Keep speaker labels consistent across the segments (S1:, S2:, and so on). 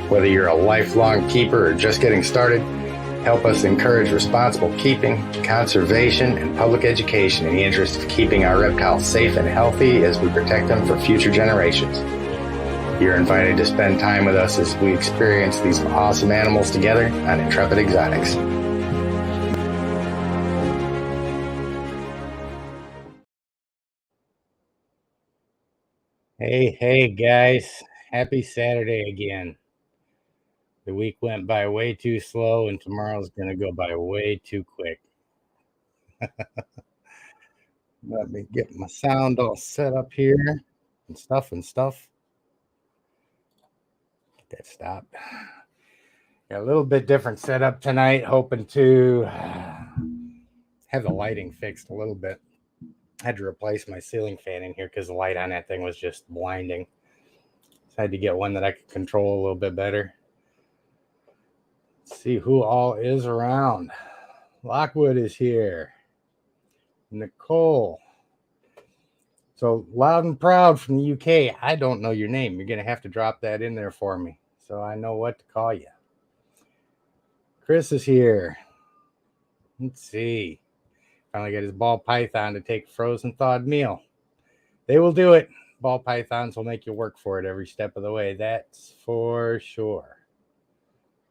S1: Whether you're a lifelong keeper or just getting started, help us encourage responsible keeping, conservation, and public education in the interest of keeping our reptiles safe and healthy as we protect them for future generations. You're invited to spend time with us as we experience these awesome animals together on Intrepid Exotics. Hey, guys. Happy Saturday again. The week went by way too slow, and tomorrow's going to go by way too quick. Let me get my sound all set up here and stuff. Get that stopped. Got a little bit different setup tonight, hoping to have the lighting fixed a little bit. I had to replace my ceiling fan in here because the light on that thing was just blinding. So I had to get one that I could control a little bit better. Let's see who all is around. Lockwood is here. Nicole. So loud and proud from the UK. I don't know your name. You're going to have to drop that in there for me so I know what to call you. Chris is here. Let's see. Finally got his ball python to take a frozen thawed meal. They will do it. Ball pythons will make you work for it every step of the way. That's for sure.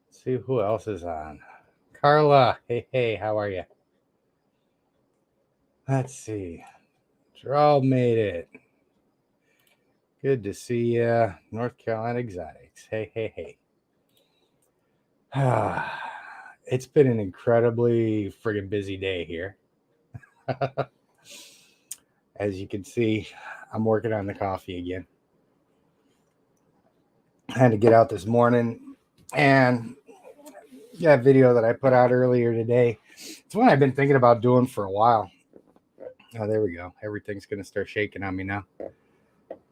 S1: Let's see who else is on. Carla. Hey, how are you? Let's see. Gerald made it. Good to see you. North Carolina Exotics. Hey. It's been an incredibly friggin' busy day here. As you can see, I'm working on the coffee again. I had to get out this morning, and that video that I put out earlier today, it's one I've been thinking about doing for a while. Oh, there we go. Everything's going to start shaking on me now.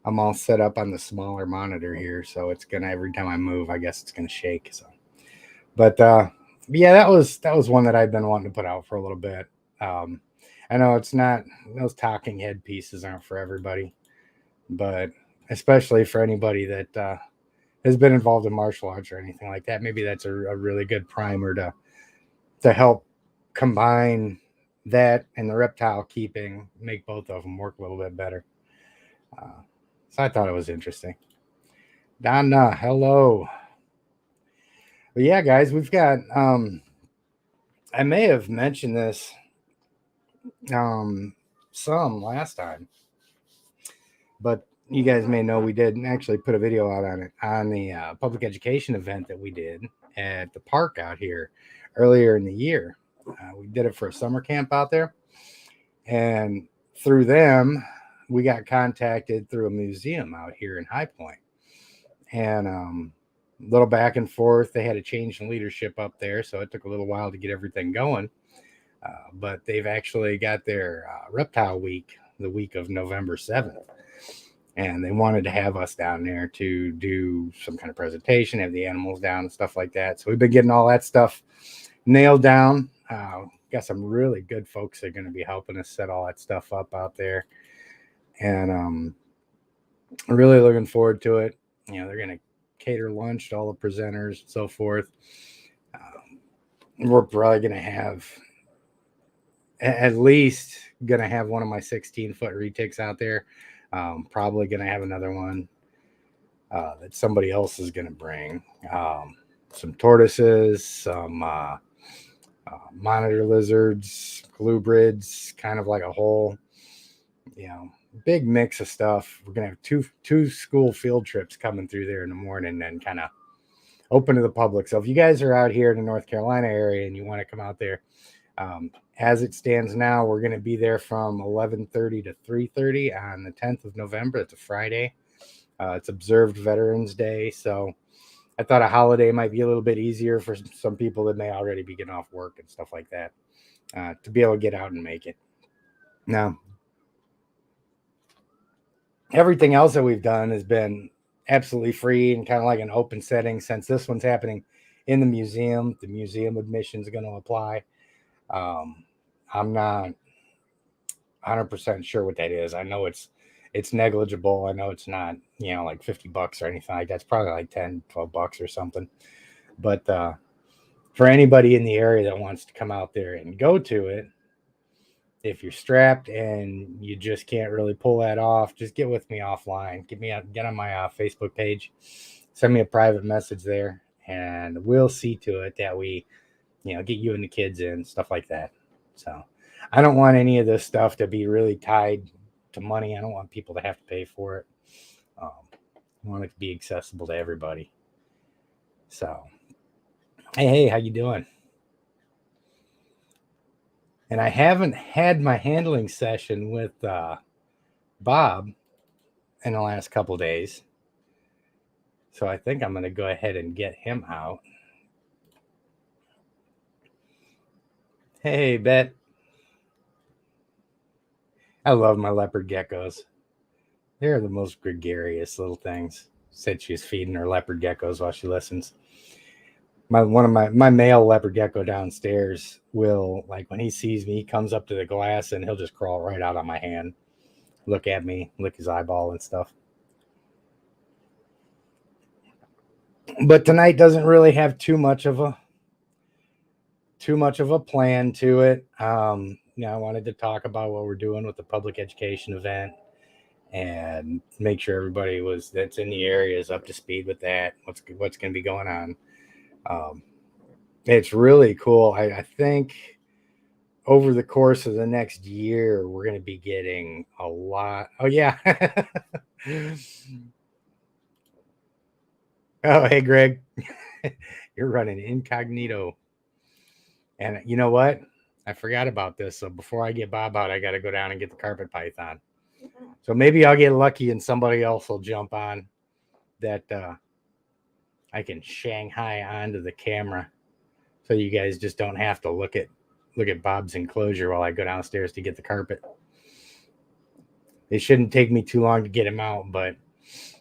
S1: I'm all set up on the smaller monitor here, so it's going to, every time I move, I guess it's going to shake. So, but yeah, that was one that I've been wanting to put out for a little bit. I know it's not, those talking head pieces aren't for everybody, but especially for anybody that has been involved in martial arts or anything like that, maybe that's a really good primer to help combine that and the reptile keeping, make both of them work a little bit better. So I thought it was interesting. Donna, hello. But yeah, guys, we've got, I may have mentioned this some last time, but you guys may know we did actually put a video out on it on the public education event that we did at the park out here earlier in the year. We did it for a summer camp out there, and through them, we got contacted through a museum out here in High Point, and a little back and forth. They had a change in leadership up there, so it took a little while to get everything going. But they've actually got their reptile week, the week of November 7th. And they wanted to have us down there to do some kind of presentation, have the animals down and stuff like that. So we've been getting all that stuff nailed down. Got some really good folks that are going to be helping us set all that stuff up out there. And really looking forward to it. You know, they're going to cater lunch to all the presenters and so forth. We're probably going to have at least going to have one of my 16-foot retics out there. Probably going to have another one that somebody else is going to bring. Some tortoises, some monitor lizards, colubrids, kind of like a whole, big mix of stuff. We're going to have two school field trips coming through there in the morning and kind of open to the public. So if you guys are out here in the North Carolina area and you want to come out there, as it stands now, we're going to be there from 11:30 to 3:30 on the 10th of November. It's a Friday. It's observed Veterans Day, so I thought a holiday might be a little bit easier for some people that may already be getting off work and stuff like that, to be able to get out and make it. Now, everything else that we've done has been absolutely free and kind of like an open setting. Since this one's happening in the museum admission is going to apply. I'm not 100% sure what that is. I know it's it's negligible. I know it's not, like $50 or anything like that. It's probably like $10, $12 or something. But for anybody in the area that wants to come out there and go to it, if you're strapped and you just can't really pull that off, just get with me offline. Get on my Facebook page, send me a private message there, and we'll see to it that we, get you and the kids in, stuff like that. So I don't want any of this stuff to be really tied to money. I don't want people to have to pay for it. I want it to be accessible to everybody. So, hey, how you doing? And I haven't had my handling session with Bob in the last couple of days. So I think I'm going to go ahead and get him out. Hey, Bet. I love my leopard geckos. They're the most gregarious little things. Said she's feeding her leopard geckos while she listens. One of my male leopard gecko downstairs will, like, when he sees me, he comes up to the glass and he'll just crawl right out on my hand, look at me, lick his eyeball and stuff. But tonight doesn't really have too much of a plan to it. I wanted to talk about what we're doing with the public education event and make sure everybody that's in the area is up to speed with that. What's going to be going on. It's really cool. I think over the course of the next year, we're going to be getting a lot. Oh, yeah. Oh, hey, Greg. You're running incognito. And you know what? I forgot about this. So before I get Bob out, I got to go down and get the carpet python. So maybe I'll get lucky and somebody else will jump on that I can Shanghai onto the camera. So you guys just don't have to look at Bob's enclosure while I go downstairs to get the carpet. It shouldn't take me too long to get him out, but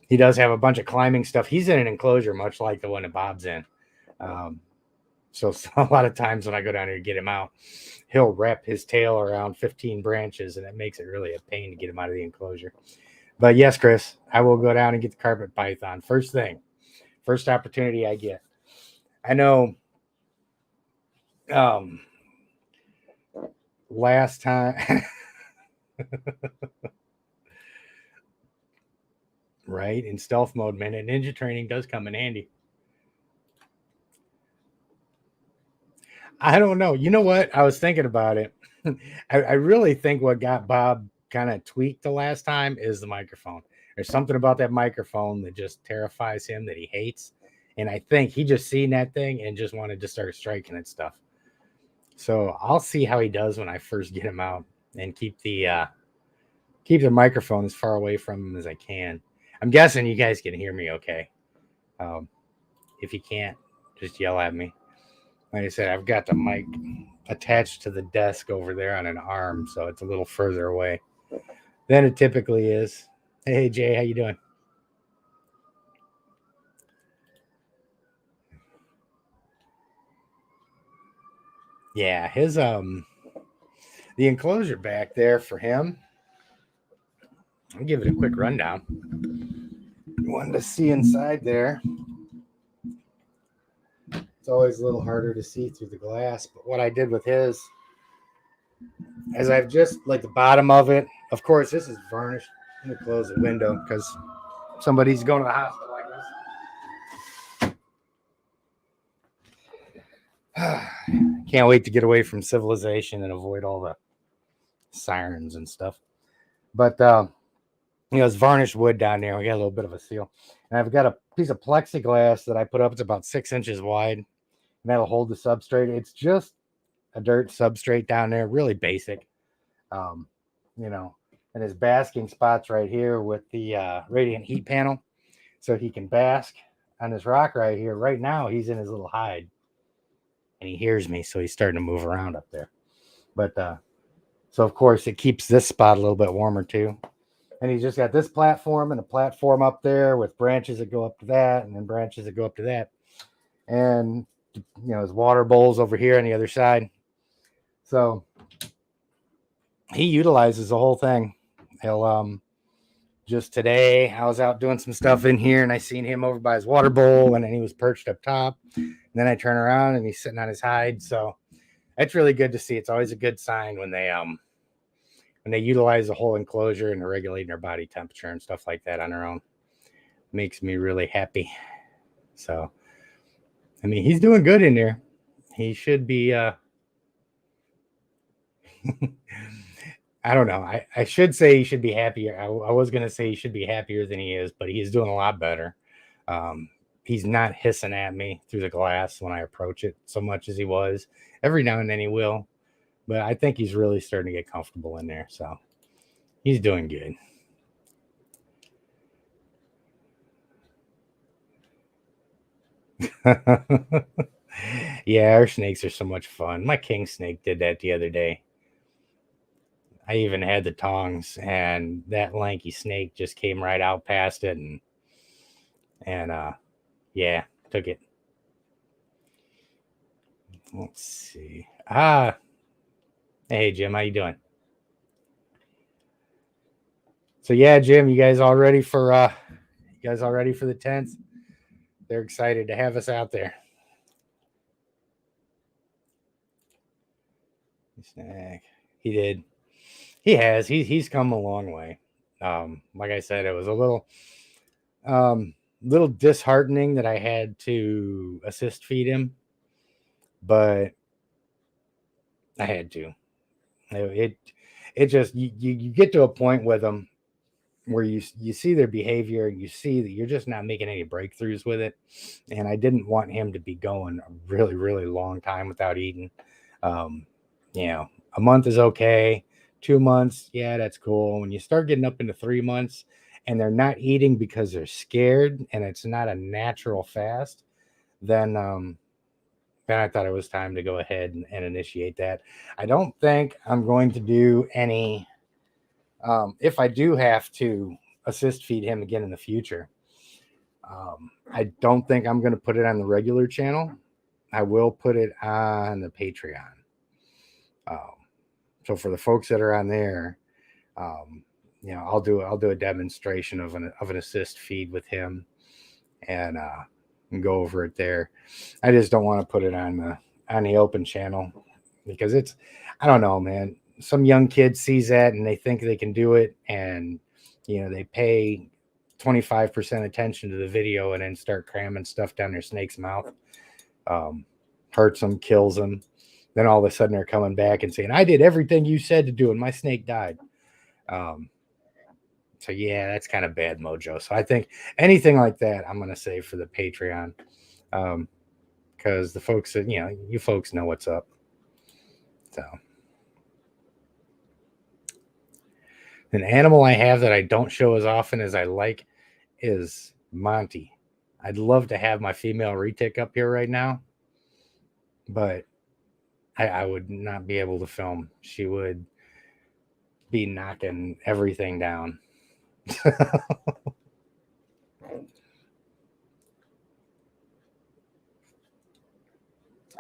S1: he does have a bunch of climbing stuff. He's in an enclosure much like the one that Bob's in. So a lot of times when I go down here to get him out, he'll wrap his tail around 15 branches, and it makes it really a pain to get him out of the enclosure. But yes, Chris, I will go down and get the carpet python. First opportunity I get. I know last time right, in stealth mode, man, and ninja training does come in handy. I don't know. You know what? I was thinking about it. I really think what got Bob kind of tweaked the last time is the microphone. There's something about that microphone that just terrifies him, that he hates. And I think he just seen that thing and just wanted to start striking at stuff. So I'll see how he does when I first get him out and keep the microphone as far away from him as I can. I'm guessing you guys can hear me okay. If you can't, just yell at me. Like I said, I've got the mic attached to the desk over there on an arm, so it's a little further away than it typically is. Hey, Jay, how you doing? Yeah, his the enclosure back there for him. I'll give it a quick rundown. You wanted to see inside there. It's always a little harder to see through the glass, but what I did with his is I've just, like, the bottom of it. Of course, this is varnished. I'm going to close the window because somebody's going to the hospital like this. Can't wait to get away from civilization and avoid all the sirens and stuff. But, it's varnished wood down there. We got a little bit of a seal. And I've got a piece of plexiglass that I put up. It's about 6 inches wide. And that'll hold the substrate. It's just a dirt substrate down there, really basic. And his basking spot's right here with the radiant heat panel. So he can bask on this rock right here. Right now, he's in his little hide. And he hears me, so he's starting to move around up there. But, so of course, it keeps this spot a little bit warmer too. And he's just got this platform and a platform up there with branches that go up to that and then branches that go up to that. And, his water bowl's over here on the other side. So he utilizes the whole thing. He'll just today, I was out doing some stuff in here and I seen him over by his water bowl, and then he was perched up top. And then I turn around and he's sitting on his hide. So that's really good to see. It's always a good sign when they utilize the whole enclosure and they're regulating their body temperature and stuff like that on their own. Makes me really happy. So, I mean, he's doing good in there. He should be, I don't know. I should say he should be happier. I was going to say he should be happier than he is, but he's doing a lot better. He's not hissing at me through the glass when I approach it so much as he was. Every now and then he will, but I think he's really starting to get comfortable in there. So he's doing good. Yeah, our snakes are so much fun. My king snake did that the other day. I even had the tongs, and that lanky snake just came right out past it, and yeah, took it. Let's see. Hey Jim, how you doing? So yeah, Jim, you guys all ready for the 10th? They're excited to have us out there. Snack. He did. He has. He's come a long way. Like I said, it was a little disheartening that I had to assist feed him, but I had to. It just you get to a point with them where you see their behavior and you see that you're just not making any breakthroughs with it, and I didn't want him to be going a really long time without eating. um you know, a month is okay. 2 months, yeah, that's cool. When you start getting up into 3 months and they're not eating because they're scared and it's not a natural fast, then I thought it was time to go ahead and initiate that. I don't think I'm going to do any. If I do have to assist feed him again in the future, I don't think I'm going to put it on the regular channel. I will put it on the Patreon. So for the folks that are on there, I'll do a demonstration of an assist feed with him, and go over it there. I just don't want to put it on the open channel because I don't know, man. Some young kid sees that and they think they can do it, and they pay 25% attention to the video and then start cramming stuff down their snake's mouth. Hurts them, kills them. Then all of a sudden they're coming back and saying, "I did everything you said to do, and my snake died." So yeah, that's kind of bad mojo. So I think anything like that, I'm gonna save for the Patreon, because the folks that you folks know what's up. So an animal I have that I don't show as often as I like is Monty. I'd love to have my female retic up here right now, but I would not be able to film. She would be knocking everything down. But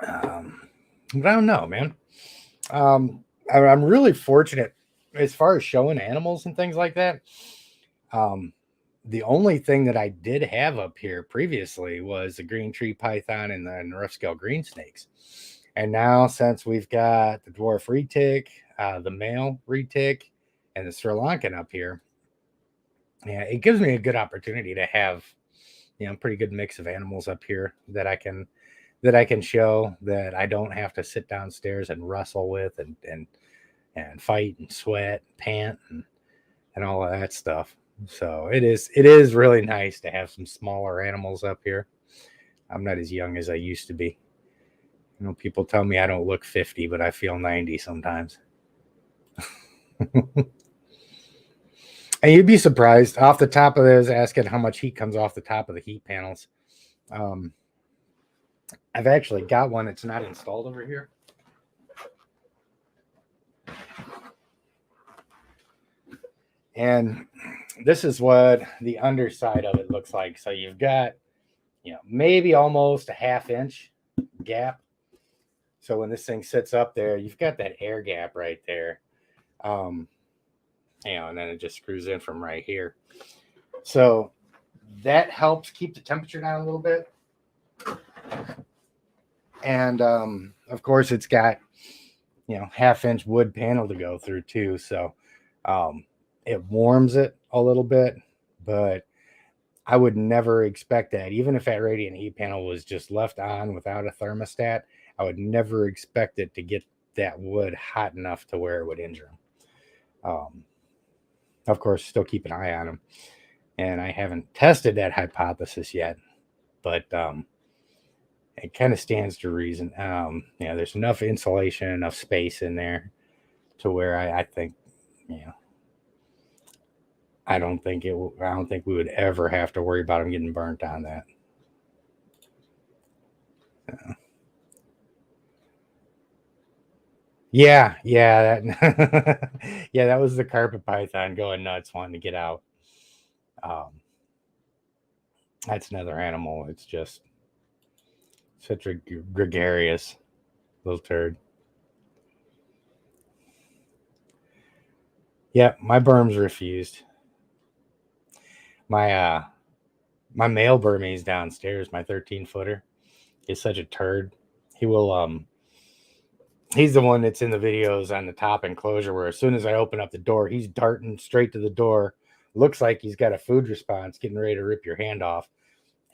S1: I don't know, man. I'm really fortunate as far as showing animals and things like that. The only thing that I did have up here previously was the green tree python and the rough scale green snakes. And now, since we've got the dwarf retic, the male retic, and the Sri Lankan up here, yeah, it gives me a good opportunity to have a pretty good mix of animals up here that I can show, that I don't have to sit downstairs and wrestle with and fight and sweat, and pant and all of that stuff. So it is really nice to have some smaller animals up here. I'm not as young as I used to be. People tell me I don't look 50, but I feel 90 sometimes. And you'd be surprised. Off the top of this, asking how much heat comes off the top of the heat panels. I've actually got one that's not installed over here. And this is what the underside of it looks like. So you've got, maybe almost a half-inch gap. So when this thing sits up there, you've got that air gap right there. and then it just screws in from right here. So that helps keep the temperature down a little bit. And of course, it's got, 1/2-inch wood panel to go through too. So it warms it a little bit, but I would never expect that. Even if that radiant heat panel was just left on without a thermostat, I would never expect it to get that wood hot enough to where it would injure them. Of course, still keep an eye on them. And I haven't tested that hypothesis yet, but it kind of stands to reason. There's enough insulation, enough space in there to where I think, I don't think we would ever have to worry about them getting burnt on that. Yeah, that yeah, that was the carpet python going nuts, wanting to get out. Um, that's another animal. It's just such a gregarious little turd. Yeah, my berms refused. My my male Burmese downstairs, my 13-footer, is such a turd. He will he's the one that's in the videos on the top enclosure where as soon as I open up the door, he's darting straight to the door. Looks like he's got a food response, getting ready to rip your hand off.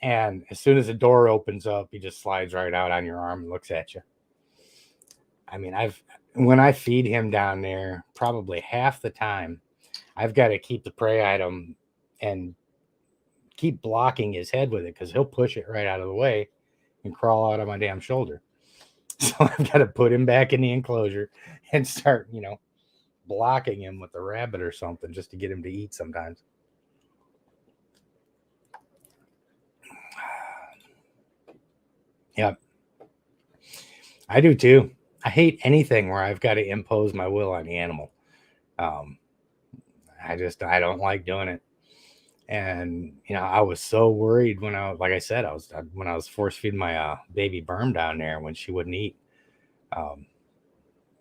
S1: And as soon as the door opens up, he just slides right out on your arm and looks at you. I mean, when I feed him down there, probably half the time, I've got to keep the prey item and keep blocking his head with it because he'll push it right out of the way and crawl out of my damn shoulder. So I've got to put him back in the enclosure and start, blocking him with a rabbit or something just to get him to eat sometimes. Yep. I do too. I hate anything where I've got to impose my will on the animal. I don't like doing it. And I was so worried when like I said, when I was force feeding my baby Berm down there when she wouldn't eat.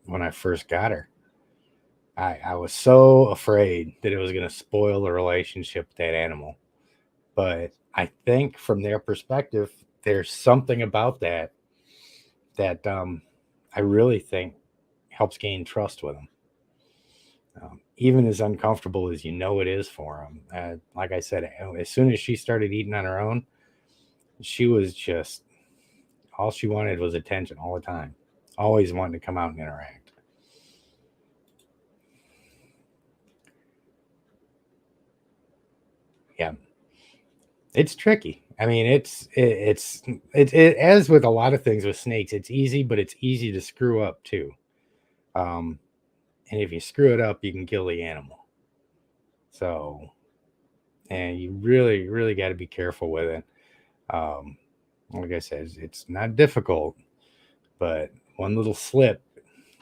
S1: When I first got her, I was so afraid that it was going to spoil the relationship with that animal. But I think from their perspective, there's something about that I really think helps gain trust with them. Even as uncomfortable as it is for them. Like I said, as soon as she started eating on her own, she was just, all she wanted was attention all the time. Always wanting to come out and interact. Yeah. It's tricky. I mean, it's as with a lot of things with snakes, it's easy, but it's easy to screw up too. And if you screw it up, you can kill the animal. So, and you really, really got to be careful with it. Like I said, it's not difficult, but one little slip,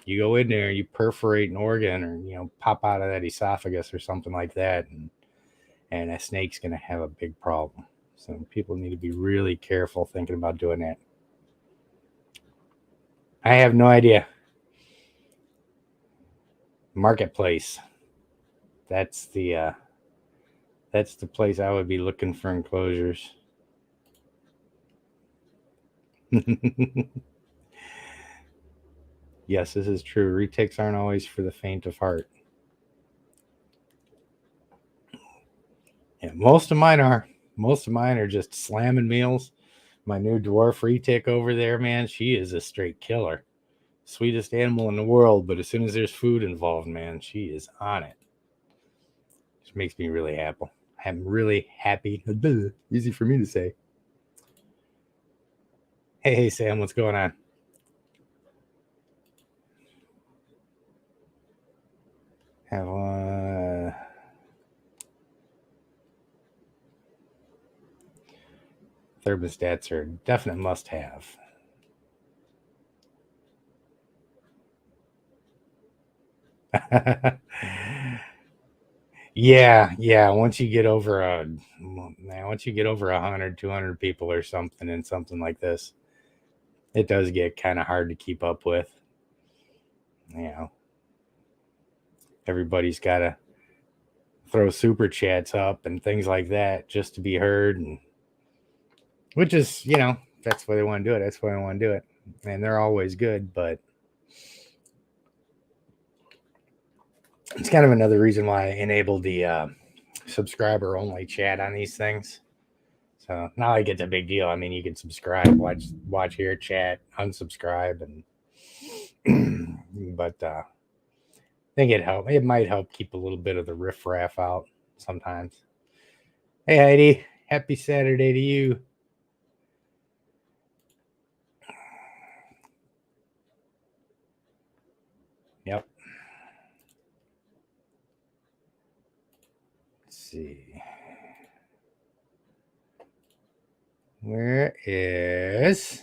S1: you go in there, you perforate an organ, or pop out of that esophagus or something like that, and a snake's going to have a big problem. So people need to be really careful thinking about doing that. I have no idea. Marketplace. That's the place I would be looking for enclosures. Yes, this is true. Retakes aren't always for the faint of heart. Yeah, most of mine are. Most of mine are just slamming meals. My new dwarf retic over there, man, she is a straight killer. Sweetest animal in the world, but as soon as there's food involved, man, she is on it. Which makes me really happy. I'm really happy. Easy for me to say. Hey, Sam, what's going on? Have thermostats are a definite must-have. Yeah. Once you get over 100, 200 people or something in something like this, it does get kind of hard to keep up with. Everybody's got to throw super chats up and things like that just to be heard, and which is, that's why they want to do it. That's why I want to do it. And they're always good, but it's kind of another reason why I enabled the subscriber only chat on these things. So now I get the big deal. I mean, you can subscribe, watch here, chat, unsubscribe, and but I think it might help keep a little bit of the riffraff out sometimes. Hey Heidi, happy Saturday to you. Yep. Let's see. Where is...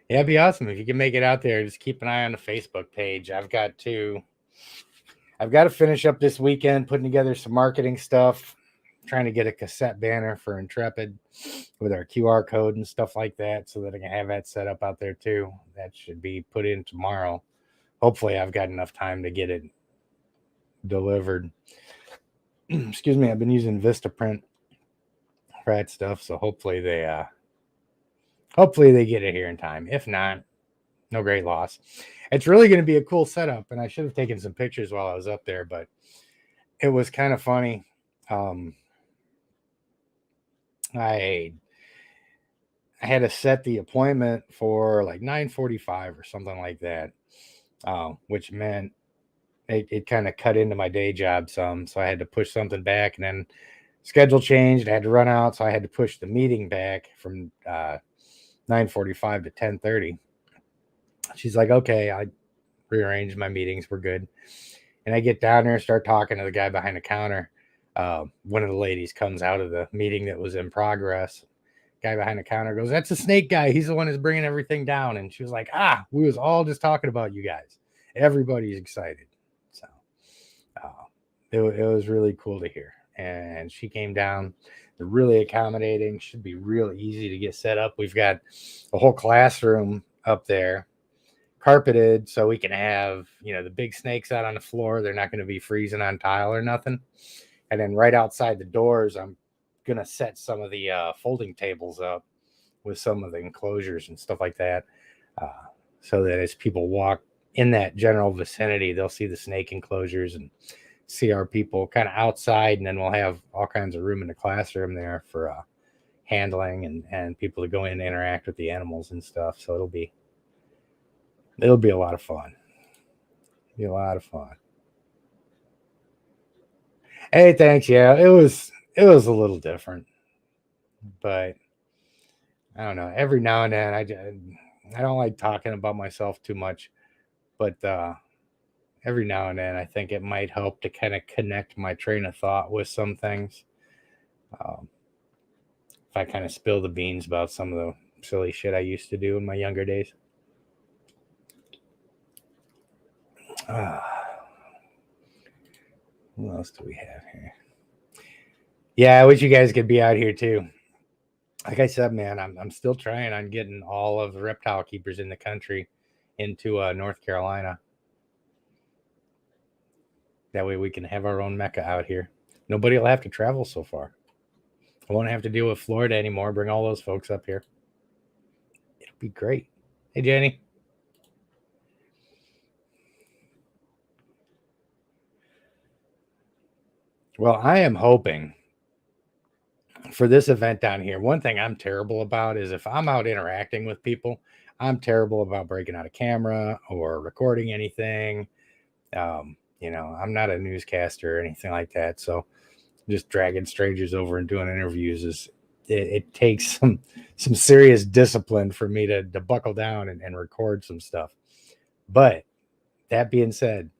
S1: Yeah, it'd be awesome if you can make it out there. Just keep an eye on the Facebook page. I've got to finish up this weekend putting together some marketing stuff, trying to get a cassette banner for Intrepid with our QR code and stuff like that, so that I can have that set up out there too. That should be put in tomorrow. Hopefully I've got enough time to get it delivered. Excuse me, I've been using Vistaprint for that stuff, so hopefully they get it here in time. If not, no great loss. It's really going to be a cool setup, and I should have taken some pictures while I was up there, but it was kind of funny. I had to set the appointment for like 9:45 or something like that, which meant it kind of cut into my day job some, so I had to push something back, and then schedule changed. I had to run out, so I had to push the meeting back from 9:45 to 10:30. She's like, okay, I rearranged my meetings. We're good. And I get down there and start talking to the guy behind the counter. One of the ladies comes out of the meeting that was in progress. Guy behind the counter goes, that's the snake guy. He's the one who's bringing everything down. And she was like, we was all just talking about you guys. Everybody's excited. So it was really cool to hear. And she came down. They're really accommodating. Should be real easy to get set up. We've got a whole classroom up there, carpeted, so we can have, the big snakes out on the floor. They're not going to be freezing on tile or nothing. And then right outside the doors, I'm going to set some of the folding tables up with some of the enclosures and stuff like that, so that as people walk in that general vicinity, they'll see the snake enclosures and see our people kind of outside. And then we'll have all kinds of room in the classroom there for handling and people to go in and interact with the animals and stuff. So it'll be a lot of fun. Be a lot of fun. Hey, thanks. Yeah, it was a little different, but I don't know. Every now and then, I don't like talking about myself too much, but every now and then, I think it might help to kind of connect my train of thought with some things. If I kind of spill the beans about some of the silly shit I used to do in my younger days. What else do we have here? Yeah, I wish you guys could be out here too. Like I said, man, I'm still trying on getting all of the reptile keepers in the country into North Carolina. That way we can have our own mecca out here. Nobody will have to travel so far. I won't have to deal with Florida anymore. Bring all those folks up here. It'll be great. Hey, Jenny. Well, I am hoping for this event down here. One thing I'm terrible about is if I'm out interacting with people, I'm terrible about breaking out a camera or recording anything. I'm not a newscaster or anything like that. So just dragging strangers over and doing interviews it takes some serious discipline for me to buckle down and record some stuff. But that being said,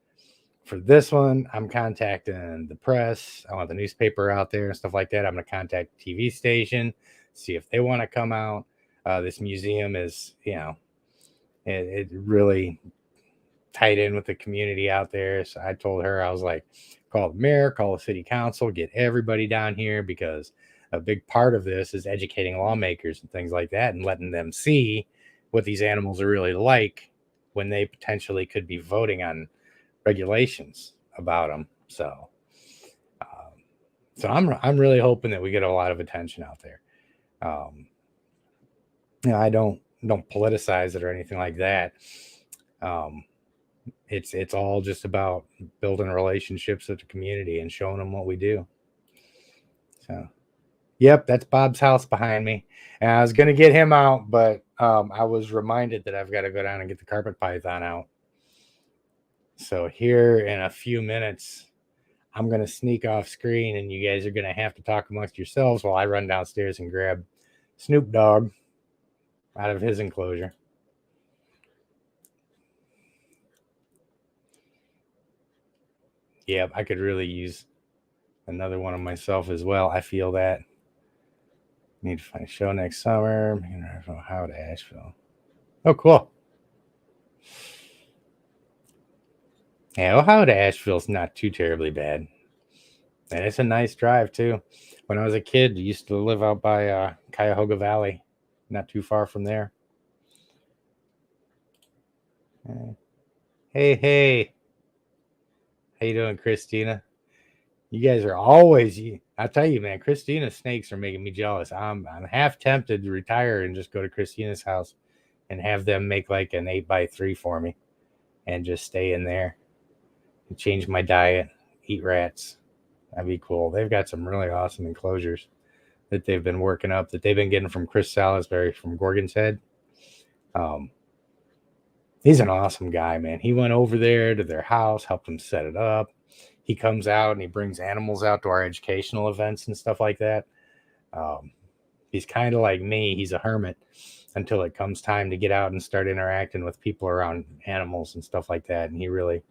S1: for this one, I'm contacting the press. I want the newspaper out there and stuff like that. I'm going to contact the TV station, see if they want to come out. This museum is, it really tied in with the community out there. So I told her, I was like, call the mayor, call the city council, get everybody down here, because a big part of this is educating lawmakers and things like that and letting them see what these animals are really like when they potentially could be voting on regulations about them. So I'm really hoping that we get a lot of attention out there. I don't politicize it or anything like that. It's all just about building relationships with the community and showing them what we do. So, yep, that's Bob's house behind me. And I was going to get him out, but I was reminded that I've got to go down and get the carpet python out. So here in a few minutes, I'm going to sneak off screen, and you guys are going to have to talk amongst yourselves while I run downstairs and grab Snoop Dogg out of his enclosure. Yeah, I could really use another one of myself as well. I feel that. Need to find a show next summer. How to Asheville. Oh, cool. Yeah, Ohio to Asheville's not too terribly bad. And it's a nice drive, too. When I was a kid, I used to live out by Cuyahoga Valley, not too far from there. Hey. How you doing, Christina? You guys are always, I tell you, man, Christina's snakes are making me jealous. I'm half tempted to retire and just go to Christina's house and have them make like an 8x3 for me and just stay in there and change my diet, eat rats. That'd be cool. They've got some really awesome enclosures that they've been working up that they've been getting from Chris Salisbury from Gorgon's Head. He's an awesome guy, man. He went over there to their house, helped them set it up. He comes out and he brings animals out to our educational events and stuff like that. He's kind of like me. He's a hermit until it comes time to get out and start interacting with people around animals and stuff like that. And he really,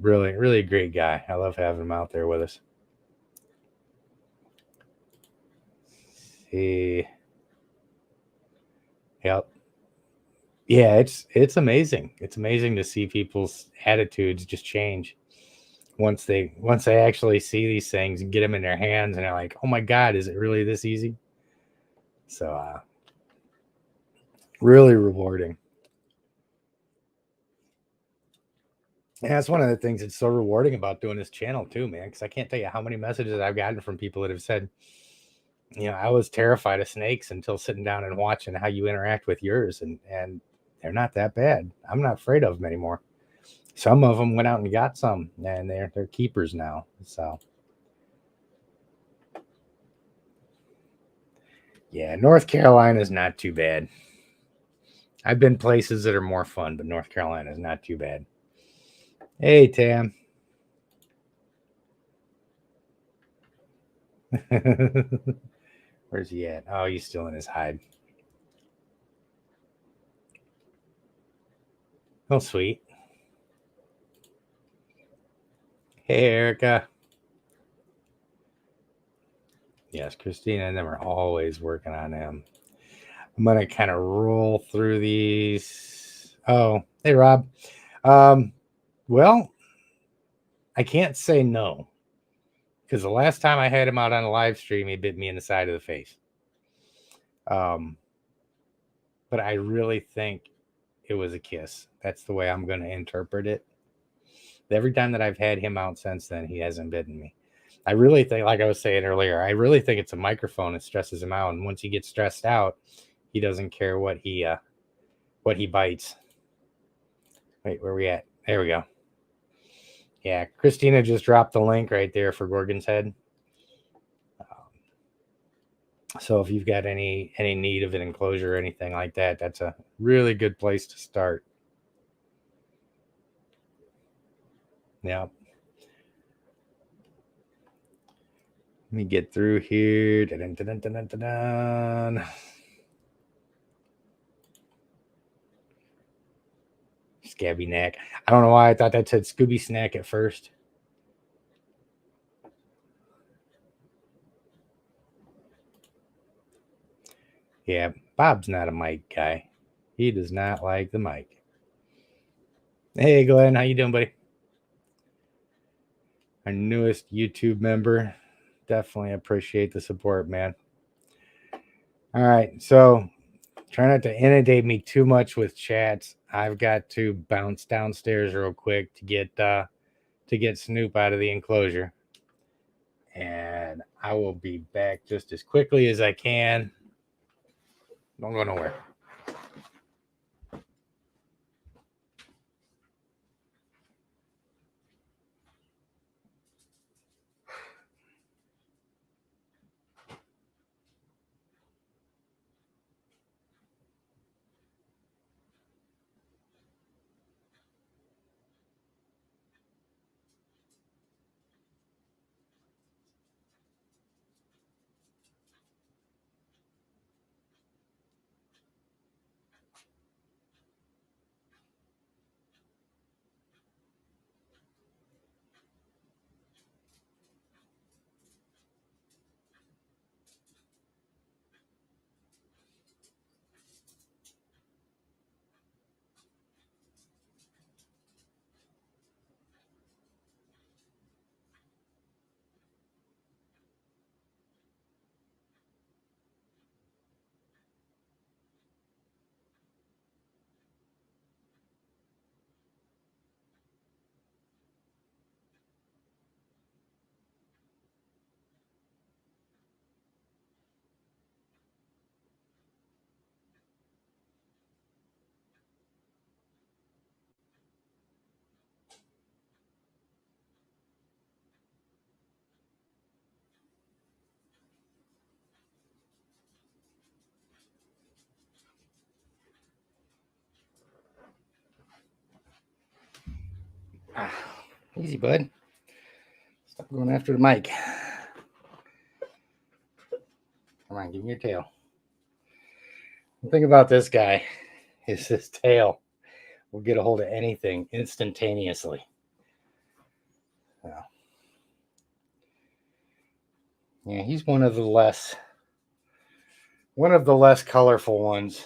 S1: really a great guy. I love having him out there with us. See. Yep. Yeah, it's amazing. It's amazing to see people's attitudes just change once they actually see these things and get them in their hands, and they're like, "Oh my God, is it really this easy?" So, really rewarding. And that's one of the things that's so rewarding about doing this channel too, man. Because I can't tell you how many messages I've gotten from people that have said, I was terrified of snakes until sitting down and watching how you interact with yours, and they're not that bad. I'm not afraid of them anymore. Some of them went out and got some, and they're keepers now. So, yeah, North Carolina is not too bad. I've been places that are more fun, but North Carolina is not too bad. Hey, Tam. Where's he at? Oh, he's still in his hide. Oh, sweet. Hey, Erica. Yes, Christina and them are always working on them. I'm going to kind of roll through these. Oh, hey, Rob. Well, I can't say no, because the last time I had him out on a live stream, he bit me in the side of the face. But I really think it was a kiss. That's the way I'm going to interpret it. Every time that I've had him out since then, he hasn't bitten me. I really think, like I was saying earlier, I really think it's a microphone that stresses him out. And once he gets stressed out, he doesn't care what he bites. Wait, where are we at? There we go. Yeah, Christina just dropped the link right there for Gorgon's Head. So if you've got any need of an enclosure or anything like that, that's a really good place to start. Yeah. Let me get through here. Dun-dun-dun-dun-dun-dun. Scabby Neck. I don't know why I thought that said Scooby Snack at first. Yeah, Bob's not a mic guy. He does not like the mic. Hey, Glenn, how you doing, buddy? Our newest YouTube member. Definitely appreciate the support, man. All right, so Try not to inundate me too much with chats. I've got to bounce downstairs real quick to get Snoop out of the enclosure. And I will be back just as quickly as I can. Don't go nowhere. Easy, bud. Stop going after the mic. Come on, give me your tail. The thing about this guy is his tail will get a hold of anything instantaneously. Yeah, he's one of the less colorful ones,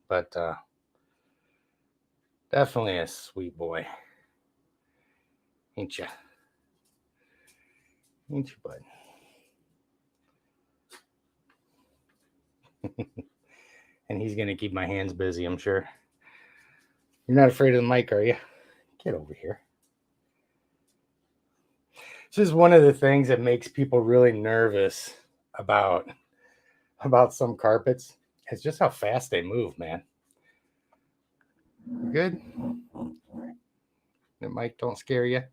S1: but definitely a sweet boy. Ain't you? Ain't you, bud? And he's going to keep my hands busy, I'm sure. You're not afraid of the mic, are you? Get over here. This is one of the things that makes people really nervous about some carpets. It's just how fast they move, man. You good? The mic don't scare you?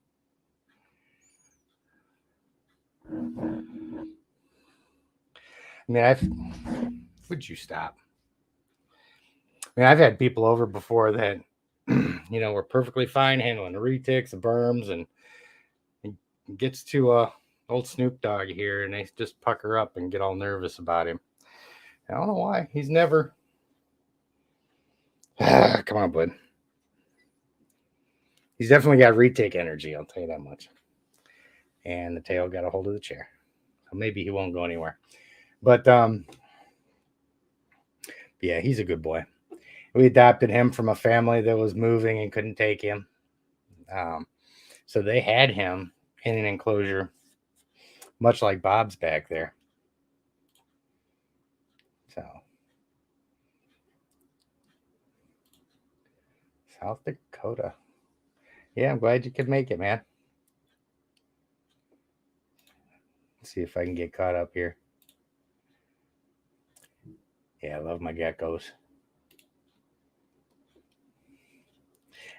S1: I mean, would you stop? I mean, I've had people over before that, were perfectly fine handling the retics, the berms, and gets to old Snoop Dogg here, and they just pucker up and get all nervous about him. I don't know why. He's never. Come on, bud. He's definitely got retic energy, I'll tell you that much. And the tail got a hold of the chair. So maybe he won't go anywhere. But yeah, he's a good boy. We adopted him from a family that was moving and couldn't take him. So they had him in an enclosure, much like Bob's back there. So South Dakota. Yeah, I'm glad you could make it, man. Let's see if I can get caught up here. Yeah, I love my geckos.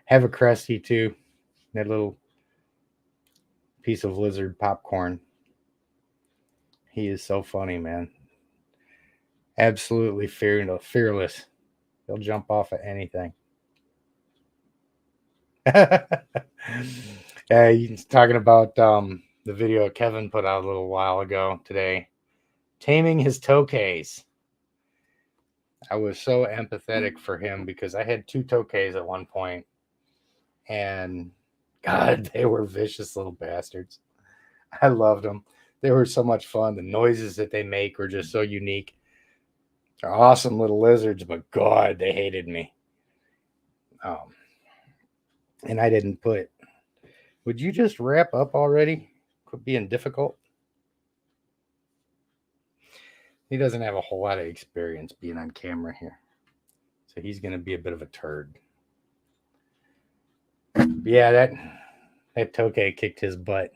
S1: Have a Krusty too. That little piece of lizard popcorn. He is so funny, man. Absolutely fearless. He'll jump off at anything. Yeah, he's talking about the video Kevin put out a little while ago today. Taming his tokays. I was so empathetic for him because I had 2 tokays at one point, and God, they were vicious little bastards. I loved them. They were so much fun. The noises that they make were just so unique. They're awesome little lizards, but God, they hated me. And I didn't put. Would you just wrap up already? Quit being difficult. He doesn't have a whole lot of experience being on camera here. So he's going to be a bit of a turd. But yeah, that Tokay kicked his butt.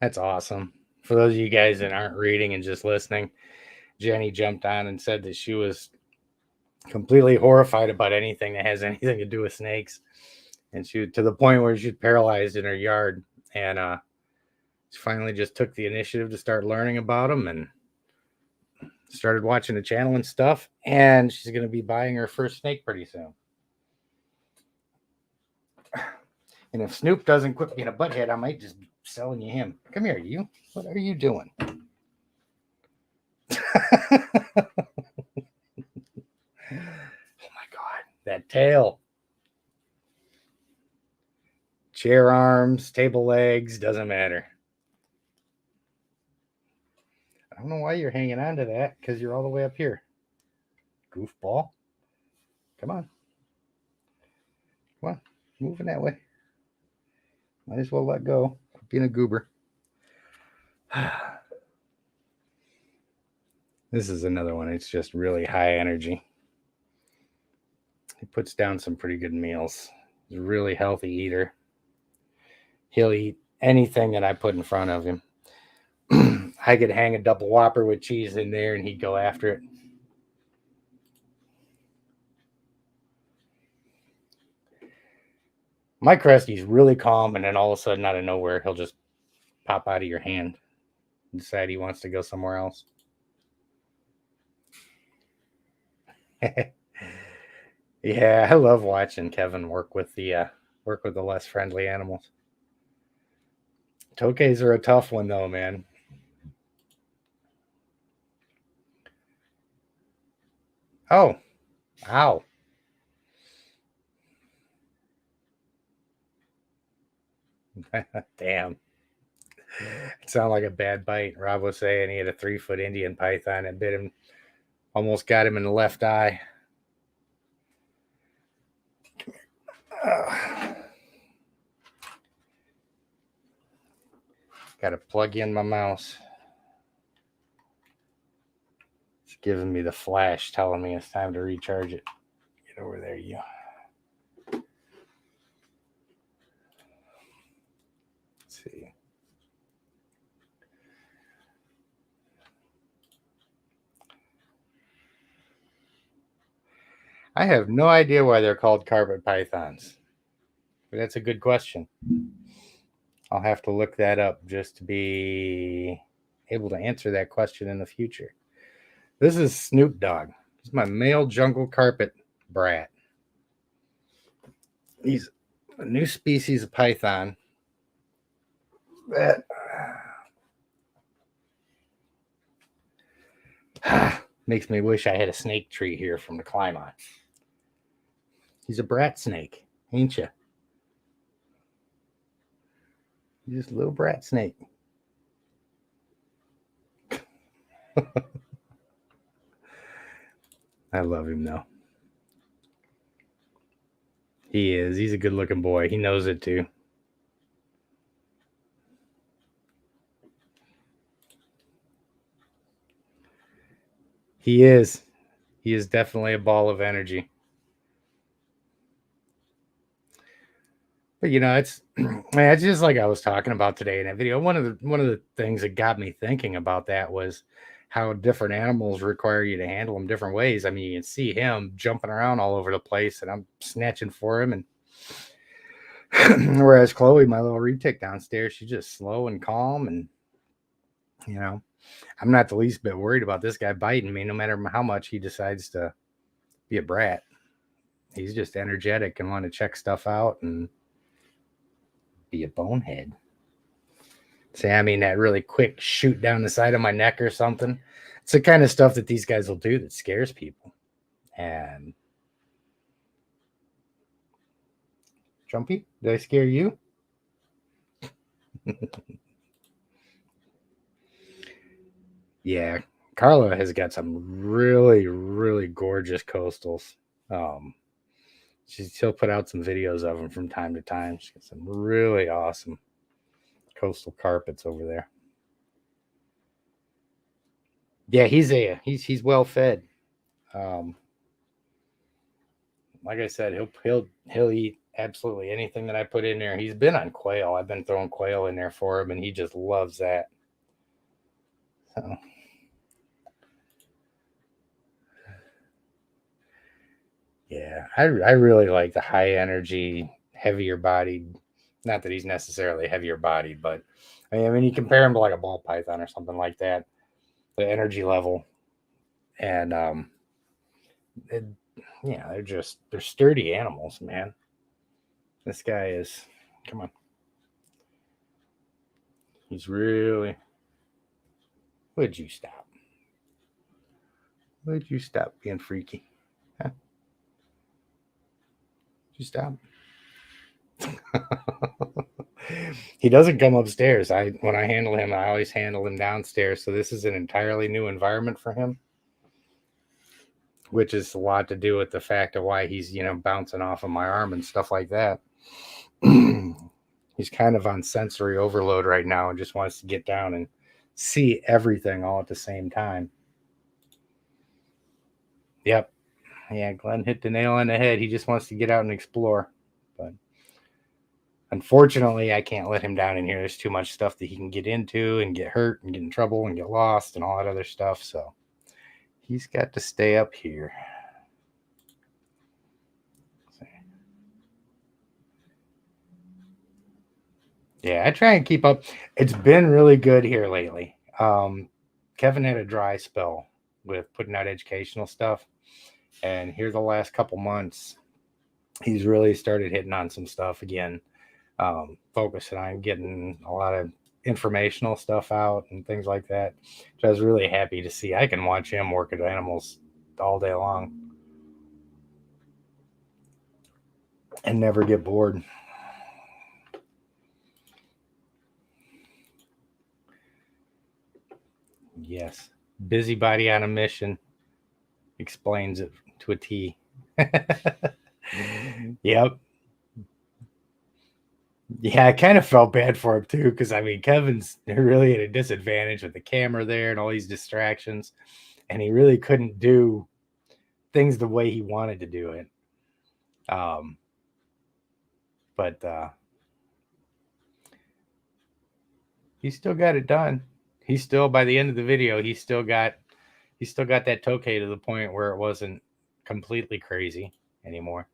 S1: That's awesome. For those of you guys that aren't reading and just listening, Jenny jumped on and said that she was completely horrified about anything that has anything to do with snakes. And she, to the point where she's paralyzed in her yard. And she finally just took the initiative to start learning about them and started watching the channel and stuff. And she's going to be buying her first snake pretty soon. And if Snoop doesn't quit being a butthead, I might just be selling you him. Come here, you. What are you doing? Oh my God, that tail. Chair arms, table legs, doesn't matter. I don't know why you're hanging on to that, because you're all the way up here. Goofball. Come on. Come on. Moving that way. Might as well let go. Quit being a goober. This is another one. It's just really high energy. He puts down some pretty good meals. He's a really healthy eater. He'll eat anything that I put in front of him. I could hang a double Whopper with cheese in there and he'd go after it. My Krusty's really calm, and then all of a sudden, out of nowhere, he'll just pop out of your hand and decide he wants to go somewhere else. Yeah, I love watching Kevin work with the less friendly animals. Tokays are a tough one, though, man. Oh, ow. Damn. It sounded like a bad bite. Rob was saying he had a 3-foot Indian python that bit him, almost got him in the left eye. Got to plug in my mouse. It's giving me the flash telling me it's time to recharge it. Get over there, you. Let's see. I have no idea why they're called carpet pythons. But that's a good question. I'll have to look that up just to be able to answer that question in the future. This is Snoop Dogg. He's my male jungle carpet brat. He's a new species of python that makes me wish I had a snake tree here from to climb on. He's a brat snake, ain't you? He's just a little brat snake. I love him though. He is. He's a good looking boy. He knows it too. He is. He is definitely a ball of energy. But you know, it's just like I was talking about today in that video. One of the things that got me thinking about that was how different animals require you to handle them different ways. I mean, you can see him jumping around all over the place, and I'm snatching for him. And whereas Chloe, my little retic downstairs, she's just slow and calm, and you know, I'm not the least bit worried about this guy biting me, no matter how much he decides to be a brat. He's just energetic and want to check stuff out and be a bonehead. Say, I mean, that really quick shoot down the side of my neck or something. It's the kind of stuff that these guys will do that scares people. And Jumpy, did I scare you? Yeah, Carla has got some really, really gorgeous coastals. She'll put out some videos of them from time to time. She's got some really awesome coastal carpets over there. Yeah, he's well fed. Like I said, he'll eat absolutely anything that I put in there. He's been on quail. I've been throwing quail in there for him, and he just loves that. So. Yeah, I really like the high energy, heavier bodied. Not that he's necessarily heavier bodied, but I mean, you compare him to like a ball python or something like that. The energy level, and it, yeah, they're sturdy animals, man. This guy is, come on, he's really. Would you stop? Would you stop being freaky? Huh? Would you stop? He doesn't come upstairs. When I handle him, I always handle him downstairs. So this is an entirely new environment for him, which is a lot to do with the fact of why he's bouncing off of my arm and stuff like that. He's kind of on sensory overload right now and just wants to get down and see everything all at the same time. Yep. Yeah, Glenn hit the nail on the head. He just wants to get out and explore. But unfortunately, I can't let him down in here. There's too much stuff that he can get into and get hurt and get in trouble and get lost and all that other stuff. So he's got to stay up here. Yeah, I try and keep up. It's been really good here lately. Kevin had a dry spell with putting out educational stuff. And here the last couple months, he's really started hitting on some stuff again, focusing on getting a lot of informational stuff out and things like that. Which I was really happy to see. I can watch him work at animals all day long and never get bored. Yes. Busybody on a mission explains it to a T. Yep. Yeah, I kind of felt bad for him too, because I mean, Kevin's really at a disadvantage with the camera there and all these distractions, and he really couldn't do things the way he wanted to do it. But he still got it done. He still, by the end of the video, he still got that tokay to the point where it wasn't completely crazy anymore.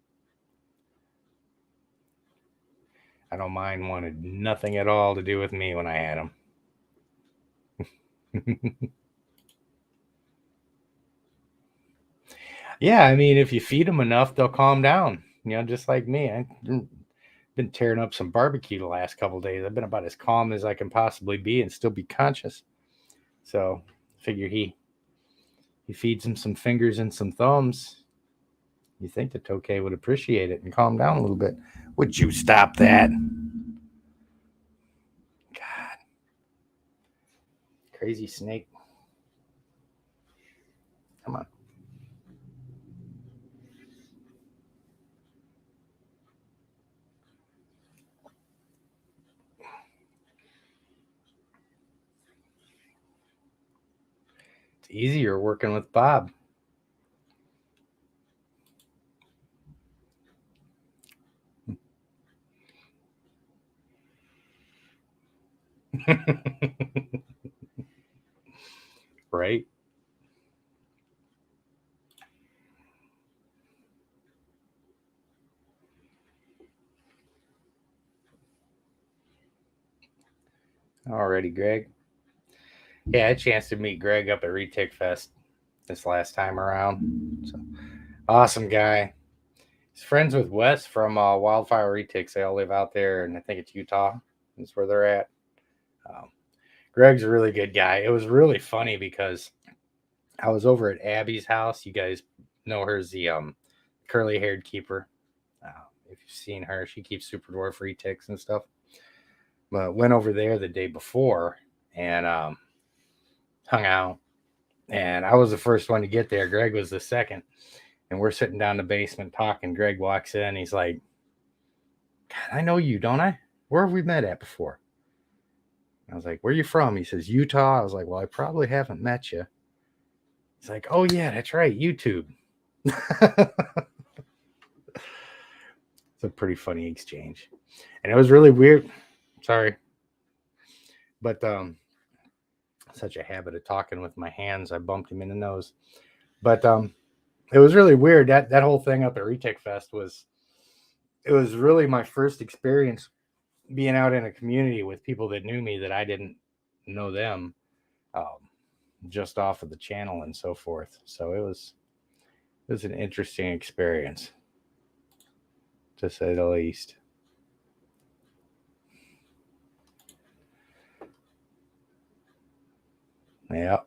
S1: I don't mind wanted nothing at all to do with me when I had him. Yeah, I mean, if you feed them enough, they'll calm down. Just like me. I've been tearing up some barbecue the last couple of days. I've been about as calm as I can possibly be and still be conscious. So, figure he feeds him some fingers and some thumbs. You think the tokay would appreciate it and calm down a little bit? Would you stop that? God, crazy snake. Come on. It's easier working with Bob. Right? Alrighty, Greg. Yeah, I had a chance to meet Greg up at Retic Fest this last time around. So, awesome guy. He's friends with Wes from Wildfire Retics. They all live out there, and I think it's Utah. That's where they're at. Greg's a really good guy. It was really funny because I was over at Abby's house. You guys know her as the curly-haired keeper. If you've seen her, she keeps Super Dwarf Retics and stuff. But went over there the day before and hung out. And I was the first one to get there. Greg was the second. And we're sitting down in the basement talking. Greg walks in. He's like, God, I know you, don't I? Where have we met at before? I was like, where are you from? He says, Utah. I was like, well, I probably haven't met you. He's like, oh, yeah, that's right. YouTube. It's a pretty funny exchange. And it was really weird. Sorry. But such a habit of talking with my hands. I bumped him in the nose. But it was really weird. That whole thing up at Retech Fest was really my first experience being out in a community with people that knew me that I didn't know them, just off of the channel and so forth. So it was an interesting experience, to say the least. Yeah.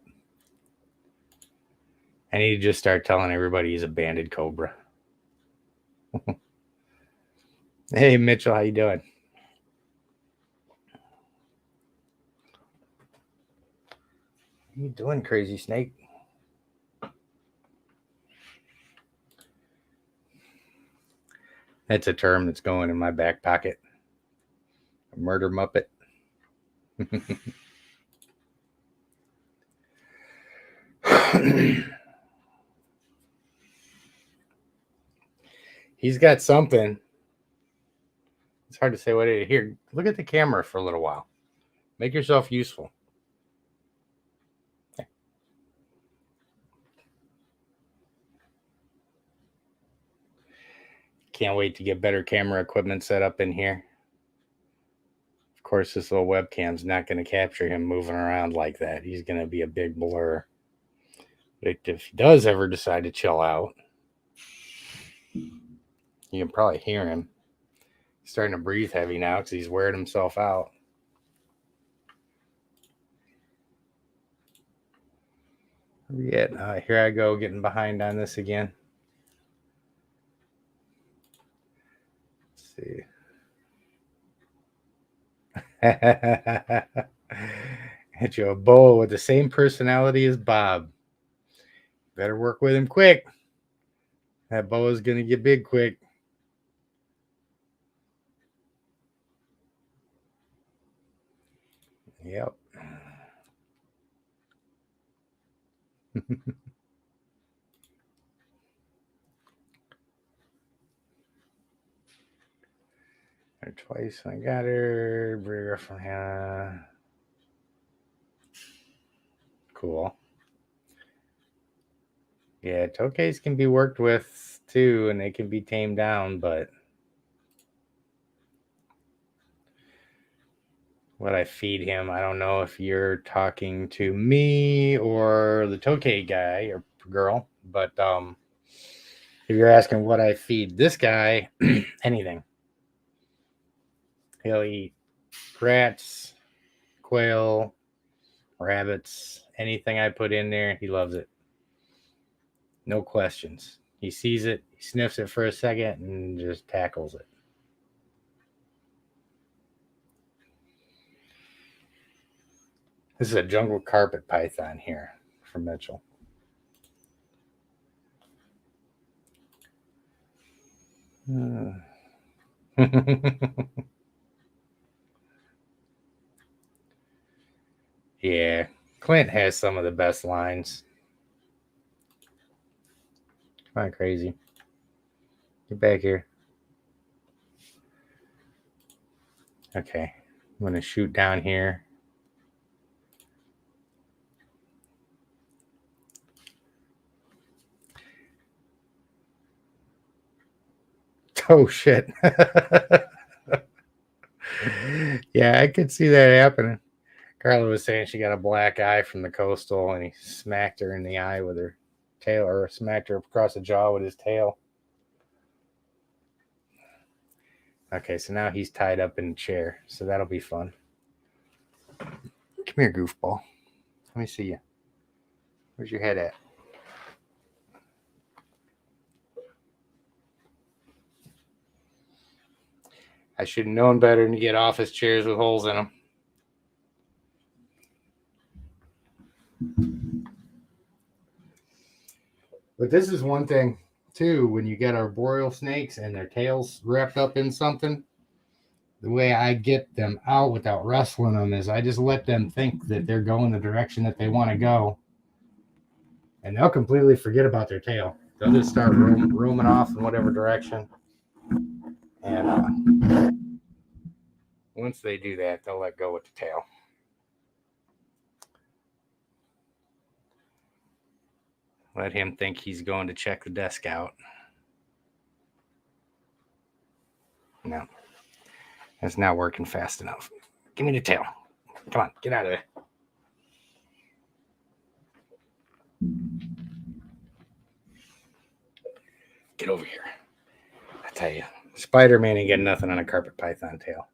S1: I need to just start telling everybody he's a banded cobra. Hey, Mitchell, how you doing? What are you doing, crazy snake? That's a term that's going in my back pocket. A murder muppet. He's got something. It's hard to say what it is. Here, look at the camera for a little while. Make yourself useful. Okay. Can't wait to get better camera equipment set up in here. Of course, this little webcam's not going to capture him moving around like that. He's going to be a big blur. But if he does ever decide to chill out, you can probably hear him. He's starting to breathe heavy now because he's wearing himself out. Here I go getting behind on this again. Let's see. Hit you a bull with the same personality as Bob. Better work with him quick. That boa's going to get big quick. Yep. Twice I got her. Bring from here. Cool. Yeah, Tokays can be worked with too, and they can be tamed down, but what I feed him, I don't know if you're talking to me or the Tokay guy or girl, but if you're asking what I feed this guy, anything. He'll eat rats, quail, rabbits, anything I put in there, he loves it. No questions. He sees it, he sniffs it for a second, and just tackles it. This is a jungle carpet python here from Mitchell. Yeah, Clint has some of the best lines. Come on, crazy. Get back here. Okay, I'm going to shoot down here. Oh, shit. Yeah, I could see that happening. Carla was saying she got a black eye from the coastal, and he smacked her in the eye with her tail, or smacked her across the jaw with his tail. Okay, so now he's tied up in a chair, so that'll be fun. Come here, goofball. Let me see you. Where's your head at? I should have known better than to get office chairs with holes in them. But this is one thing too, when you get arboreal snakes and their tails wrapped up in something, the way I get them out without wrestling them is I just let them think that they're going the direction that they want to go, and they'll completely forget about their tail. They'll just start roaming off in whatever direction. And once they do that, they'll let go with the tail. Let him think he's going to check the desk out. No, that's not working fast enough. Give me the tail. Come on, get out of there. Get over here. I tell you, Spider-Man ain't getting nothing on a carpet python tail.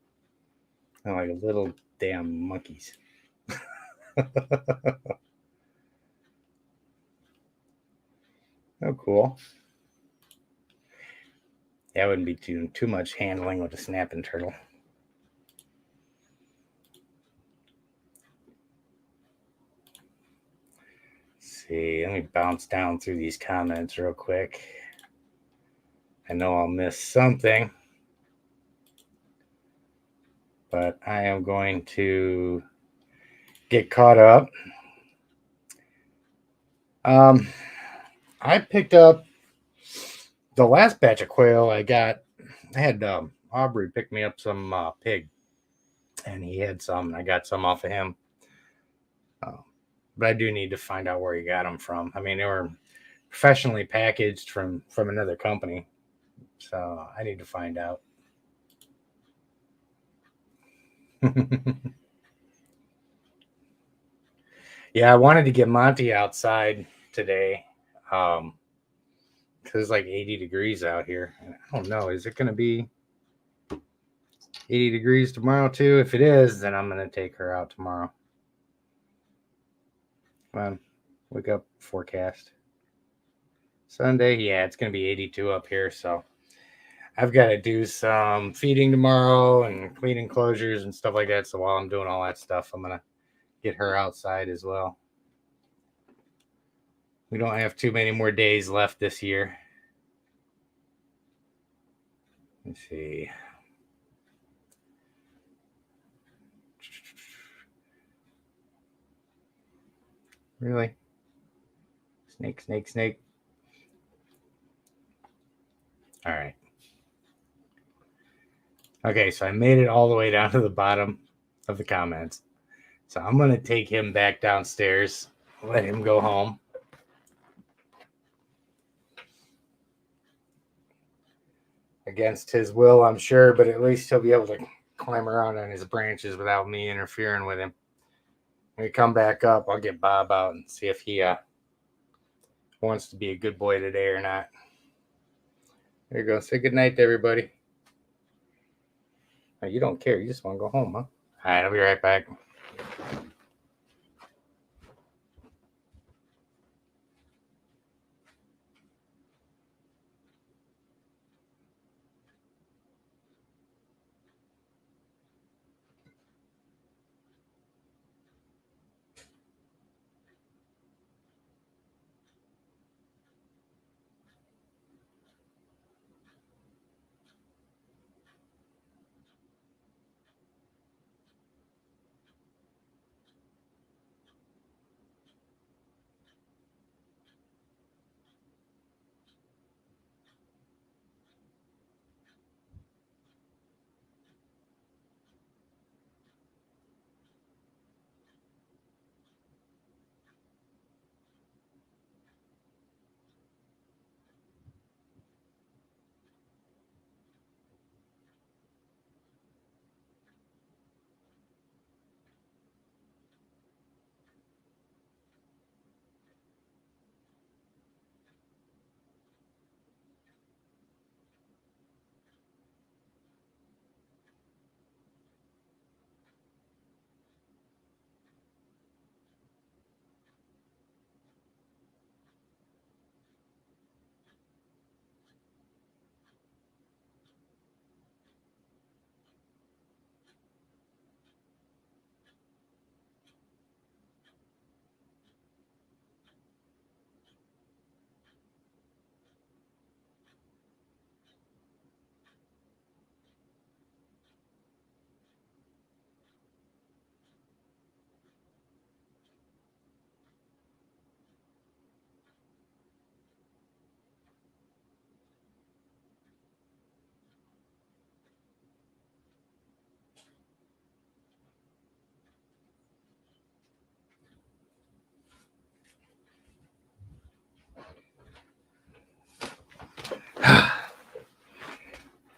S1: They're like little damn monkeys. Oh, cool. That wouldn't be too much handling with a snapping turtle. Let's see, let me bounce down through these comments real quick. I know I'll miss something, but I am going to get caught up. I picked up the last batch of quail I got. I had Aubrey pick me up some pig, and he had some, and I got some off of him. But I do need to find out where he got them from. I mean, they were professionally packaged from another company, so I need to find out. Yeah, I wanted to get Monty outside today. Because it's like 80 degrees out here. I don't know. Is it going to be 80 degrees tomorrow too? If it is, then I'm going to take her out tomorrow. Come on, wake up, forecast. Sunday, yeah, it's going to be 82 up here. So I've got to do some feeding tomorrow and clean enclosures and stuff like that. So while I'm doing all that stuff, I'm going to get her outside as well. We don't have too many more days left this year. Let's see. Really? Snake, snake, snake. All right. Okay, so I made it all the way down to the bottom of the comments. So I'm going to take him back downstairs, let him go home. Against his will, I'm sure, but at least he'll be able to climb around on his branches without me interfering with him. When we come back up, I'll get Bob out and see if he wants to be a good boy today or not. There you go. Say goodnight to everybody. Oh, you don't care. You just want to go home, huh? All right, I'll be right back.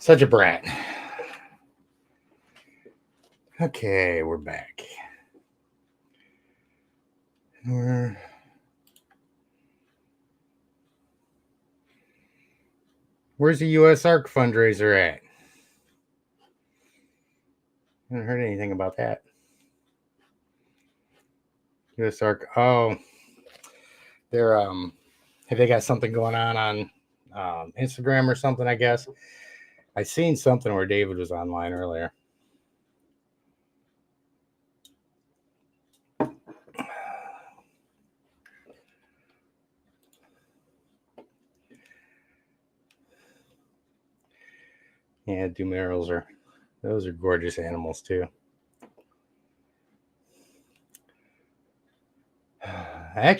S1: Such a brat. Okay, we're back. Where's the U.S. ARC fundraiser at? I haven't heard anything about that. U.S. ARC. Oh, they're have they got something going on Instagram or something? I guess I seen something where David was online earlier. Yeah, Dumerils those are gorgeous animals too. I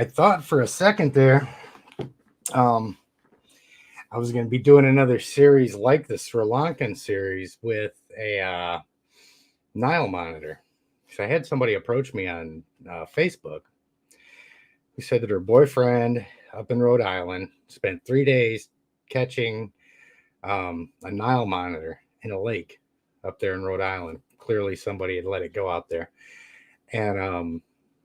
S1: thought for a second there, I was going to be doing another series like the Sri Lankan series with a Nile monitor. So I had somebody approach me on Facebook who said that her boyfriend up in Rhode Island spent 3 days catching a Nile monitor in a lake up there in Rhode Island. Clearly somebody had let it go out there. And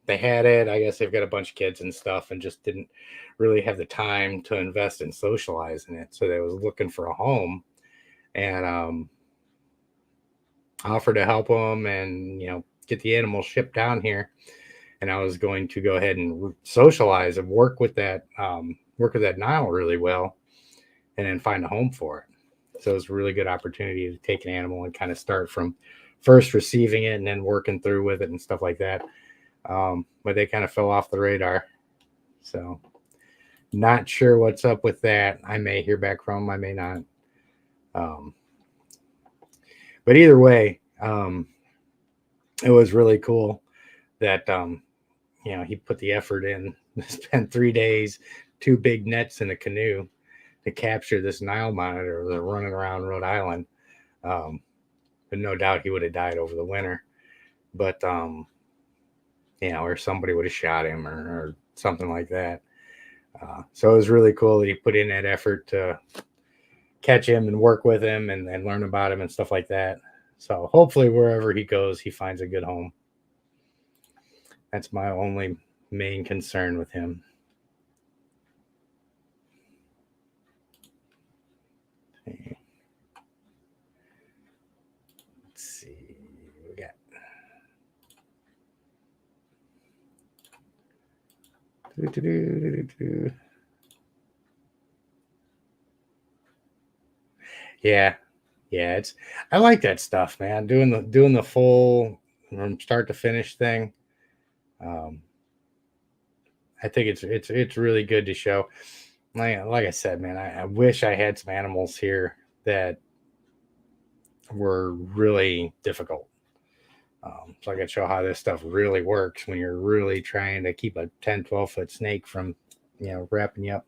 S1: they had it. I guess they've got a bunch of kids and stuff and just didn't really have the time to invest in socializing it. So they was looking for a home and offered to help them and, get the animal shipped down here. And I was going to go ahead and socialize and work with that Nile really well and then find a home for it. So it was a really good opportunity to take an animal and kind of start from first receiving it and then working through with it and stuff like that. But they kind of fell off the radar. So not sure what's up with that. I may hear back from them, I may not. But either way, it was really cool that, he put the effort in, spent 3 days, 2 big nets in a canoe to capture this Nile monitor that was running around Rhode Island. But no doubt he would have died over the winter. But, or somebody would have shot him or something like that. So it was really cool that he put in that effort to catch him and work with him and learn about him and stuff like that. So hopefully wherever he goes, he finds a good home. That's my only main concern with him. Let's see. We got Yeah. I like that stuff, man. Doing the full from start to finish thing. I think it's really good to show. Like I said, man, I wish I had some animals here that were really difficult. So I can show how this stuff really works when you're really trying to keep a 10, 12-foot snake from, wrapping you up.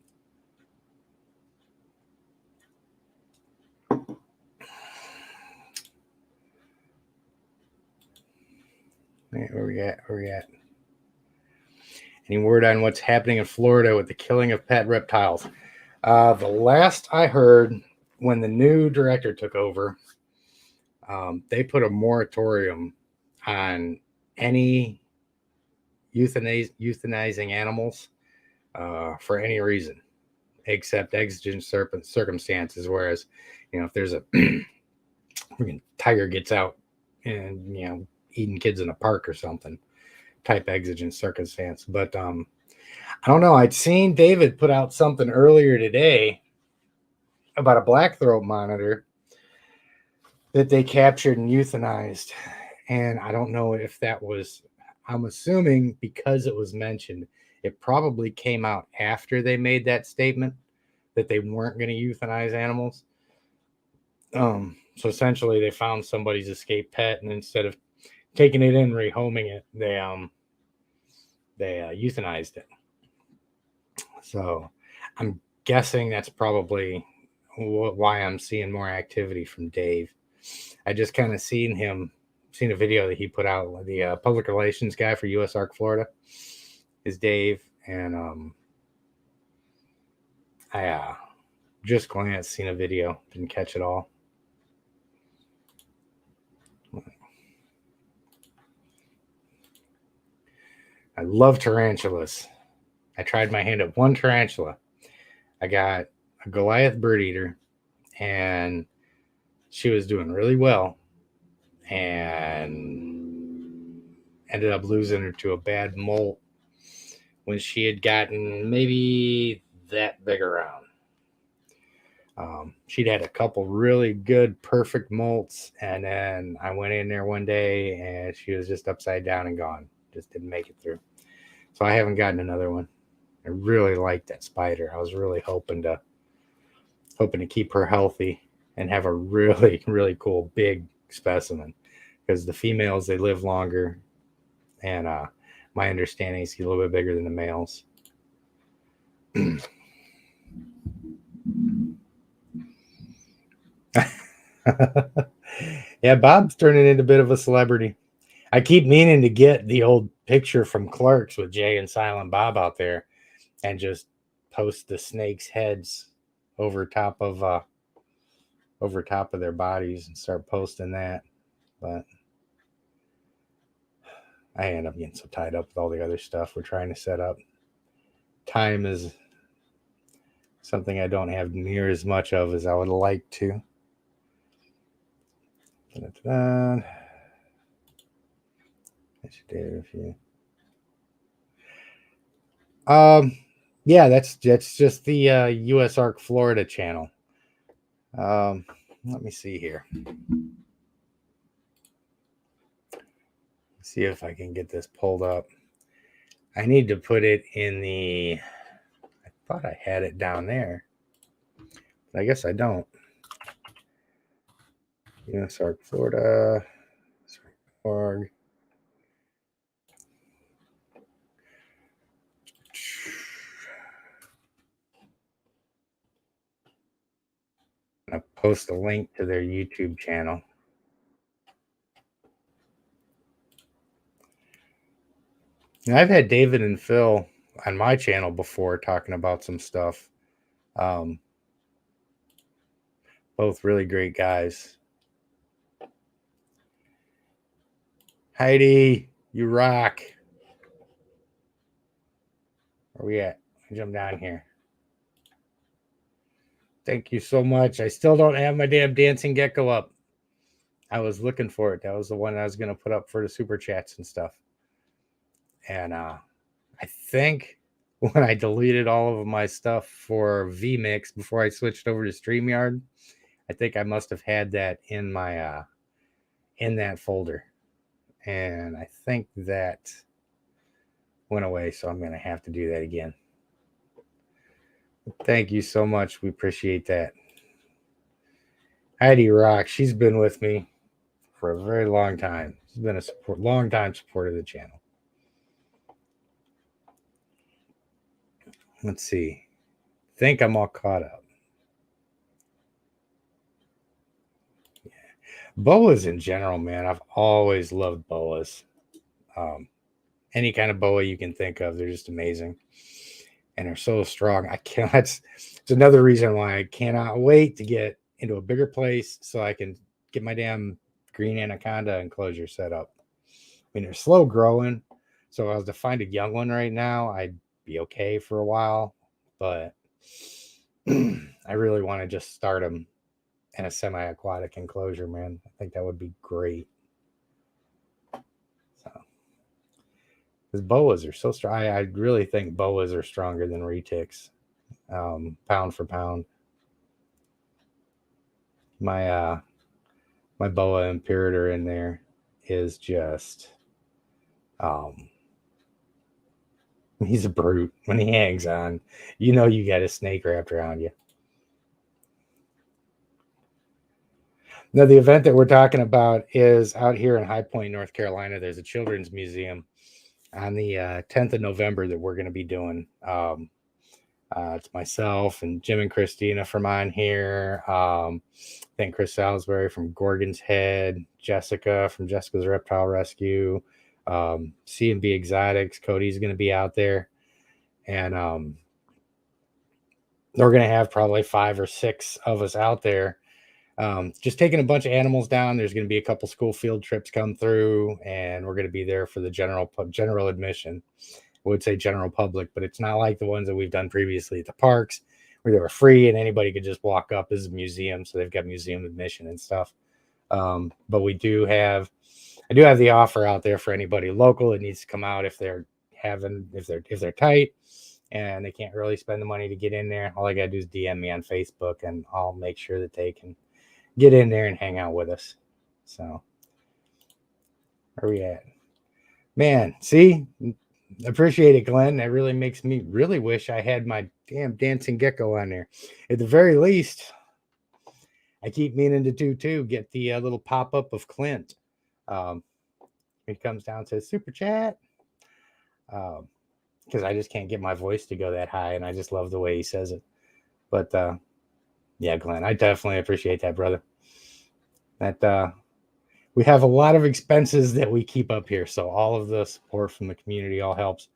S1: Where we at? Any word on what's happening in Florida with the killing of pet reptiles? The last I heard, when the new director took over, they put a moratorium on any euthanizing animals for any reason, except exigent circumstances. Whereas, if there's a tiger gets out and eating kids in a park or something, type exigent circumstance. But I don't know. I'd seen David put out something earlier today about a black throat monitor that they captured and euthanized. And I don't know if that was, I'm assuming because it was mentioned, it probably came out after they made that statement that they weren't going to euthanize animals. So essentially they found somebody's escaped pet, and instead of taking it in, rehoming it, they euthanized it. So I'm guessing that's probably why I'm seeing more activity from Dave. I just kind of seen a video that he put out. The public relations guy for U.S. ARC Florida is Dave, and just glanced, seen a video, didn't catch it all. I love tarantulas. I tried my hand at one tarantula. I got a Goliath bird eater, and she was doing really well, and ended up losing her to a bad molt when she had gotten maybe that big around. She'd had a couple really good, perfect molts, and then I went in there one day and she was just upside down and gone. Just didn't make it through. So I haven't gotten another one. I really liked that spider. I was really hoping to keep her healthy and have a really, really cool big specimen, because the females, they live longer, and my understanding is he's a little bit bigger than the males. Yeah, Bob's turning into a bit of a celebrity. I keep meaning to get the old picture from Clark's with Jay and Silent Bob out there and just post the snakes' heads over top of their bodies and start posting that. But I end up getting so tied up with all the other stuff we're trying to set up. Time is something I don't have near as much of as I would like to. I should do a few. Yeah, that's just the USARK Florida channel. Let me see here. See if I can get this pulled up. I need to put it in the. I thought I had it down there, but I guess I don't. USARK Florida. Org. I post a link to their YouTube channel. And I've had David and Phil on my channel before talking about some stuff. Both really great guys. Heidi, you rock. Where we at? Jump down here. Thank you so much. I still don't have my damn dancing gecko up. I was looking for it. That was the one I was going to put up for the super chats and stuff. And I think when I deleted all of my stuff for vMix before I switched over to StreamYard, I think I must have had that in my in that folder. And I think that went away, so I'm going to have to do that again. Thank you so much. We appreciate that. Heidi Rock, she's been with me for a very long time. She's been a long time supporter of the channel. Let's see. Think I'm all caught up. Yeah. Boas in general, man. I've always loved boas. Any kind of boa you can think of, they're just amazing. And they're so strong. I can't. It's another reason why I cannot wait to get into a bigger place so I can get my damn green anaconda enclosure set up. I mean, they're slow growing, so if I was to find a young one right now, I'd be okay for a while. But I really want to just start them in a semi-aquatic enclosure, man. I think that would be great. So, because boas are so strong. I really think boas are stronger than retics, pound for pound. My boa imperator in there is just he's a brute. When he hangs on, you know you got a snake wrapped around you. Now, the event that we're talking about is out here in High Point, North Carolina. There's a children's museum on the 10th of November that we're going to be doing. It's myself and Jim and Christina from on here. I think Chris Salisbury from Gorgon's Head, Jessica from Jessica's Reptile Rescue, C&B Exotics. Cody's going to be out there. And They're going to have probably 5 or 6 of us out there, just taking a bunch of animals down. There's going to be a couple school field trips come through, and we're going to be there for the general admission. I would say general public, but it's not like the ones that we've done previously at the parks where they were free and anybody could just walk up. This is a museum, so they've got museum admission and stuff. But I do have the offer out there for anybody local that needs to come out if they're tight and they can't really spend the money to get in there. All I gotta do is DM me on Facebook, and I'll make sure that they can get in there and hang out with us. So, where are we at? Man, see, appreciate it, Glenn. That really makes me really wish I had my damn dancing gecko on there. At the very least, I keep meaning to do too. Get the little pop up of Clint. He comes down to super chat. Because I just can't get my voice to go that high, and I just love the way he says it. But yeah, Glenn, I definitely appreciate that, brother. That we have a lot of expenses that we keep up here, so all of the support from the community all helps.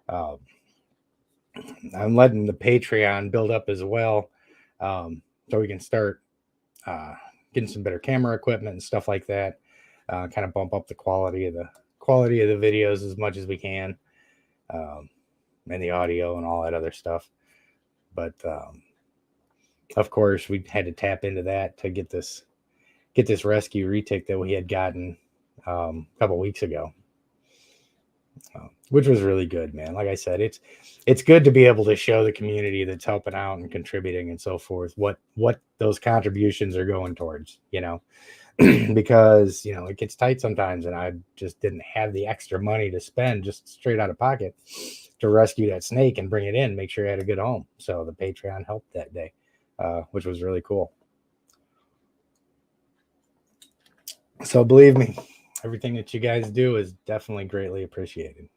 S1: I'm letting the Patreon build up as well, so we can start getting some better camera equipment and stuff like that. Kind of bump up the quality of the videos as much as we can. And the audio and all that other stuff. But of course, we had to tap into that to get this rescue retic that we had gotten a couple weeks ago, which was really good, man. Like I said, it's good to be able to show the community that's helping out and contributing and so forth what those contributions are going towards, because it gets tight sometimes, and I just didn't have the extra money to spend just straight out of pocket to rescue that snake and bring it in, make sure it had a good home. So the Patreon helped that day, which was really cool. So believe me, everything that you guys do is definitely greatly appreciated.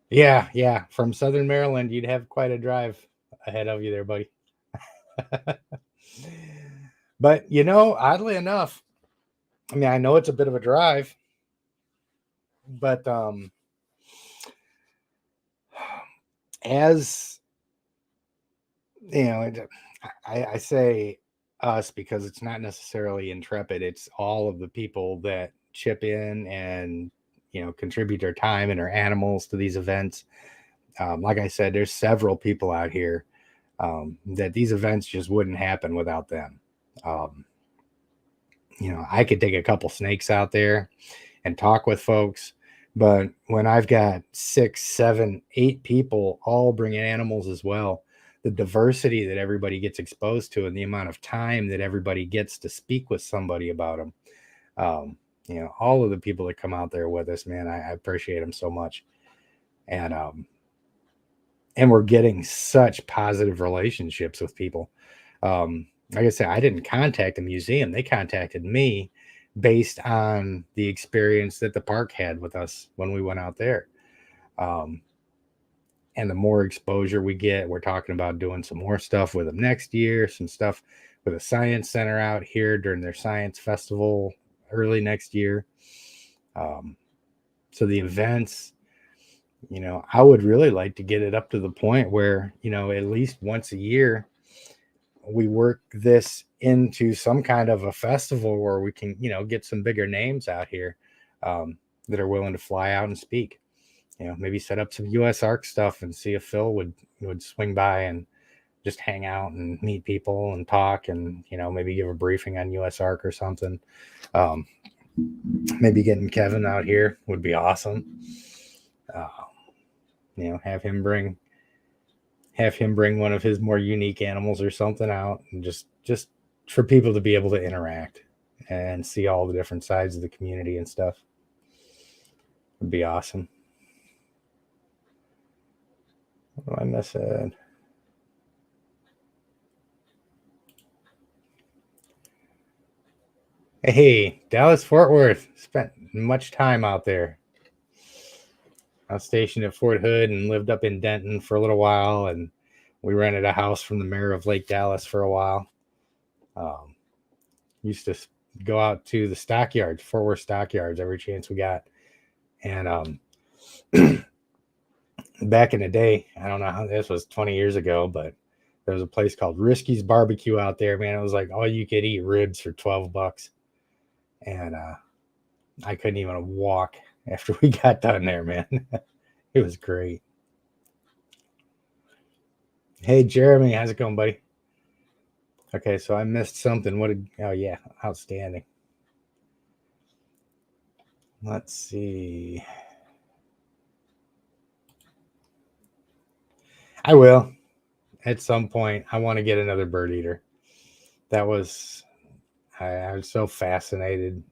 S1: Yeah. From Southern Maryland, you'd have quite a drive ahead of you there, buddy. But oddly enough, I mean, I know it's a bit of a drive, but as I say us because it's not necessarily Intrepid. It's all of the people that chip in and contribute their time and their animals to these events. Like I said, there's several people out here that these events just wouldn't happen without them. I could take a couple snakes out there and talk with folks, but when I've got 6, 7, 8 people all bringing animals as well, the diversity that everybody gets exposed to and the amount of time that everybody gets to speak with somebody about them, all of the people that come out there with us, man, I appreciate them so much. And we're getting such positive relationships with people. Like I said, I didn't contact the museum. They contacted me based on the experience that the park had with us when we went out there. And the more exposure we get, we're talking about doing some more stuff with them next year, some stuff with a science center out here during their science festival early next year. So the events, I would really like to get it up to the point where, at least once a year, we work this into some kind of a festival where we can, get some bigger names out here that are willing to fly out and speak. Maybe set up some USARK stuff and see if Phil would swing by and just hang out and meet people and talk and, maybe give a briefing on USARK or something. Maybe getting Kevin out here would be awesome. Have him bring one of his more unique animals or something out, and just for people to be able to interact and see all the different sides of the community and stuff. Would be awesome. What am I missing? Hey, Dallas Fort Worth. Spent much time out there. I was stationed at Fort Hood and lived up in Denton for a little while, and we rented a house from the mayor of Lake Dallas for a while. Used to go out to the stockyards, Fort Worth stockyards, every chance we got. And back in the day, I don't know how this was 20 years ago, but there was a place called Risky's Barbecue out there, man. It was like all you could eat ribs for $12. And I couldn't even walk after we got done there, man. It was great. Hey, Jeremy, how's it going, buddy? Okay, so I missed something. Oh, yeah, outstanding. Let's see. I will. At some point, I want to get another bird eater. That was, I was so fascinated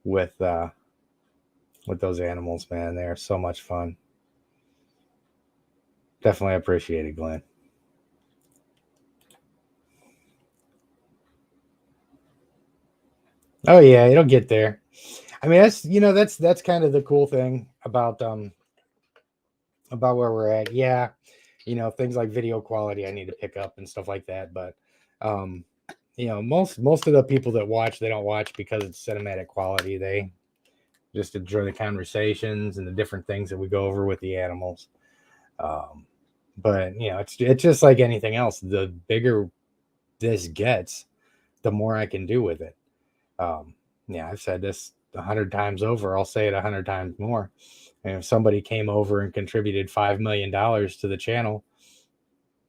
S1: with those animals, man. They're so much fun. Definitely appreciate it, Glenn. Oh yeah, it'll get there. I mean, that's kind of the cool thing about where we're at. Yeah, things like video quality I need to pick up and stuff like that. But um, most of the people that watch, they don't watch because it's cinematic quality. They just enjoy the conversations and the different things that we go over with the animals. Um, but it's just like anything else. The bigger this gets, the more I can do with it. Yeah, I've said this 100 times over. I'll say it 100 times more. And if somebody came over and contributed $5 million to the channel,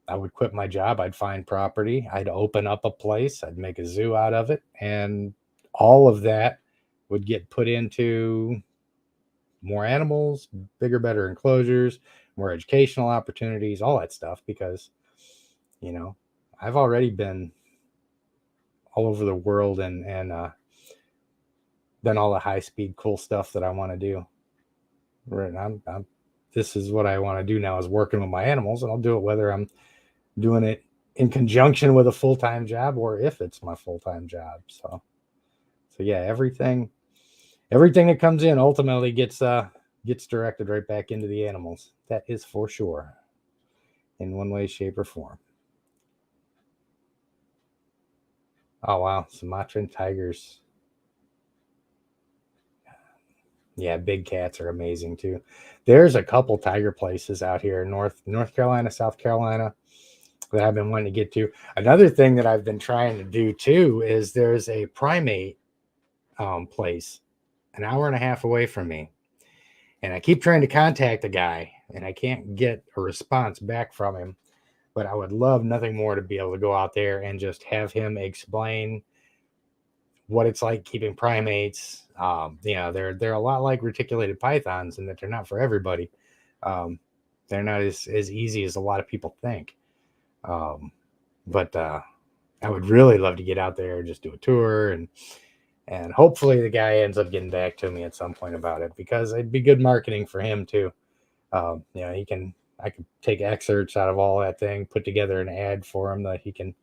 S1: I would quit my job. I'd find property. I'd open up a place. I'd make a zoo out of it. And all of that would get put into more animals, bigger, better enclosures, more educational opportunities, all that stuff. Because, I've already been all over the world and done all the high speed, cool stuff that I want to do. Right. This is what I want to do now, is working with my animals, and I'll do it whether I'm doing it in conjunction with a full-time job or if it's my full-time job. So yeah, everything that comes in ultimately gets directed right back into the animals. That is for sure, in one way, shape, or form. Oh wow, Sumatran tigers. Yeah, big cats are amazing too. There's a couple tiger places out here in North Carolina, South Carolina, that I've been wanting to get to. Another thing that I've been trying to do too is there's a primate place an hour and a half away from me, and I keep trying to contact the guy, and I can't get a response back from him. But I would love nothing more to be able to go out there and just have him explain what it's like keeping primates. They're a lot like reticulated pythons in that they're not for everybody. They're not as easy as a lot of people think. But I would really love to get out there and just do a tour, and hopefully the guy ends up getting back to me at some point about it, because it'd be good marketing for him too. I can take excerpts out of all that thing, put together an ad for him that he can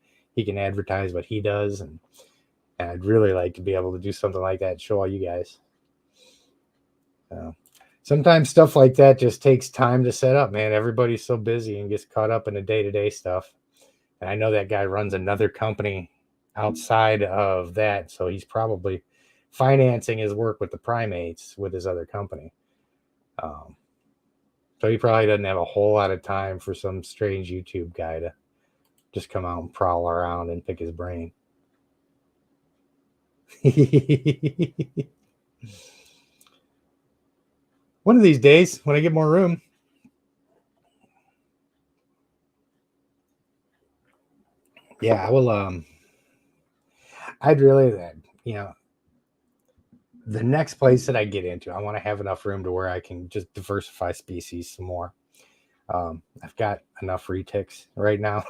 S1: advertise what he does, and I'd really like to be able to do something like that and show all you guys. Sometimes stuff like that just takes time to set up, man. Everybody's so busy and gets caught up in the day-to-day stuff. And I know that guy runs another company outside of that, so he's probably financing his work with the primates with his other company. So he probably doesn't have a whole lot of time for some strange YouTube guy to just come out and prowl around and pick his brain. One of these days, when I get more room. Yeah, I will. I'd really, the next place that I get into, I want to have enough room to where I can just diversify species some more. I've got enough retics right now.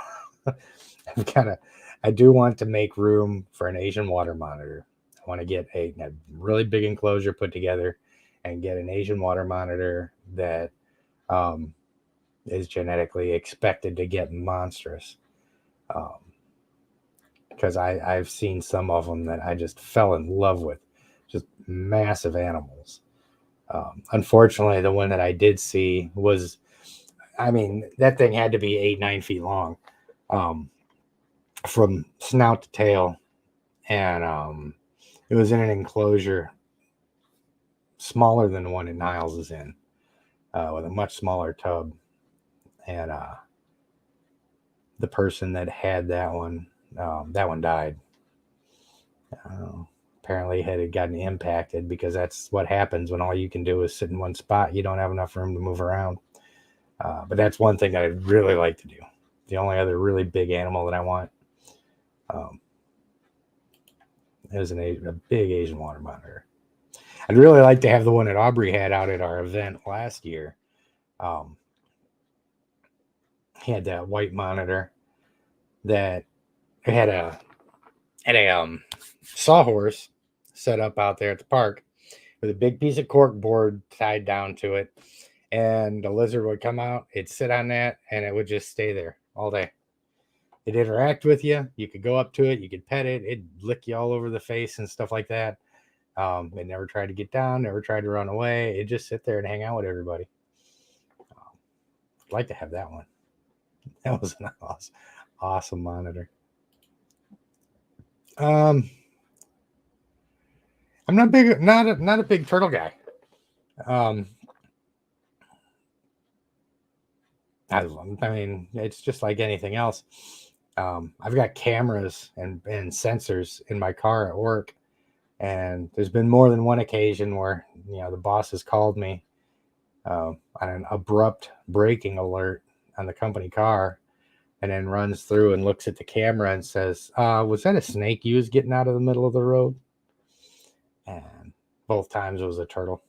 S1: I do want to make room for an Asian water monitor. I want to get a really big enclosure put together and get an Asian water monitor that is genetically expected to get monstrous. Because I've seen some of them that I just fell in love with, just massive animals. Unfortunately, the one that I did see was, that thing had to be 8-9 feet long, from snout to tail, and it was in an enclosure smaller than the one that Niles is in. with a much smaller tub. And the person that had that one died. Apparently, it had gotten impacted because that's what happens when all you can do is sit in one spot. You don't have enough room to move around. But that's one thing that I'd really like to do. The only other really big animal that I want is a big Asian water monitor. I'd really like to have the one that Aubrey had out at our event last year. He had that white monitor that had a sawhorse set up out there at the park with a big piece of cork board tied down to it, and the lizard would come out, it'd sit on that, and it would just stay there all day. It'd interact with you. You could go up to it, you could pet it, it'd lick you all over the face and stuff like that. It never tried to get down, never tried to run away. It'd just sit there and hang out with everybody. I'd like to have that one. That was an awesome monitor. I'm not a big turtle guy. I mean, it's just like anything else. I've got cameras and sensors in my car at work, and there's been more than one occasion where the boss has called me on an abrupt braking alert on the company car, and then runs through and looks at the camera and says, "Was that a snake you was getting out of the middle of the road?" And both times it was a turtle.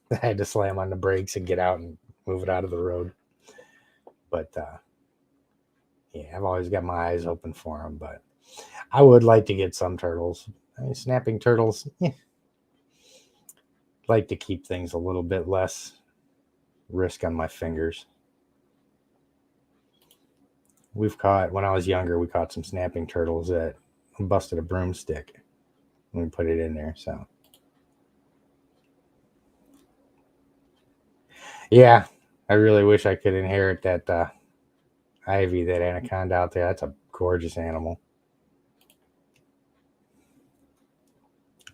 S1: I had to slam on the brakes and get out and move it out of the road. But yeah, I've always got my eyes open for them. But I would like to get some turtles. I mean, snapping turtles, like to keep things a little bit less risk on my fingers. When I was younger, we caught some snapping turtles that busted a broomstick when we put it in there. So yeah, I really wish I could inherit that Ivy, that anaconda out there. That's a gorgeous animal.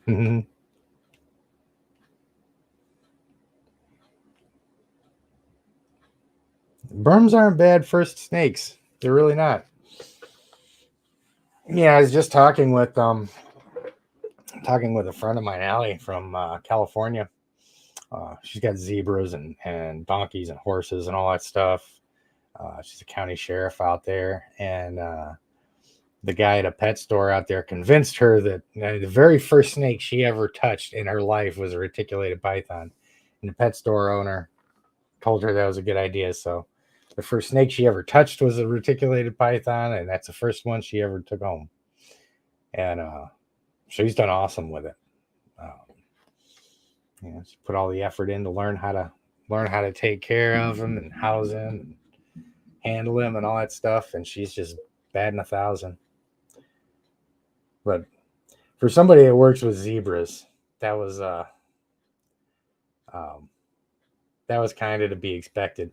S1: Berms aren't bad first snakes. They're really not. Yeah, I was just talking with a friend of mine, Allie, from California. She's got zebras and donkeys and horses and all that stuff. She's a county sheriff out there, and the guy at a pet store out there convinced her that the very first snake she ever touched in her life was a reticulated python. And the pet store owner told her that was a good idea. So the first snake she ever touched was a reticulated python, and that's the first one she ever took home. And she's done awesome with it. She put all the effort in to learn how to take care of them and house them and handle them and all that stuff. And she's just batting 1,000. But for somebody that works with zebras, that was kind of to be expected.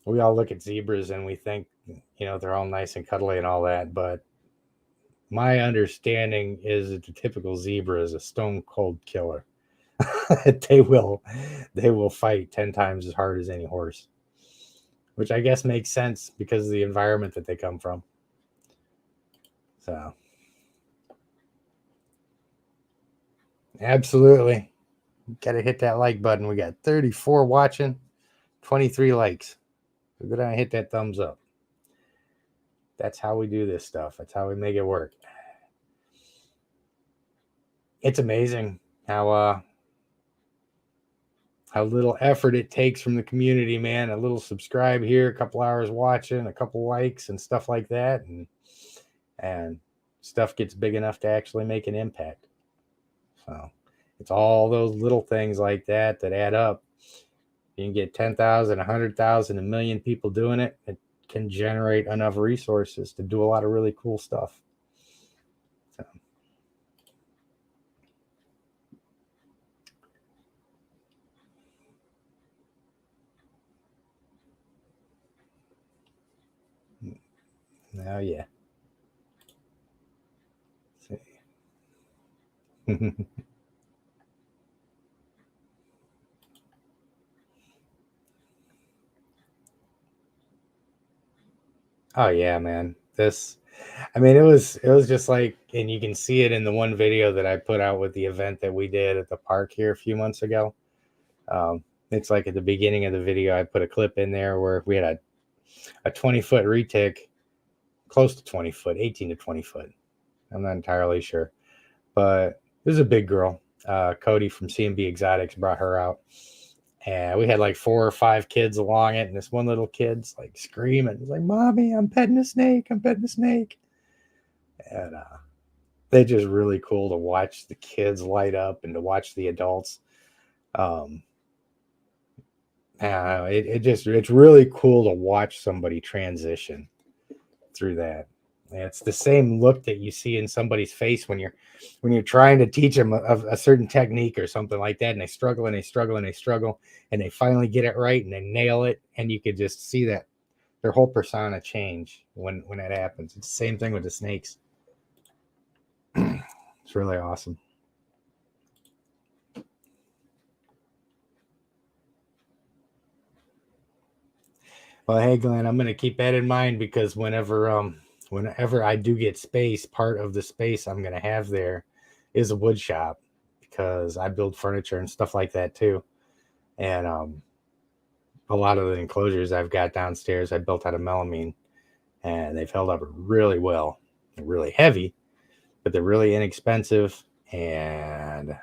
S1: We all look at zebras and we think, they're all nice and cuddly and all that. But my understanding is that the typical zebra is a stone cold killer. they will fight 10 times as hard as any horse, which I guess makes sense because of the environment that they come from. So absolutely, gotta hit that like button. We got 34 watching, 23 likes. So go down and hit that thumbs up. That's how we do this stuff. That's how we make it work. It's amazing how little effort it takes from the community, man. A little subscribe here, a couple hours watching, a couple likes and stuff like that, and stuff gets big enough to actually make an impact. So it's all those little things like that add up. You can get 10,000, 100,000, 1,000,000 people doing it. It can generate enough resources to do a lot of really cool stuff. So. Oh, yeah. Oh yeah, man. I mean, it was just like, and you can see it in the one video that I put out with the event that we did at the park here a few months ago. It's like at the beginning of the video, I put a clip in there where we had a 20-foot retic, close to 20 foot, 18 to 20 foot. I'm not entirely sure, but this is a big girl. Cody from CMB Exotics brought her out, and we had like 4 or 5 kids along it, and this one little kid's like screaming, he's like, "Mommy, I'm petting a snake! I'm petting a snake!" And they're just really cool to watch the kids light up and to watch the adults. Um, it's really cool to watch somebody transition through that. And it's the same look that you see in somebody's face when you're trying to teach them a certain technique or something like that, and they struggle and they struggle and they struggle, and they finally get it right and they nail it, and you could just see that their whole persona change when that happens. It's the same thing with the snakes. It's really awesome. Well, hey Glenn, I'm gonna keep that in mind because whenever I do get space, part of the space I'm gonna have there is a wood shop because I build furniture and stuff like that too. And a lot of the enclosures I've got downstairs I built out of melamine, and they've held up really well. They're really heavy, but they're really inexpensive, and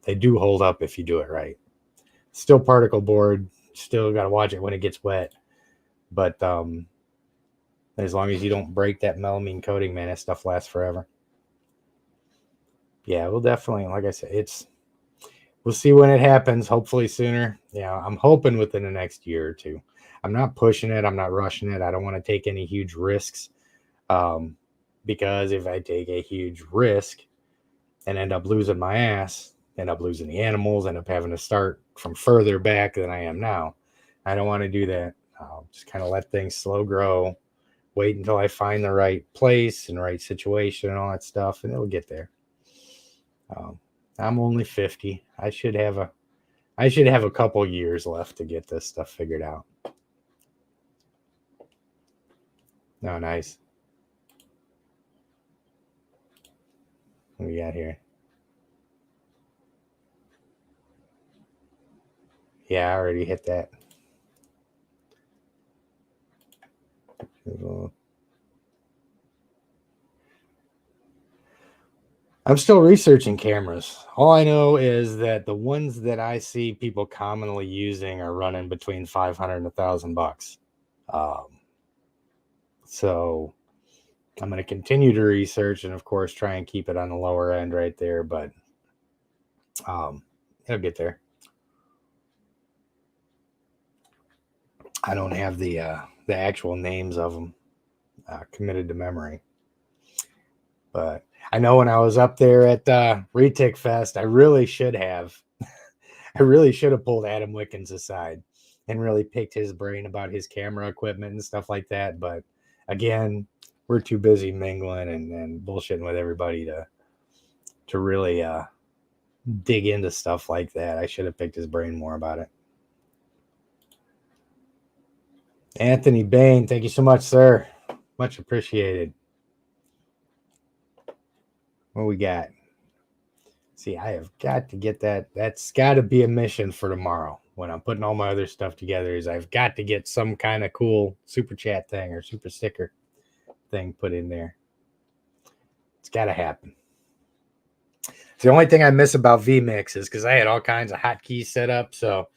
S1: they do hold up if you do it right. Still particle board, still got to watch it when it gets wet, but as long as you don't break that melamine coating, man, that stuff lasts forever. Yeah, we'll definitely, like I said, we'll see when it happens. Hopefully sooner. Yeah, I'm hoping within the next year or two. I'm not pushing it. I'm not rushing it. I don't want to take any huge risks, um, because if I take a huge risk and end up losing my ass, end up losing the animals, end up having to start from further back than I am now. I don't want to do that. I'll just kind of let things slow grow, wait until I find the right place and right situation and all that stuff, and it'll get there. Um, I'm only 50. I should have a couple years left to get this stuff figured out. Oh, nice. What we got here? Yeah, I already hit that. I'm still researching cameras. All I know is that the ones that I see people commonly using are running between 500 and $1,000. Um, so I'm going to continue to research and, of course, try and keep it on the lower end right there. But um, it'll get there. I don't have the actual names of them committed to memory, but I know when I was up there at Retic Fest, I really should have. I really should have pulled Adam Wickens aside and really picked his brain about his camera equipment and stuff like that. But again, we're too busy mingling and bullshitting with everybody to really dig into stuff like that. I should have picked his brain more about it. Anthony Bain, thank you so much, sir. Much appreciated. What we got? See, I have got to get that. That's got to be a mission for tomorrow when I'm putting all my other stuff together. Is I've got to get some kind of cool super chat thing or super sticker thing put in there. It's got to happen. It's the only thing I miss about vMix is because I had all kinds of hotkeys set up. So,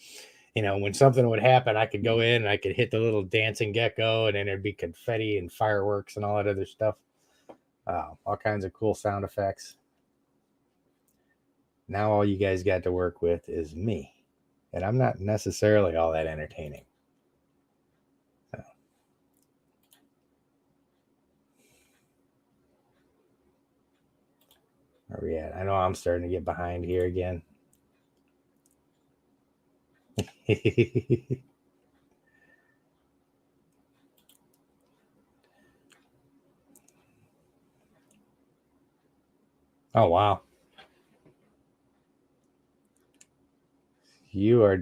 S1: when something would happen, I could go in and I could hit the little dancing gecko, and then there'd be confetti and fireworks and all that other stuff. All kinds of cool sound effects. Now all you guys got to work with is me. And I'm not necessarily all that entertaining. So. Where are we at? I know I'm starting to get behind here again. Oh, wow. You are.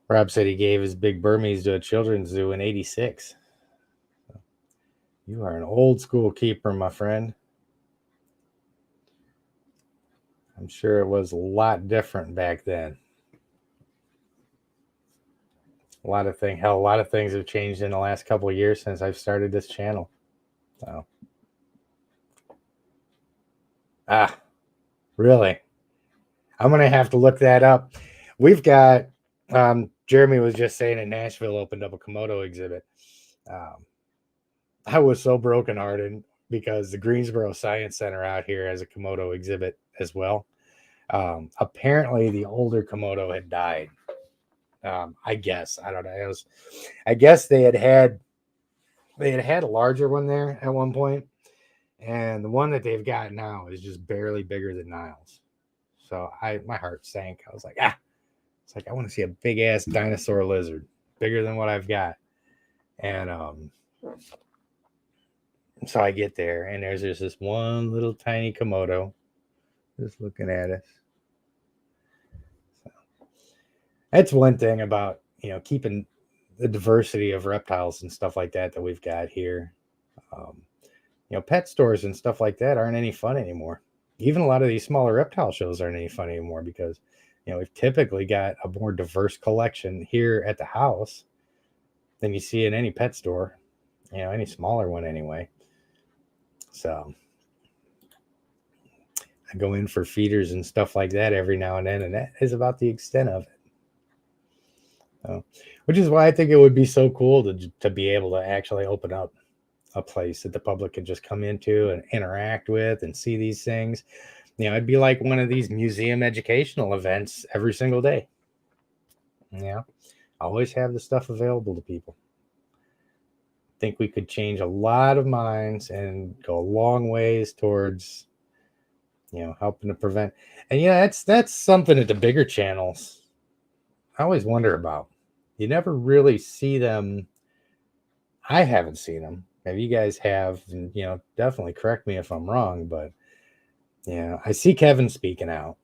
S1: Rob said he gave his big Burmese to a children's zoo in '86. You are an old school keeper, my friend. I'm sure it was a lot different back then. A lot of things have changed in the last couple of years since I've started this channel. So, really? I'm gonna have to look that up. We've got Jeremy was just saying in Nashville opened up a Komodo exhibit. I was so brokenhearted because the Greensboro Science Center out here has a Komodo exhibit as well. Apparently, the older Komodo had died. I guess I don't know. I guess they had a larger one there at one point, and the one that they've got now is just barely bigger than Niles. So my heart sank. I was like, it's like I want to see a big ass dinosaur lizard, bigger than what I've got. And so I get there, and there's just this one little tiny Komodo just looking at us. So that's one thing about keeping the diversity of reptiles and stuff like that we've got here. Pet stores and stuff like that aren't any fun anymore. Even a lot of these smaller reptile shows aren't any fun anymore because we've typically got a more diverse collection here at the house than you see in any pet store, any smaller one anyway. So I go in for feeders and stuff like that every now and then, and that is about the extent of it. So, which is why I think it would be so cool to be able to actually open up a place that the public can just come into and interact with and see these things. It'd be like one of these museum educational events every single day. Always have the stuff available to people. Think we could change a lot of minds and go a long ways towards helping to prevent. And that's something that the bigger channels I always wonder about. You never really see them. I haven't seen them. Maybe you guys have, and definitely correct me if I'm wrong, but I see Kevin speaking out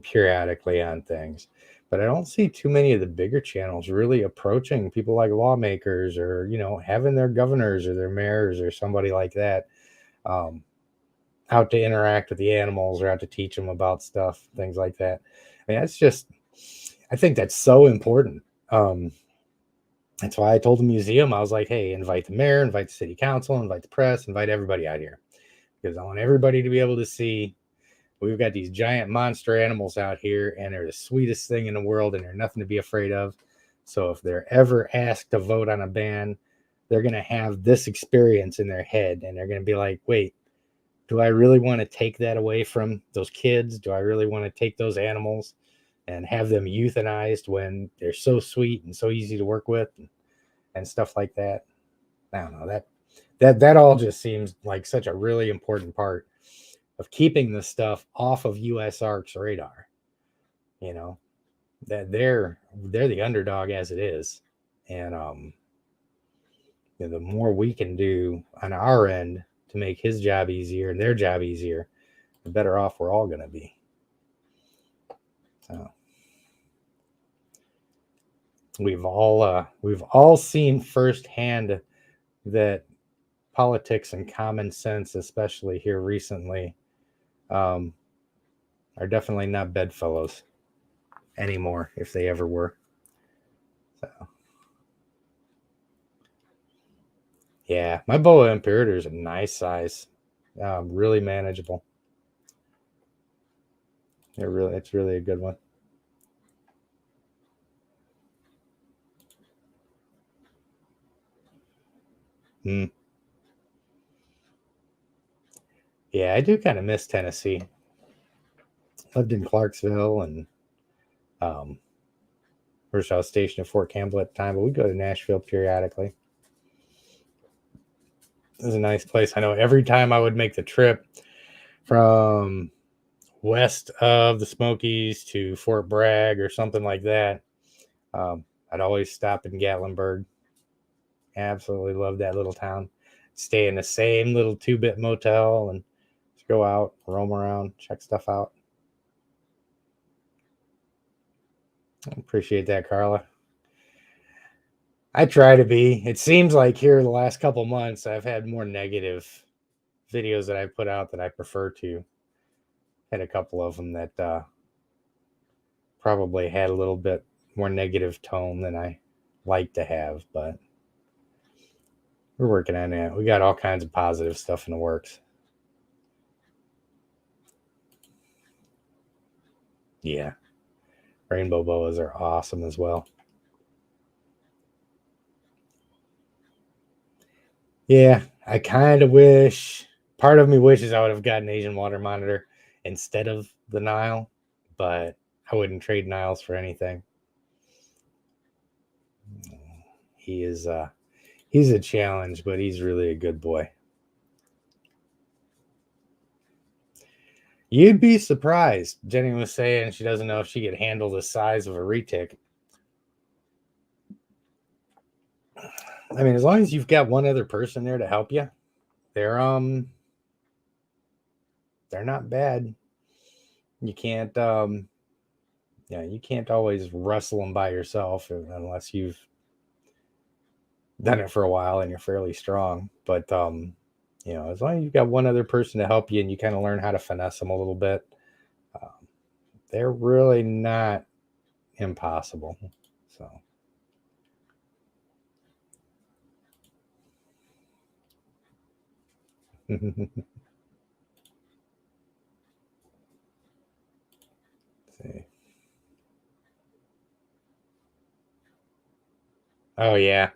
S1: periodically on things, but I don't see too many of the bigger channels really approaching people like lawmakers or having their governors or their mayors or somebody like that out to interact with the animals or out to teach them about stuff, things like that. I mean, I think that's so important. That's why I told the museum, I was like, hey, invite the mayor, invite the city council, invite the press, invite everybody out here, because I want everybody to be able to see we've got these giant monster animals out here, and they're the sweetest thing in the world, and they're nothing to be afraid of. So if they're ever asked to vote on a ban, they're going to have this experience in their head, and they're going to be like, wait, do I really want to take that away from those kids? Do I really want to take those animals and have them euthanized when they're so sweet and so easy to work with and stuff like that? I don't know. That all just seems like such a really important part of keeping the stuff off of USARK's radar. That they're the underdog as it is, and the more we can do on our end to make his job easier and their job easier, the better off we're all going to be. So we've all seen firsthand that politics and common sense, especially here recently, are definitely not bedfellows anymore, if they ever were. So yeah, my boa imperator is a nice size, really manageable. It's really a good one. Yeah, I do kind of miss Tennessee. Lived in Clarksville, and first I was stationed at Fort Campbell at the time, but we go to Nashville periodically. It was a nice place. I know every time I would make the trip from west of the Smokies to Fort Bragg or something like that, I'd always stop in Gatlinburg. Absolutely love that little town. Stay in the same little 2-bit motel and just go out, roam around, check stuff out. I appreciate that, Carla. I try to be. It seems like here the last couple months I've had more negative videos that I put out that I prefer to. Had a couple of them that probably had a little bit more negative tone than I like to have, but we're working on that. We got all kinds of positive stuff in the works. Yeah. Rainbow boas are awesome as well. Yeah, I kind of wish, part of me wishes I would have gotten Asian water monitor instead of the Nile, but I wouldn't trade Niles for anything. He is he's a challenge, but he's really a good boy. You'd be surprised. Jenny was saying she doesn't know if she could handle the size of a retic. I mean, as long as you've got one other person there to help you, they're not bad. You can't you can't always wrestle them by yourself unless you've done it for a while and you're fairly strong. But as long as you've got one other person to help you and you kind of learn how to finesse them a little bit, they're really not impossible. So see. Oh yeah.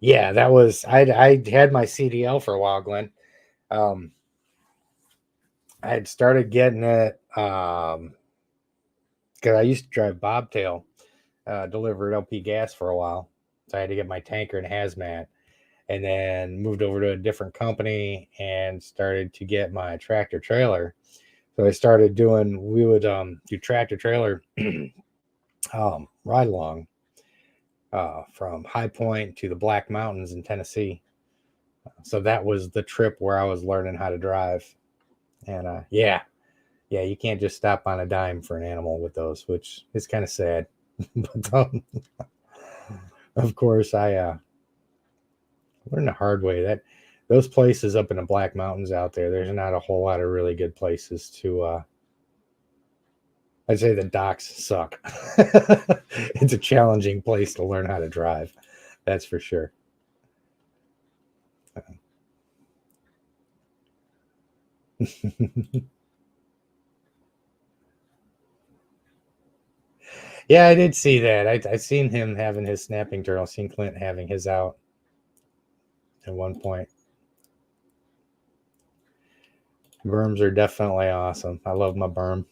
S1: Yeah, that was I had my CDL for a while, Glenn. I had started getting it because I used to drive bobtail, delivered LP gas for a while. So I had to get my tanker and hazmat, and then moved over to a different company and started to get my tractor trailer. So I started doing, we would do tractor trailer ride along from High Point to the Black Mountains in Tennessee. So that was the trip where I was learning how to drive. And yeah, you can't just stop on a dime for an animal with those, which is kind of sad. But of course, I learned the hard way that those places up in the Black Mountains out there, there's not a whole lot of really good places to. I'd say the docks suck. It's a challenging place to learn how to drive. That's for sure. Yeah, I did see that. I seen him having his snapping turtle. Seen Clint having his out at one point. Berms are definitely awesome. I love my berm.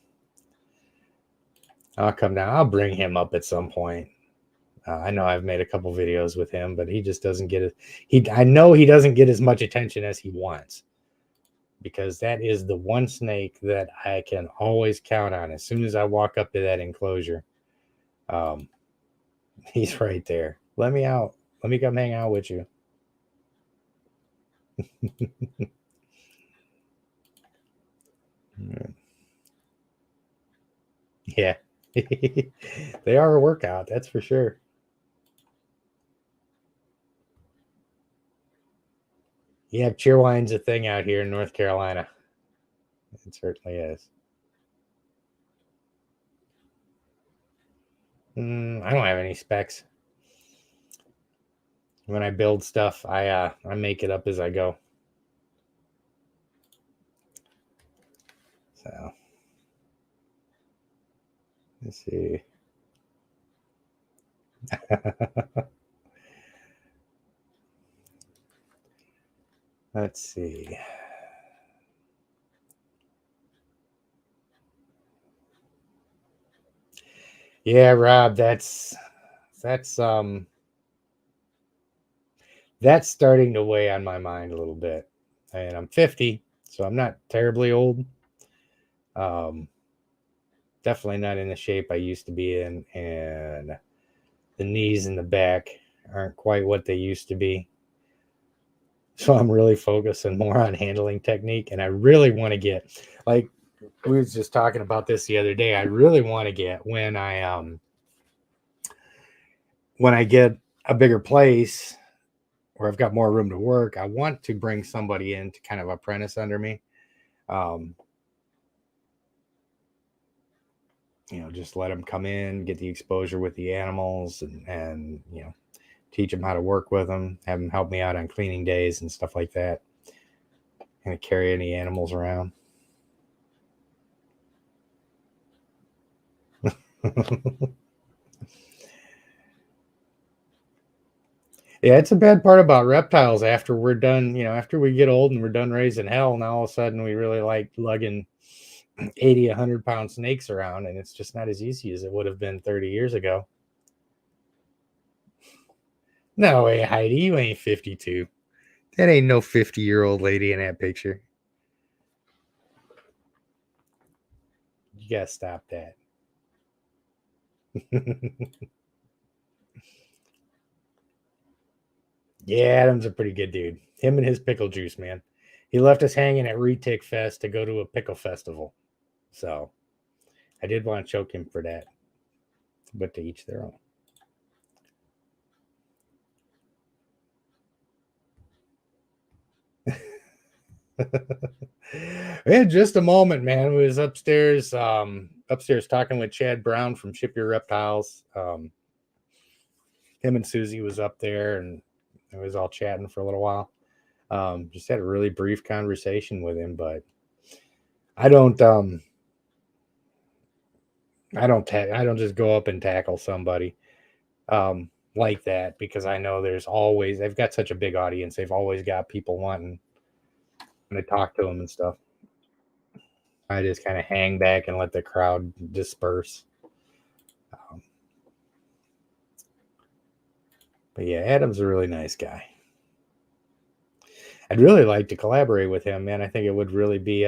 S1: I'll come down. I'll bring him up at some point. I know I've made a couple videos with him, but he just doesn't get it. I know he doesn't get as much attention as he wants, because that is the one snake that I can always count on. As soon as I walk up to that enclosure, he's right there. Let me out. Let me come hang out with you. Yeah. They are a workout, that's for sure. Yeah, cheerwine's a thing out here in North Carolina. It certainly is. I don't have any specs. When I build stuff, I make it up as I go. So let's see. Let's see. Yeah, Rob, that's starting to weigh on my mind a little bit. And I'm 50, so I'm not terribly old. Definitely not in the shape I used to be in, and the knees and the back aren't quite what they used to be. So I'm really focusing more on handling technique, and I really want to get, like we was just talking about this the other day, I really want to get when I get a bigger place where I've got more room to work, I want to bring somebody in to kind of apprentice under me. Just let them come in, get the exposure with the animals, and teach them how to work with them, have them help me out on cleaning days and stuff like that. Kind of carry any animals around. Yeah, it's a bad part about reptiles after we're done, after we get old and we're done raising hell, now all of a sudden we really like lugging 80, 100-pound snakes around, and it's just not as easy as it would have been 30 years ago. No way, Heidi, you ain't 52. That ain't no 50-year-old lady in that picture. You gotta stop that. Yeah, Adam's a pretty good dude. Him and his pickle juice, man. He left us hanging at Retic Fest to go to a pickle festival. So I did want to choke him for that. But to each their own. In just a moment, man. We was upstairs talking with Chad Brown from Ship Your Reptiles. Him and Susie was up there, and it was all chatting for a little while. Just had a really brief conversation with him, but I don't just go up and tackle somebody like that, because I know they've got such a big audience. They've always got people wanting to talk to them and stuff. I just kind of hang back and let the crowd disperse. But yeah, Adam's a really nice guy. I'd really like to collaborate with him, man. I think it would really be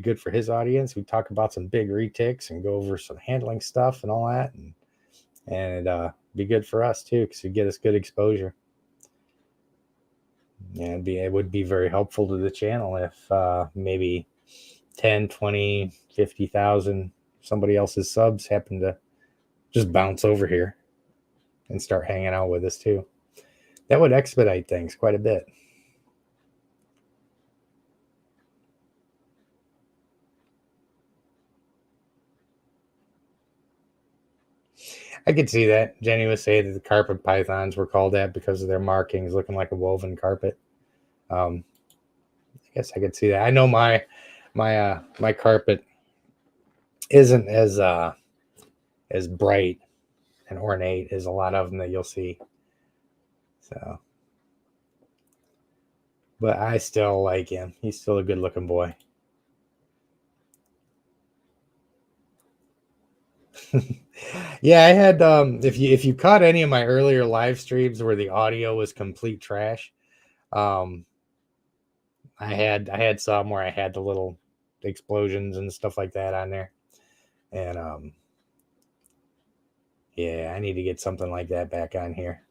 S1: good for his audience. We talk about some big retics and go over some handling stuff and all that, and it'd be good for us too, because it'd get us good exposure. And it would be very helpful to the channel if maybe 10, 20, 50,000 somebody else's subs happen to just bounce over here and start hanging out with us too. That would expedite things quite a bit. I could see that. Jenny was saying that the carpet pythons were called that because of their markings looking like a woven carpet. I guess I could see that. I know my carpet isn't as bright and ornate as a lot of them that you'll see. So, but I still like him. He's still a good looking boy. Yeah, I had if you caught any of my earlier live streams where the audio was complete trash, I had some where I had the little explosions and stuff like that on there. And yeah, I need to get something like that back on here.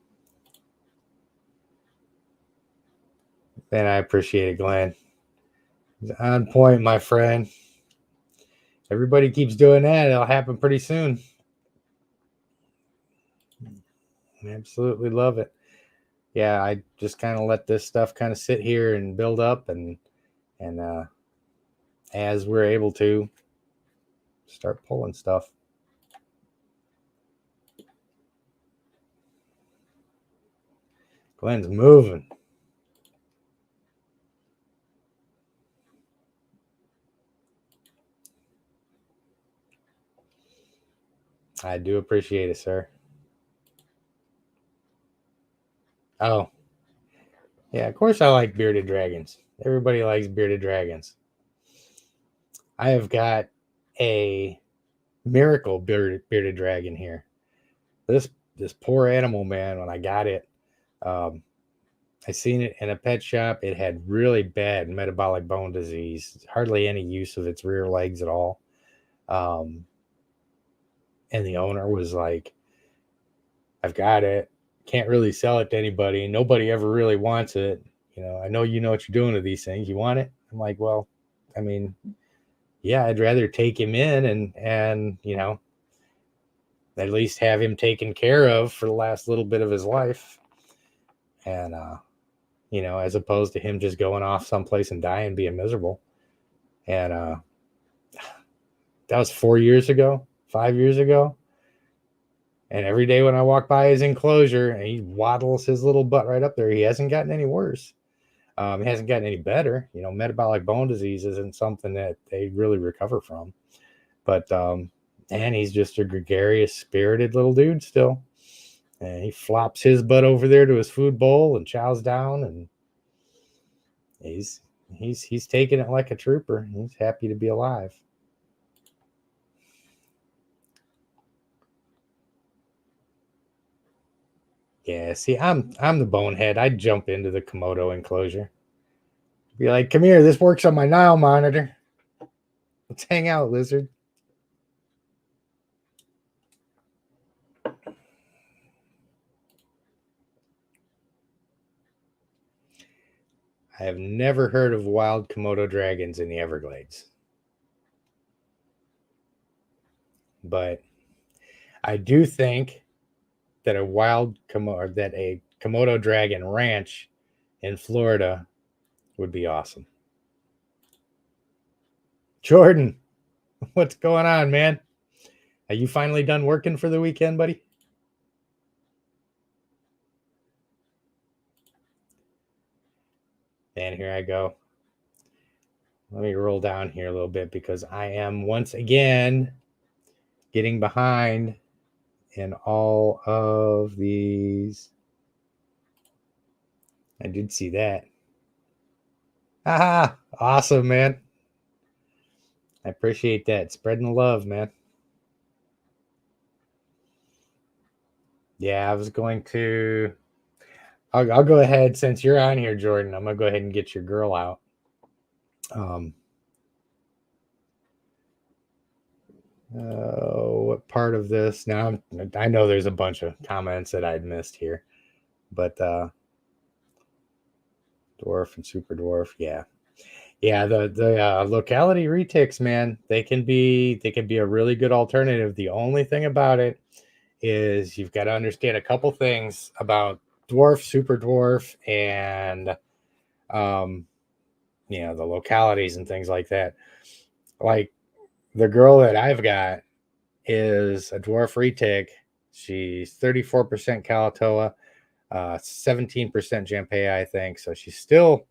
S1: And I appreciate it, Glenn. On point, my friend. Everybody keeps doing that, it'll happen pretty soon. I absolutely love it. Yeah, I just kind of let this stuff kind of sit here and build up, and as we're able to start pulling stuff. Glenn's moving. I do appreciate it, sir. Oh, yeah, of course I like bearded dragons. Everybody likes bearded dragons. I have got a miracle bearded dragon here. This poor animal, man, when I got it, I seen it in a pet shop. It had really bad metabolic bone disease, hardly any use of its rear legs at all. And the owner was like, I've got it. Can't really sell it to anybody. Nobody ever really wants it. I know you know what you're doing to these things. You want it? I'm like, well, I mean, yeah, I'd rather take him in and at least have him taken care of for the last little bit of his life. And, as opposed to him just going off someplace and dying, being miserable. And that was 4 years ago, 5 years ago. And every day when I walk by his enclosure, and he waddles his little butt right up there, he hasn't gotten any worse. He hasn't gotten any better. Metabolic bone disease isn't something that they really recover from. But, and he's just a gregarious, spirited little dude still. And he flops his butt over there to his food bowl and chows down, and he's taking it like a trooper. He's happy to be alive. Yeah, see, I'm the bonehead. I'd jump into the Komodo enclosure. Be like, come here, this works on my Nile monitor. Let's hang out, lizard. I have never heard of wild Komodo dragons in the Everglades. But I do think that a Komodo dragon ranch in Florida would be awesome. Jordan, what's going on, man? Are you finally done working for the weekend, buddy? And here I go. Let me roll down here a little bit because I am once again getting behind in all of these. I did see that. Haha, awesome, man. I appreciate that. Spreading the love, man. Yeah, I was going to. I'll go ahead since you're on here, Jordan. I'm gonna go ahead and get your girl out. What part of this? Now I know there's a bunch of comments that I'd missed here, but dwarf and super dwarf, yeah. The locality retics, man, they can be a really good alternative. The only thing about it is you've got to understand a couple things about dwarf, super dwarf, and the localities and things like that. Like the girl that I've got is a dwarf retic. She's 34% Kalatoa, 17% Jampea, I think. So she's still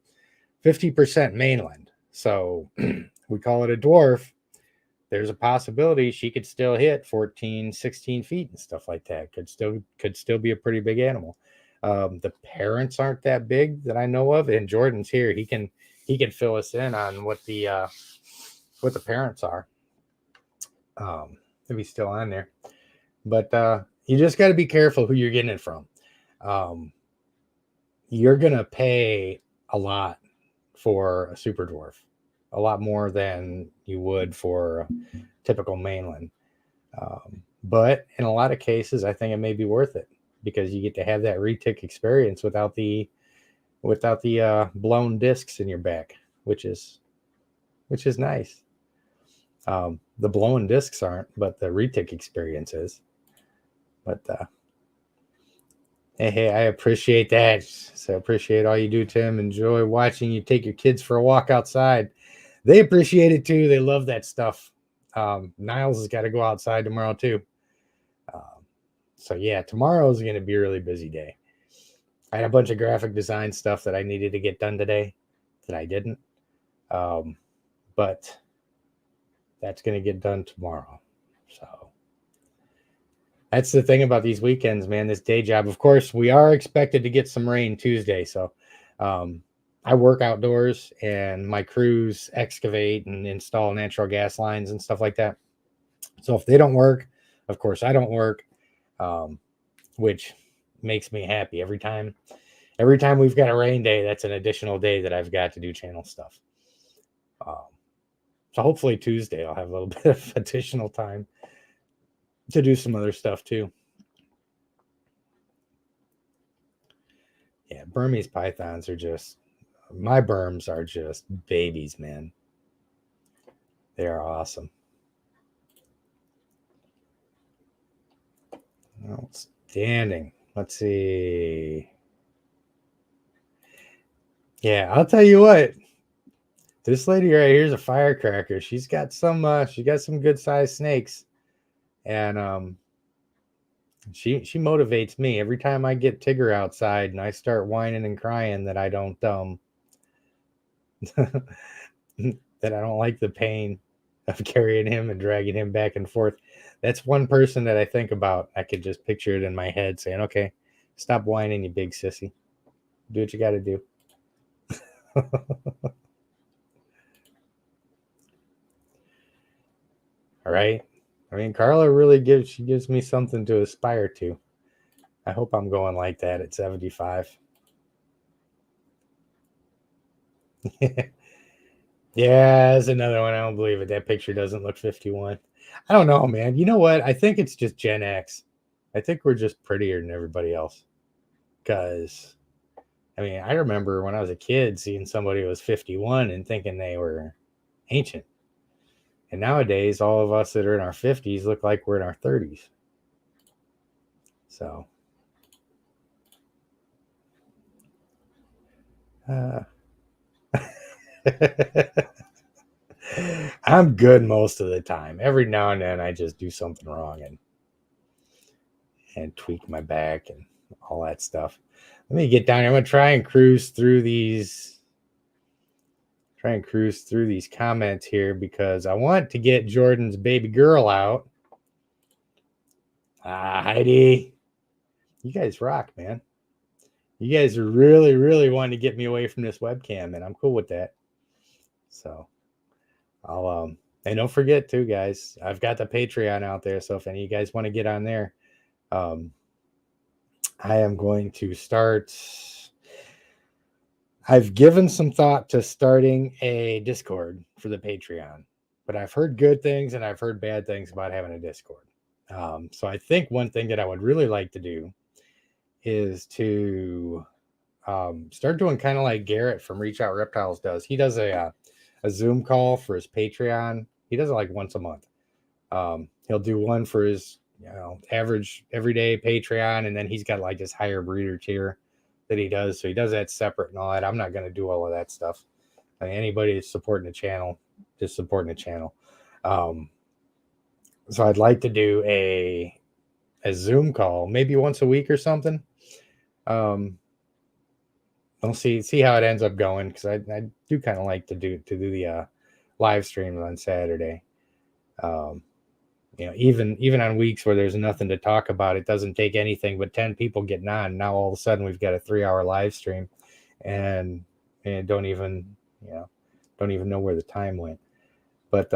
S1: 50% mainland. So we call it a dwarf. There's a possibility she could still hit 14, 16 feet and stuff like that. Could still be a pretty big animal. The parents aren't that big that I know of, and Jordan's here. He can fill us in on what the parents are. If he's still on there, but you just got to be careful who you're getting it from. You're gonna pay a lot for a super dwarf, a lot more than you would for typical mainland. But in a lot of cases, I think it may be worth it because you get to have that retic experience without the blown discs in your back, which is nice. The blown discs aren't, but the retic experience is. But hey, I appreciate that. So I appreciate all you do, Tim. Enjoy watching you take your kids for a walk outside. They appreciate it too. They love that stuff. Niles has got to go outside tomorrow too. So yeah, tomorrow is going to be a really busy day. I had a bunch of graphic design stuff that I needed to get done today that I didn't. But that's going to get done tomorrow. So that's the thing about these weekends, man, this day job. Of course, we are expected to get some rain Tuesday. So I work outdoors and my crews excavate and install natural gas lines and stuff like that. So if they don't work, of course, I don't work, which makes me happy. Every time we've got a rain day, that's an additional day that I've got to do channel stuff. So hopefully Tuesday I'll have a little bit of additional time to do some other stuff too. Yeah, Burmese pythons are just, my Burms are just babies, man. They are awesome. Outstanding. Let's see. Yeah, I'll tell you what. This lady right here is a firecracker. She's got some good sized snakes. And she motivates me every time I get Tigger outside and I start whining and crying that I don't that I don't like the pain of carrying him and dragging him back and forth. That's one person that I think about. I could just picture it in my head saying, okay, stop whining, you big sissy. Do what you got to do. All right. I mean, Carla really gives me something to aspire to. I hope I'm going like that at 75. Yeah, that's another one. I don't believe it. That picture doesn't look 51. I don't know, man. You know what? I think it's just Gen X. I think we're just prettier than everybody else. Because, I mean, I remember when I was a kid seeing somebody who was 51 and thinking they were ancient. And nowadays, all of us that are in our 50s look like we're in our 30s. So, I'm good most of the time. Every now and then I just do something wrong and tweak my back and all that stuff. Let me get down here. I'm gonna try and cruise through these comments here because I want to get Jordan's baby girl out. Heidi, you guys rock, man. You guys are really, really wanting to get me away from this webcam, and I'm cool with that. So I'll and don't forget too, guys, I've got the Patreon out there. So if any of you guys want to get on there, I am going to start. I've given some thought to starting a Discord for the Patreon, but I've heard good things and I've heard bad things about having a Discord. So I think one thing that I would really like to do is to start doing kind of like Garrett from Reach Out Reptiles does. He does a Zoom call for his Patreon. He does it like once a month. He'll do one for his average everyday Patreon, and then he's got like this higher breeder tier that he does. So he does that separate and all that. I'm not going to do all of that stuff. I mean, anybody that's supporting the channel, just supporting the channel. So I'd like to do a Zoom call, maybe once a week or something. I'll see how it ends up going because I do kind of like to do the live streams on Saturday. Even on weeks where there's nothing to talk about, it doesn't take anything but 10 people getting on. Now all of a sudden we've got a 3-hour live stream, and don't even know where the time went. But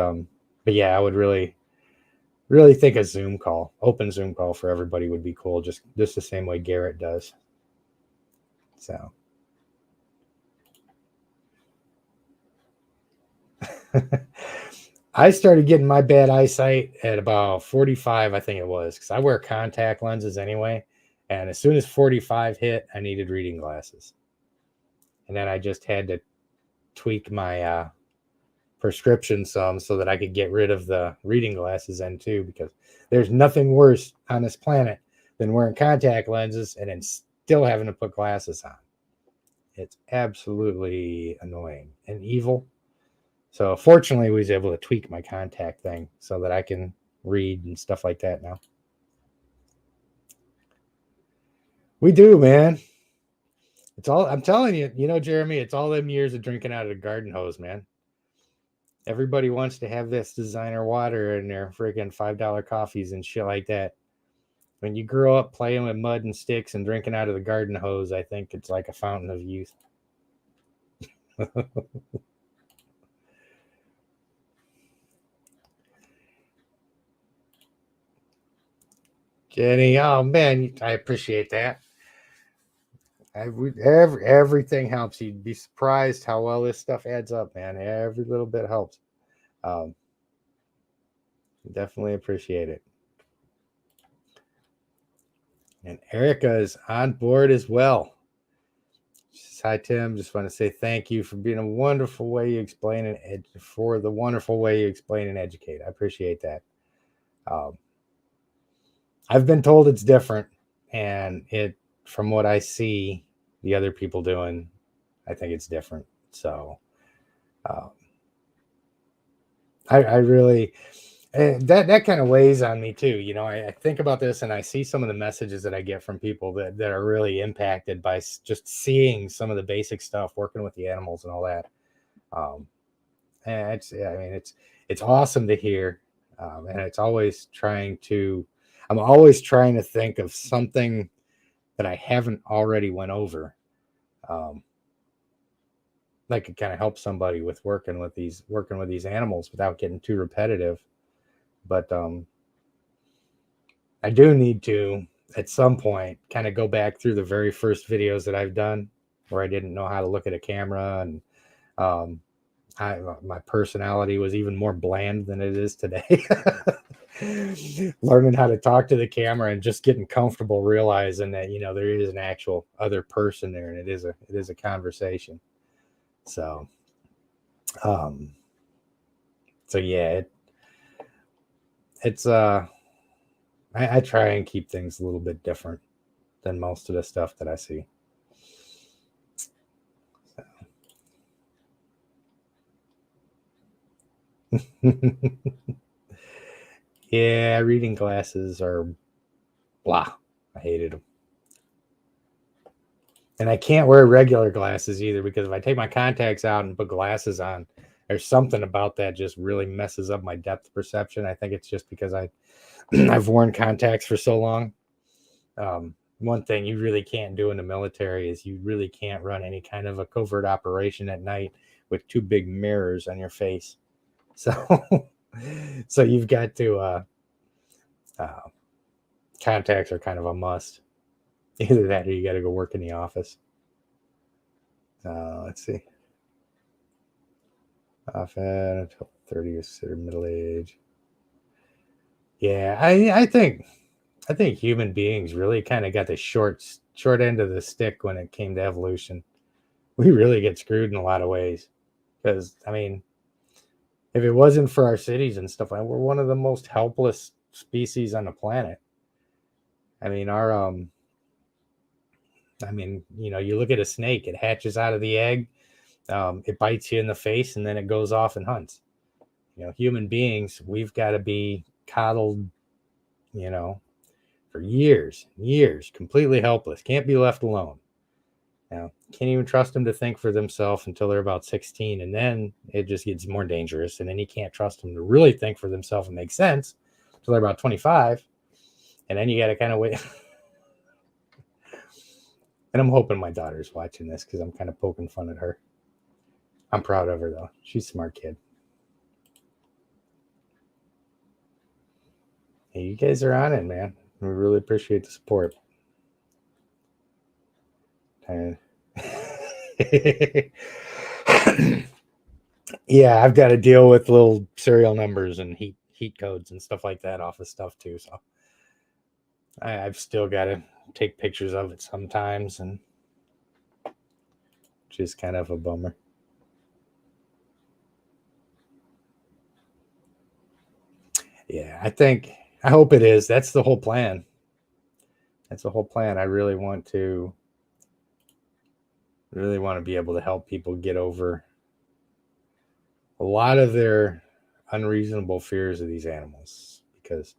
S1: yeah, I would really think a Zoom call, open Zoom call for everybody would be cool. Just the same way Garrett does. So. I started getting my bad eyesight at about 45, I think it was, because I wear contact lenses anyway. And as soon as 45 hit, I needed reading glasses. And then I just had to tweak my prescription some so that I could get rid of the reading glasses then too, because there's nothing worse on this planet than wearing contact lenses and then still having to put glasses on. It's absolutely annoying and evil. So fortunately, we was able to tweak my contact thing so that I can read and stuff like that now. We do, man. It's all, I'm telling you, Jeremy, it's all them years of drinking out of the garden hose, man. Everybody wants to have this designer water in their freaking $5 coffees and shit like that. When you grow up playing with mud and sticks and drinking out of the garden hose, I think it's like a fountain of youth. Jenny, oh man, I appreciate that. Everything helps. You'd be surprised how well this stuff adds up, man. Every little bit helps. Definitely appreciate it. And Erica is on board as well. Hi, Tim. Just want to say thank you for being a wonderful way you explain and wonderful way you explain and educate. I appreciate that. I've been told it's different, and from what I see the other people doing, I think it's different. So um, I really that kind of weighs on me too. I think about this and I see some of the messages that I get from people that are really impacted by just seeing some of the basic stuff, working with the animals and all that. Um, and it's awesome to hear, and I'm always trying to think of something that I haven't already went over. Um, that could kind of help somebody with working with these animals without getting too repetitive. But I do need to at some point kind of go back through the very first videos that I've done where I didn't know how to look at a camera, and um, my personality was even more bland than it is today. Learning how to talk to the camera and just getting comfortable realizing that there is an actual other person there, and it is a conversation. So um so yeah, it's I try and keep things a little bit different than most of the stuff that I see. Yeah, reading glasses are blah. I hated them. And I can't wear regular glasses either, because if I take my contacts out and put glasses on, there's something about that just really messes up my depth perception. I think it's just because I've worn contacts for so long. One thing you really can't do in the military is you really can't run any kind of a covert operation at night with two big mirrors on your face. So, so you've got to uh, contacts are kind of a must. Either that or you got to go work in the office. Let's see. Often until 30 is considered middle age. Yeah, I think human beings really kind of got the short end of the stick when it came to evolution. We really get screwed in a lot of ways, because if it wasn't for our cities and stuff, we're one of the most helpless species on the planet. I mean, our you look at a snake, it hatches out of the egg, it bites you in the face, and then it goes off and hunts. Human beings, we've got to be coddled, you know, for years, completely helpless, can't be left alone. Now, can't even trust them to think for themselves until they're about 16, and then it just gets more dangerous. And then you can't trust them to really think for themselves and make sense until they're about 25, and then you got to kind of wait. And I'm hoping my daughter's watching this, because I'm kind of poking fun at her. I'm proud of her though; she's a smart kid. Hey, you guys are on it, man. We really appreciate the support. And yeah, I've got to deal with little serial numbers and heat codes and stuff like that off of stuff too. So I've still got to take pictures of it sometimes, and just kind of a bummer. Yeah, I hope it is. That's the whole plan. That's the whole plan. I really want to be able to help people get over a lot of their unreasonable fears of these animals, because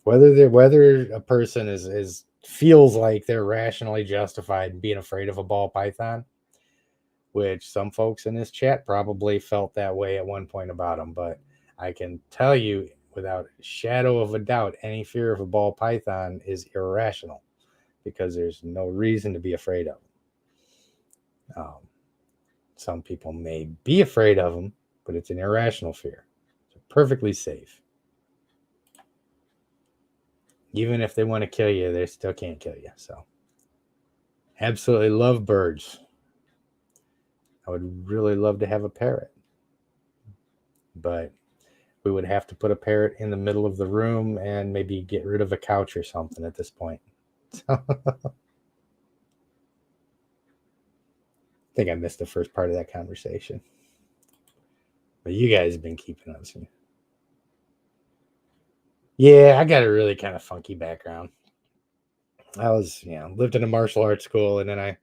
S1: whether a person is feels like they're rationally justified in being afraid of a ball python, which some folks in this chat probably felt that way at one point about them, but I can tell you without a shadow of a doubt, any fear of a ball python is irrational, because there's no reason to be afraid of them. Some people may be afraid of them, but it's an irrational fear. It's perfectly safe. Even if they want to kill you, they still can't kill you. So, absolutely love birds. I would really love to have a parrot, but we would have to put a parrot in the middle of the room and maybe get rid of a couch or something at this point. So, I think I missed the first part of that conversation. But you guys have been keeping us. Yeah, I got a really kind of funky background. I was, lived in a martial arts school, and then I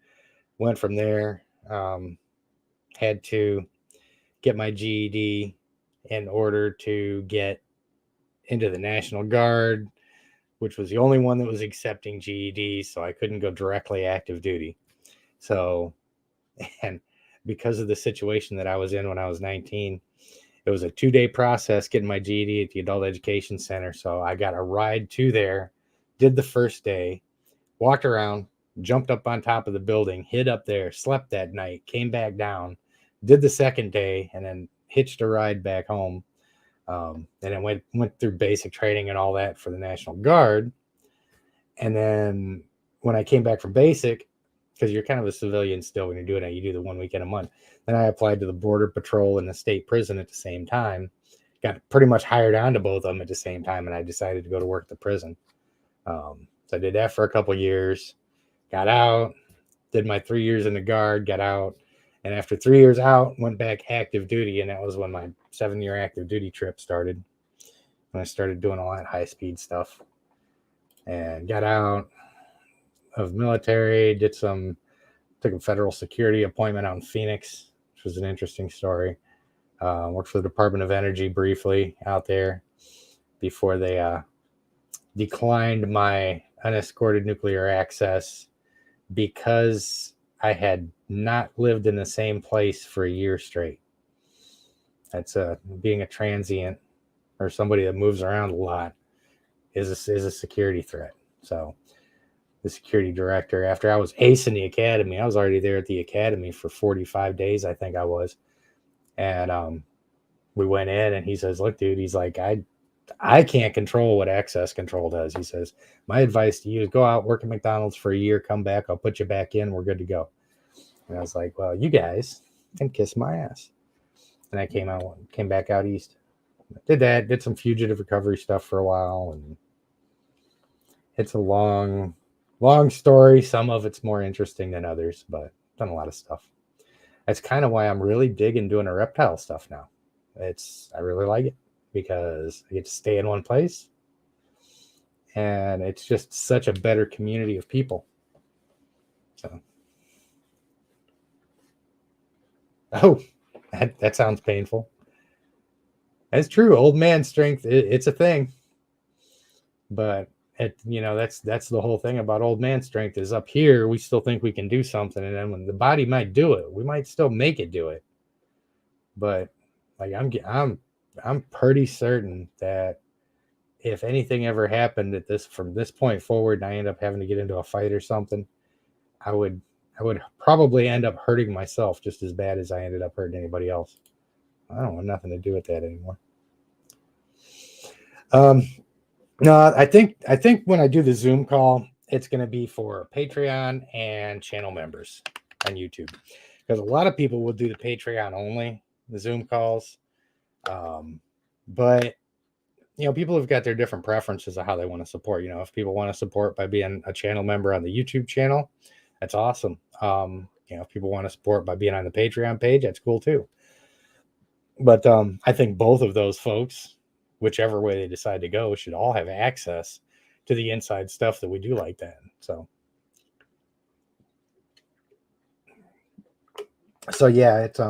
S1: went from there. Had to get my GED in order to get into the National Guard, which was the only one that was accepting GED, so I couldn't go directly active duty. So, and because of the situation that I was in when I was 19, it was a 2-day process getting my GED at the Adult Education Center. So I got a ride to there, did the first day, walked around, jumped up on top of the building, hid up there, slept that night, came back down, did the second day, and then hitched a ride back home. And then went through basic training and all that for the National Guard. And then when I came back from basic, because you're kind of a civilian still when you're doing it, you do the 1 weekend a month. Then I applied to the Border Patrol and the state prison at the same time. Got pretty much hired on to both of them at the same time, and I decided to go to work at the prison. So I did that for a couple years, got out, did my 3 years in the Guard, got out, and after 3 years out, went back active duty, and that was when my 7-year active duty trip started. When I started doing all that high speed stuff, and got out of military, took a federal security appointment out in Phoenix, which was an interesting story. Worked for the Department of Energy briefly out there before they declined my unescorted nuclear access because I had not lived in the same place for a year straight. That's being a transient or somebody that moves around a lot is a security threat. So the security director, after I was acing the academy, I was already there at the academy for 45 days, I think I was. And we went in and he says, look, dude, he's like, I can't control what access control does. He says, my advice to you is go out, work at McDonald's for a year, come back, I'll put you back in, we're good to go. And I was like, well, you guys can kiss my ass. And I came back out east. Did that, did some fugitive recovery stuff for a while, and it's a long story. Some of it's more interesting than others, but done a lot of stuff. That's kind of why I'm really digging doing a reptile stuff now. I really like it because I get to stay in one place, and it's just such a better community of people. So, oh, that sounds painful. That's true. Old man strength, it's a thing, but that's the whole thing about old man strength is up here we still think we can do something, and then when the body might do it, we might still make it do it. But like I'm pretty certain that if anything ever happened from this point forward and I end up having to get into a fight or something, I would probably end up hurting myself just as bad as I ended up hurting anybody else. I don't want nothing to do with that anymore. No, I think when I do the Zoom call, it's going to be for Patreon and channel members on YouTube, because a lot of people will do the Patreon only, the Zoom calls. But people have got their different preferences of how they want to support. If people want to support by being a channel member on the YouTube channel, that's awesome. If people want to support by being on the Patreon page, that's cool too. But I think both of those folks, whichever way they decide to go, should all have access to the inside stuff that we do like that. So yeah, it's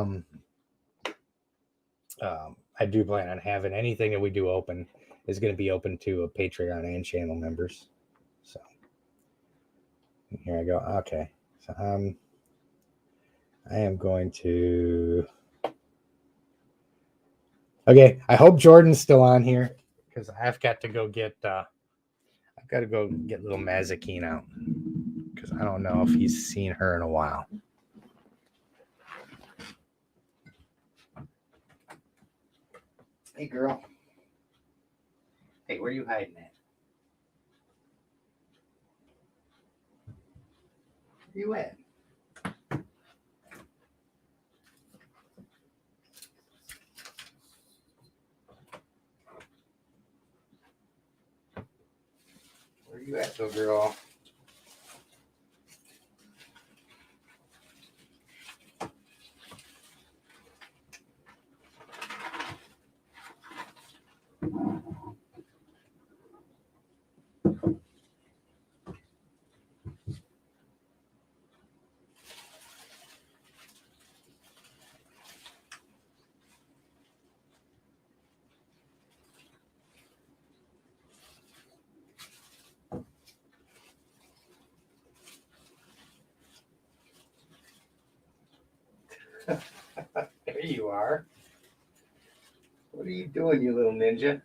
S1: I do plan on having anything that we do open is going to be open to a Patreon and channel members. So here I go. Okay. So I am going to. Okay, I hope Jordan's still on here because I've got to go get little Mazikeen out because I don't know if he's seen her in a while. Hey, girl. Hey, where are you hiding at? Where you at? Where you at, though, girl? There you are. What are you doing, you little ninja?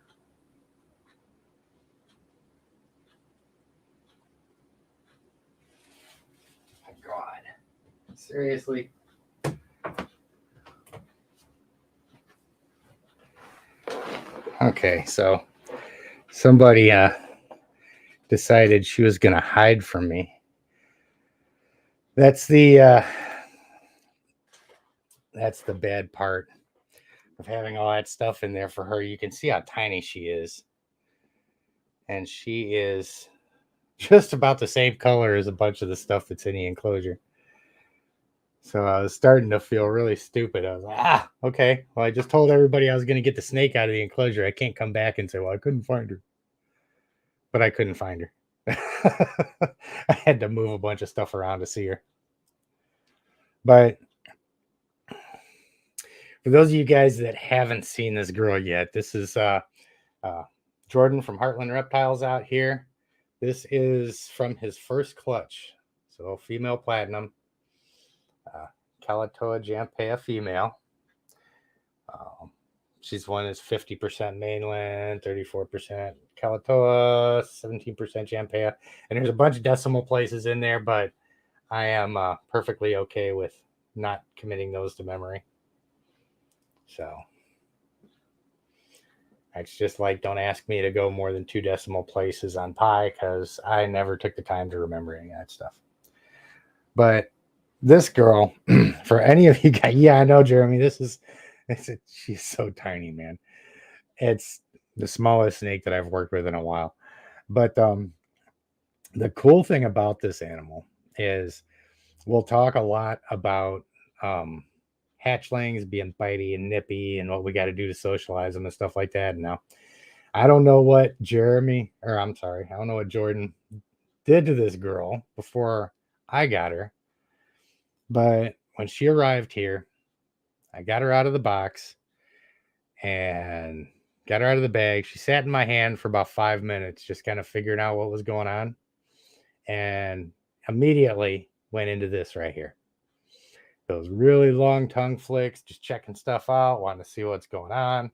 S1: My God. Seriously? Okay, so somebody decided she was gonna hide from me. That's the bad part of having all that stuff in there for her. You can see how tiny she is. And she is just about the same color as a bunch of the stuff that's in the enclosure. So I was starting to feel really stupid. I was like, okay. Well, I just told everybody I was going to get the snake out of the enclosure. I can't come back and say, well, I couldn't find her. But I couldn't find her. I had to move a bunch of stuff around to see her. But for those of you guys that haven't seen this girl yet, this is Jordan from Heartland Reptiles out here. This is from his first clutch. So female platinum. Kalatoa Jampea female. She's one is 50% mainland, 34% Kalatoa, 17% Jampea. And there's a bunch of decimal places in there, but I am perfectly okay with not committing those to memory. So it's just like, don't ask me to go more than 2 decimal places on pi because I never took the time to remember any of that stuff. But this girl, for any of you guys, yeah, I know, Jeremy, she's so tiny, man. It's the smallest snake that I've worked with in a while. But the cool thing about this animal is we'll talk a lot about hatchlings being bitey and nippy and what we got to do to socialize them and stuff like that. Now, I don't know what I don't know what Jordan did to this girl before I got her. But when she arrived here, I got her out of the box and got her out of the bag. She sat in my hand for about 5 minutes, just kind of figuring out what was going on. And immediately went into this right here. Those really long tongue flicks, just checking stuff out, wanting to see what's going on.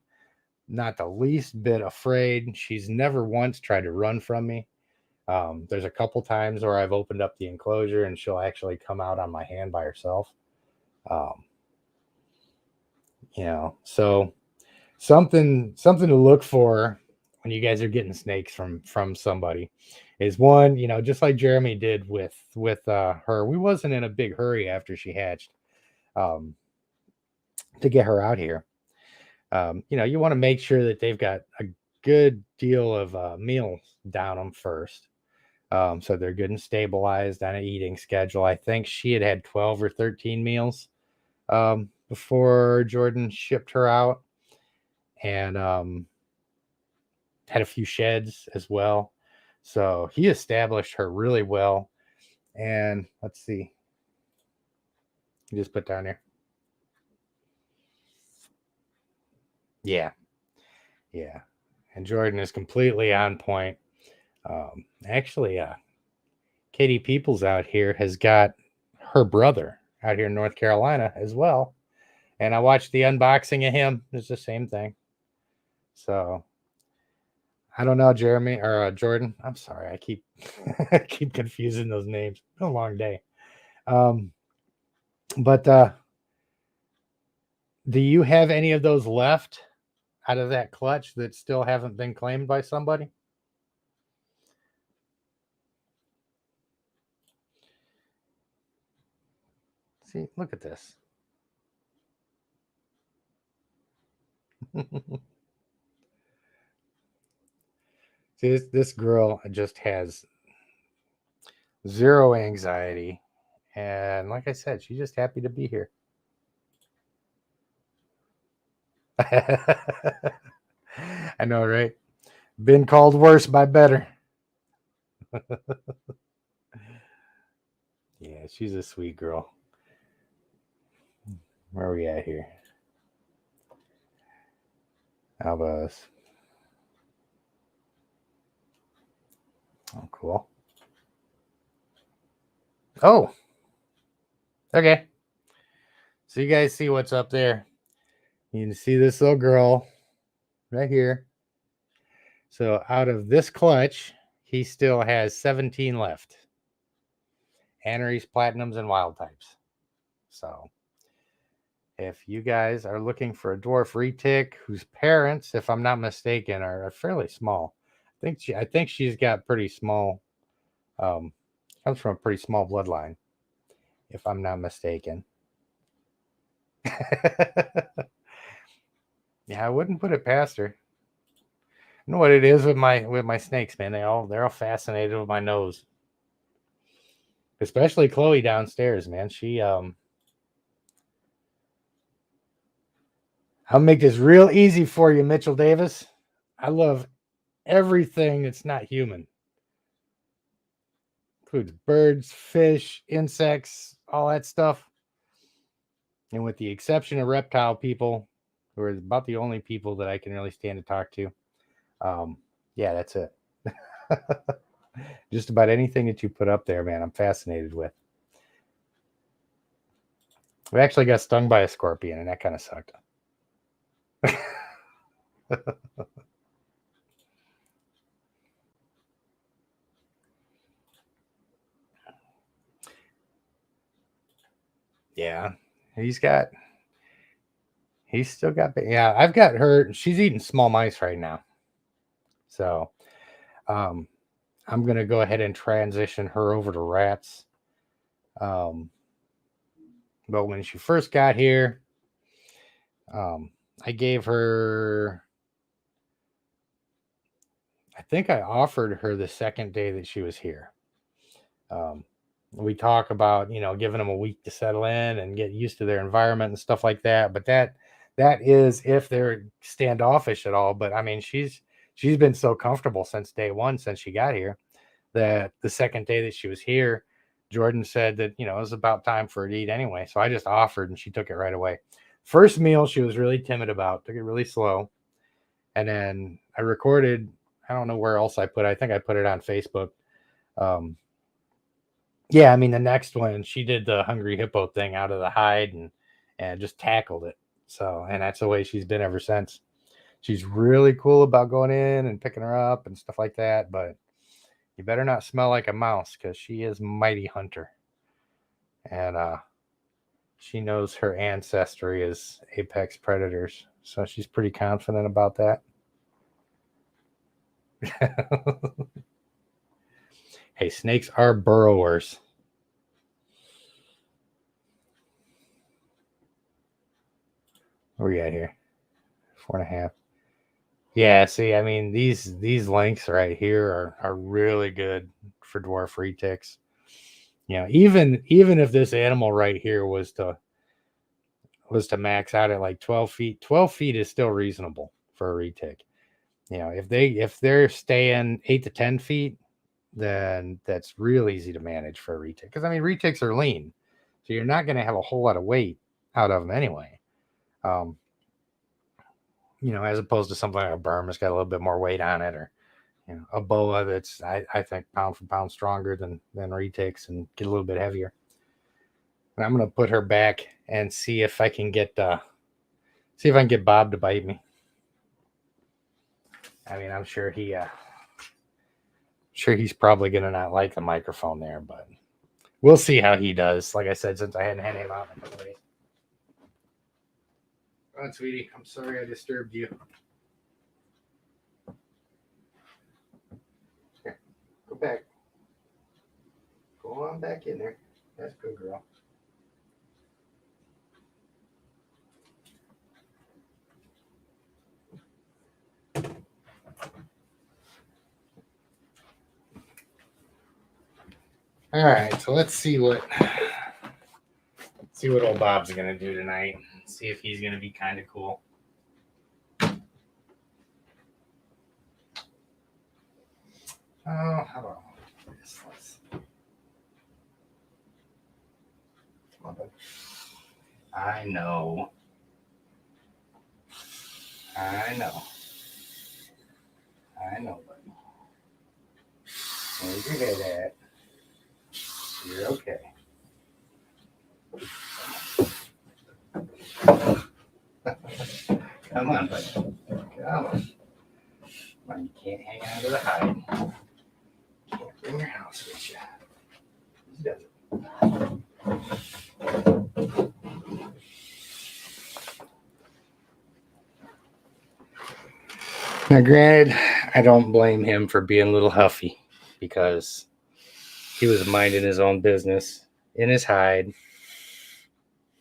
S1: Not the least bit afraid. She's never once tried to run from me. There's a couple times where I've opened up the enclosure and she'll actually come out on my hand by herself. So something to look for when you guys are getting snakes from somebody is one, just like Jeremy did with her. We wasn't in a big hurry after she hatched to get her out here. You want to make sure that they've got a good deal of meals down them first. So they're good and stabilized on an eating schedule. I think she had 12 or 13 meals before Jordan shipped her out, and had a few sheds as well. So he established her really well. And let's see. You just put down here. Yeah. Yeah. And Jordan is completely on point. Actually, Katie Peoples out here has got her brother out here in North Carolina as well. And I watched the unboxing of him. It's the same thing. So I don't know, Jeremy or Jordan. I'm sorry. I keep I keep confusing those names. It's been a long day. But do you have any of those left out of that clutch that still haven't been claimed by somebody? See, look at this. See, this girl just has zero anxiety. And like I said, she's just happy to be here. I know, right? Been called worse by better. Yeah, she's a sweet girl. Where are we at here? Albus. Oh, cool. Oh, okay. So you guys see what's up there? You can see this little girl right here. So out of this clutch, he still has 17 left. Antares, Platinums, and Wild types. So if you guys are looking for a dwarf retic whose parents, if I'm not mistaken, are fairly small, I think she's got pretty small, comes from a pretty small bloodline, if I'm not mistaken. Yeah, I wouldn't put it past her. You know what it is with my snakes, man? They're all fascinated with my nose. Especially Chloe downstairs, man. I'll make this real easy for you, Mitchell Davis. I love everything that's not human. Includes birds, fish, insects, all that stuff. And with the exception of reptile people, who are about the only people that I can really stand to talk to, yeah, that's it. Just about anything that you put up there, man, I'm fascinated with. We actually got stung by a scorpion, and that kind of sucked. Yeah, he's still got, yeah, I've got her. She's eating small mice right now. So I'm going to go ahead and transition her over to rats. But when she first got here, I gave her, I think I offered her the second day that she was here. We talk about, giving them a week to settle in and get used to their environment and stuff like that. But that is if they're standoffish at all. But I mean, she's been so comfortable since day one, since she got here, that the second day that she was here, Jordan said that, it was about time for her to eat anyway. So I just offered and she took it right away. First meal, she was really timid about, took it really slow. And then I recorded, I don't know where else I think I put it on Facebook. Yeah, I mean, the next one, she did the hungry hippo thing out of the hide and just tackled it. So, and that's the way she's been ever since. She's really cool about going in and picking her up and stuff like that. But you better not smell like a mouse, because she is mighty hunter. And she knows her ancestry is apex predators. So she's pretty confident about that. Hey, snakes are burrowers. Where are we at here? 4.5. Yeah, see, I mean, these lengths right here are really good for dwarf retics. Even if this animal right here was to max out at like 12 feet, 12 feet is still reasonable for a retic. If they're staying 8 to 10 feet, then that's real easy to manage for a retic. Because I mean, retics are lean, so you're not going to have a whole lot of weight out of them anyway. As opposed to something like a berm that's got a little bit more weight on it, or a boa that's I think pound for pound stronger than retics and get a little bit heavier. And I'm gonna put her back and see if I can get Bob to bite me. I mean, I'm sure he's probably gonna not like the microphone there, but we'll see how he does. Like I said, since I hadn't had him out in a couple days. Oh, sweetie, I'm sorry I disturbed you. Here, go back. Go on back in there. That's good, girl. All right, so let's see what old Bob's gonna do tonight. See if he's gonna be kind of cool. Oh, how about this? I know. I know, buddy. Where's your head at? You're okay. Come on, buddy. Come on. You can't hang on to the hide. Can't bring your house with you. He does it. Now, granted, I don't blame him for being a little huffy because he was minding his own business in his hide,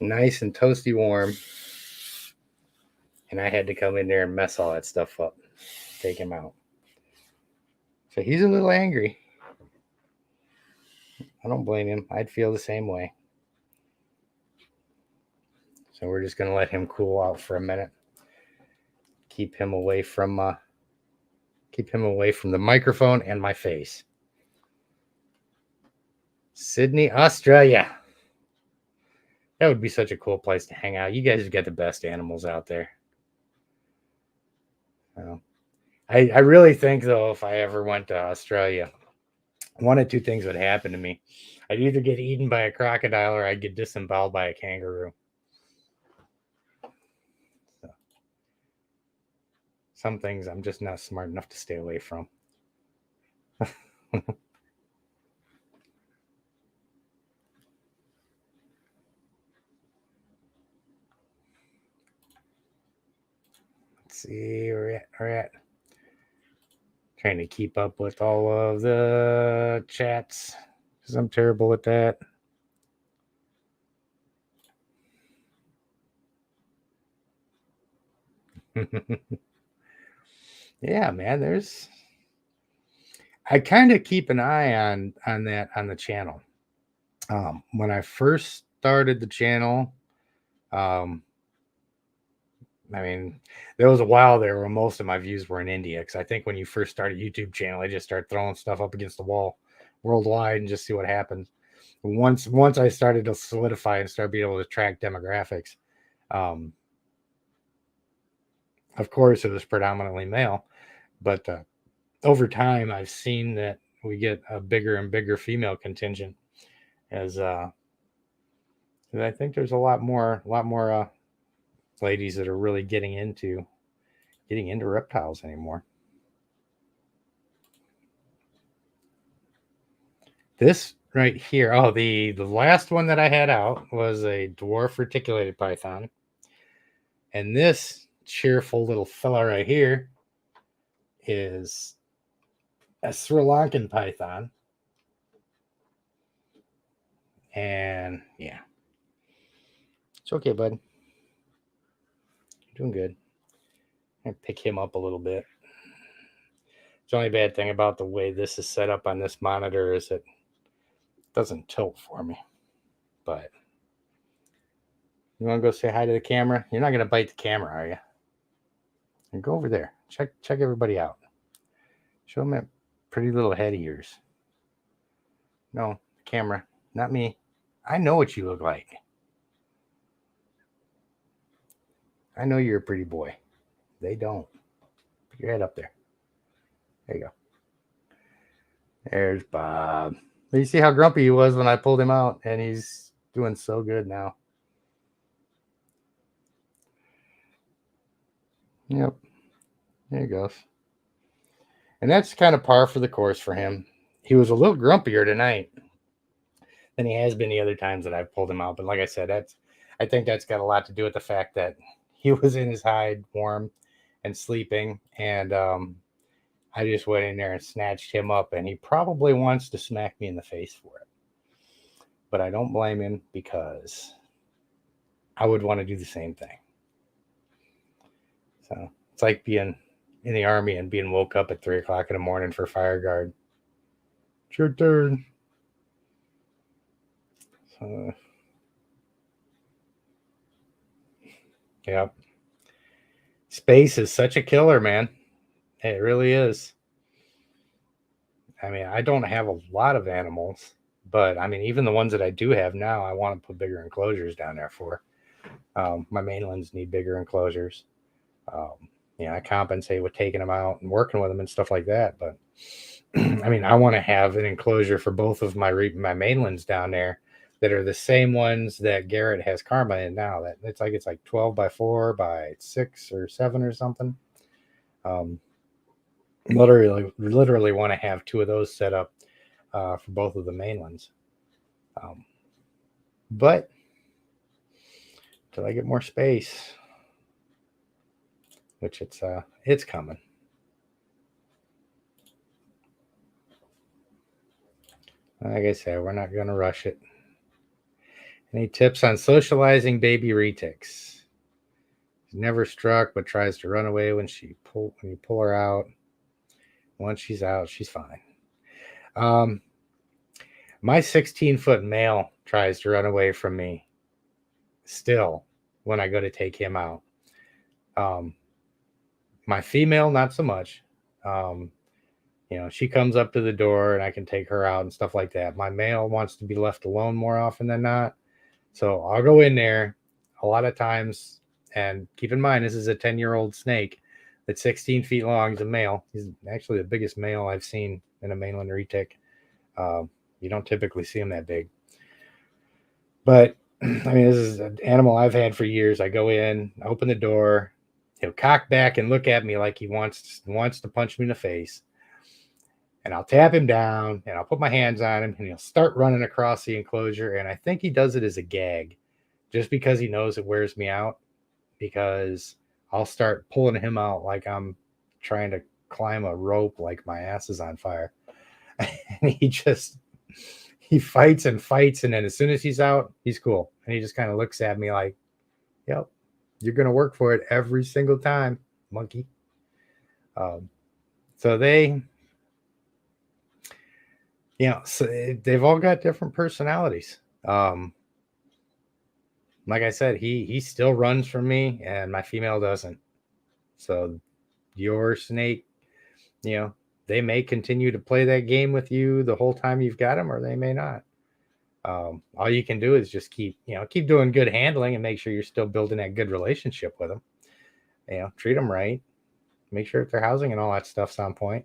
S1: nice and toasty warm, and I had to come in there and mess all that stuff up, take him out. So he's a little angry. I don't blame him. I'd feel the same way. So we're just going to let him cool out for a minute. Keep him away from the microphone and my face. Sydney, Australia. That would be such a cool place to hang out. You guys have got the best animals out there. I really think, though, if I ever went to Australia, one of two things would happen to me. I'd either get eaten by a crocodile or I'd get disemboweled by a kangaroo. So, some things I'm just not smart enough to stay away from. Let's see where we're at. Trying to keep up with all of the chats because I'm terrible at that. Yeah, man, I kind of keep an eye on that on the channel. When I first started the channel, I mean, there was a while there where most of my views were in India because I think when you first start a YouTube channel, I just start throwing stuff up against the wall worldwide and just see what happens. Once I started to solidify and start being able to track demographics, of course, it was predominantly male, but over time, I've seen that we get a bigger and bigger female contingent as I think there's a lot more ladies that are really getting into reptiles anymore. This right here, the last one that I had out was a dwarf reticulated python, and this cheerful little fella right here is a Sri Lankan python. And yeah, it's okay, bud. You're doing good. I pick him up a little bit. The only bad thing about the way this is set up on this monitor is it doesn't tilt for me. But you want to go say hi to the camera? You're not going to bite the camera, are you? And go over there. Check everybody out. Show them that pretty little head of yours. No, camera, not me. I know what you look like. I know you're a pretty boy. They don't. Put your head up there. There you go. There's Bob. You see how grumpy he was when I pulled him out, and he's doing so good now. Yep. There he goes. And that's kind of par for the course for him. He was a little grumpier tonight than he has been the other times that I've pulled him out. But like I said, I think that's got a lot to do with the fact that he was in his hide, warm and sleeping, and I just went in there and snatched him up, and he probably wants to smack me in the face for it. But I don't blame him because I would want to do the same thing. So it's like being in the Army and being woke up at 3 o'clock in the morning for fire guard. It's your turn. So, yep. Space is such a killer, man. It really is. I mean, I don't have a lot of animals, but I mean, even the ones that I do have now, I want to put bigger enclosures down there for. My mainlands need bigger enclosures. I compensate with taking them out and working with them and stuff like that. But I mean, I want to have an enclosure for both of my mainlands down there that are the same ones that Garrett has Karma in now. That it's like 12 by 4 by 6 or 7 or something. Literally want to have two of those set up for both of the main ones. But till I get more space, which it's coming. Like I said, we're not going to rush it. Any tips on socializing baby retics? She's never struck, but tries to run away when you pull her out. Once she's out, she's fine. My 16-foot male tries to run away from me still when I go to take him out. My female, not so much. She comes up to the door and I can take her out and stuff like that. My male wants to be left alone more often than not. So I'll go in there a lot of times. And keep in mind, this is a 10-year-old snake that's 16 feet long. He's a male. He's actually the biggest male I've seen in a mainland retic. You don't typically see them that big. But, I mean, this is an animal I've had for years. I go in, open the door. He'll cock back and look at me like he wants to punch me in the face. And I'll tap him down, and I'll put my hands on him, and he'll start running across the enclosure. And I think he does it as a gag, just because he knows it wears me out, because I'll start pulling him out like I'm trying to climb a rope, like my ass is on fire. And he fights and fights, and then as soon as he's out, he's cool. And he just kind of looks at me like, yep, you're going to work for it every single time, monkey. So so they've all got different personalities. Like I said, he still runs from me, and my female doesn't. So your snake, they may continue to play that game with you the whole time you've got them, or they may not. All you can do is just keep doing good handling and make sure you're still building that good relationship with them. Treat them right, make sure that their housing and all that stuff's on point,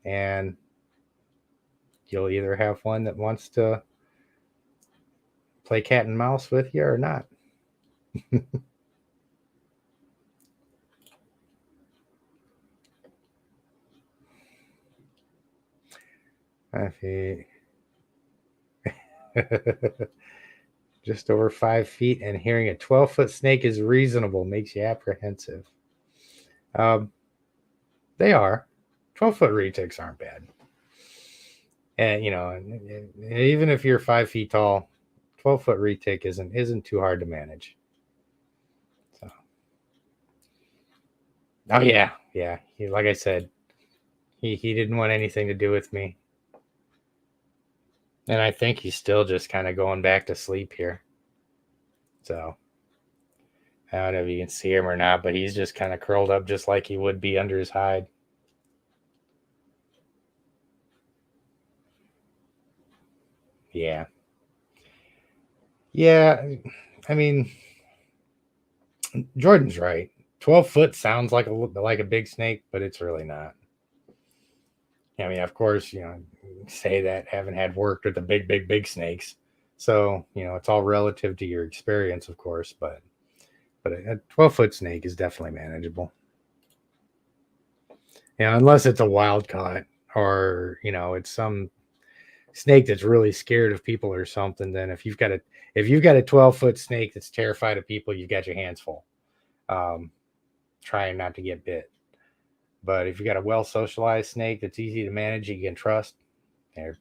S1: and you'll either have one that wants to play cat and mouse with you or not. 5 feet. Just over 5 feet, and hearing a 12-foot snake is reasonable makes you apprehensive. They are. 12-foot retics aren't bad. And even if you're 5 feet tall, 12-foot retic isn't too hard to manage. So, oh yeah. Like I said, he didn't want anything to do with me, and I think he's still just kind of going back to sleep here. So I don't know if you can see him or not, but he's just kind of curled up just like he would be under his hide. Yeah. I mean, Jordan's right. 12 foot sounds like a big snake, but it's really not. I mean, of course, say that haven't had worked with the big snakes. So, it's all relative to your experience, of course, but a 12-foot snake is definitely manageable. Unless it's a wild caught, or, it's some snake that's really scared of people or something, then if you've got a 12-foot snake that's terrified of people, you've got your hands full. Trying not to get bit. But if you got a well socialized snake that's easy to manage, you can trust, they're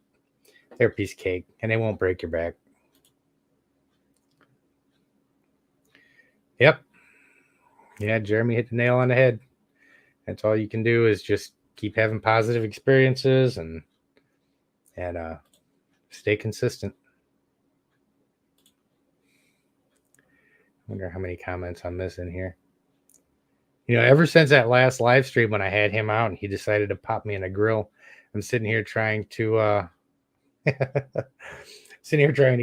S1: a piece of cake, and they won't break your back. Yep. Yeah, Jeremy hit the nail on the head. That's all you can do is just keep having positive experiences and stay consistent. I wonder how many comments I'm missing here. Ever since that last live stream when I had him out and he decided to pop me in a grill, I'm sitting here trying to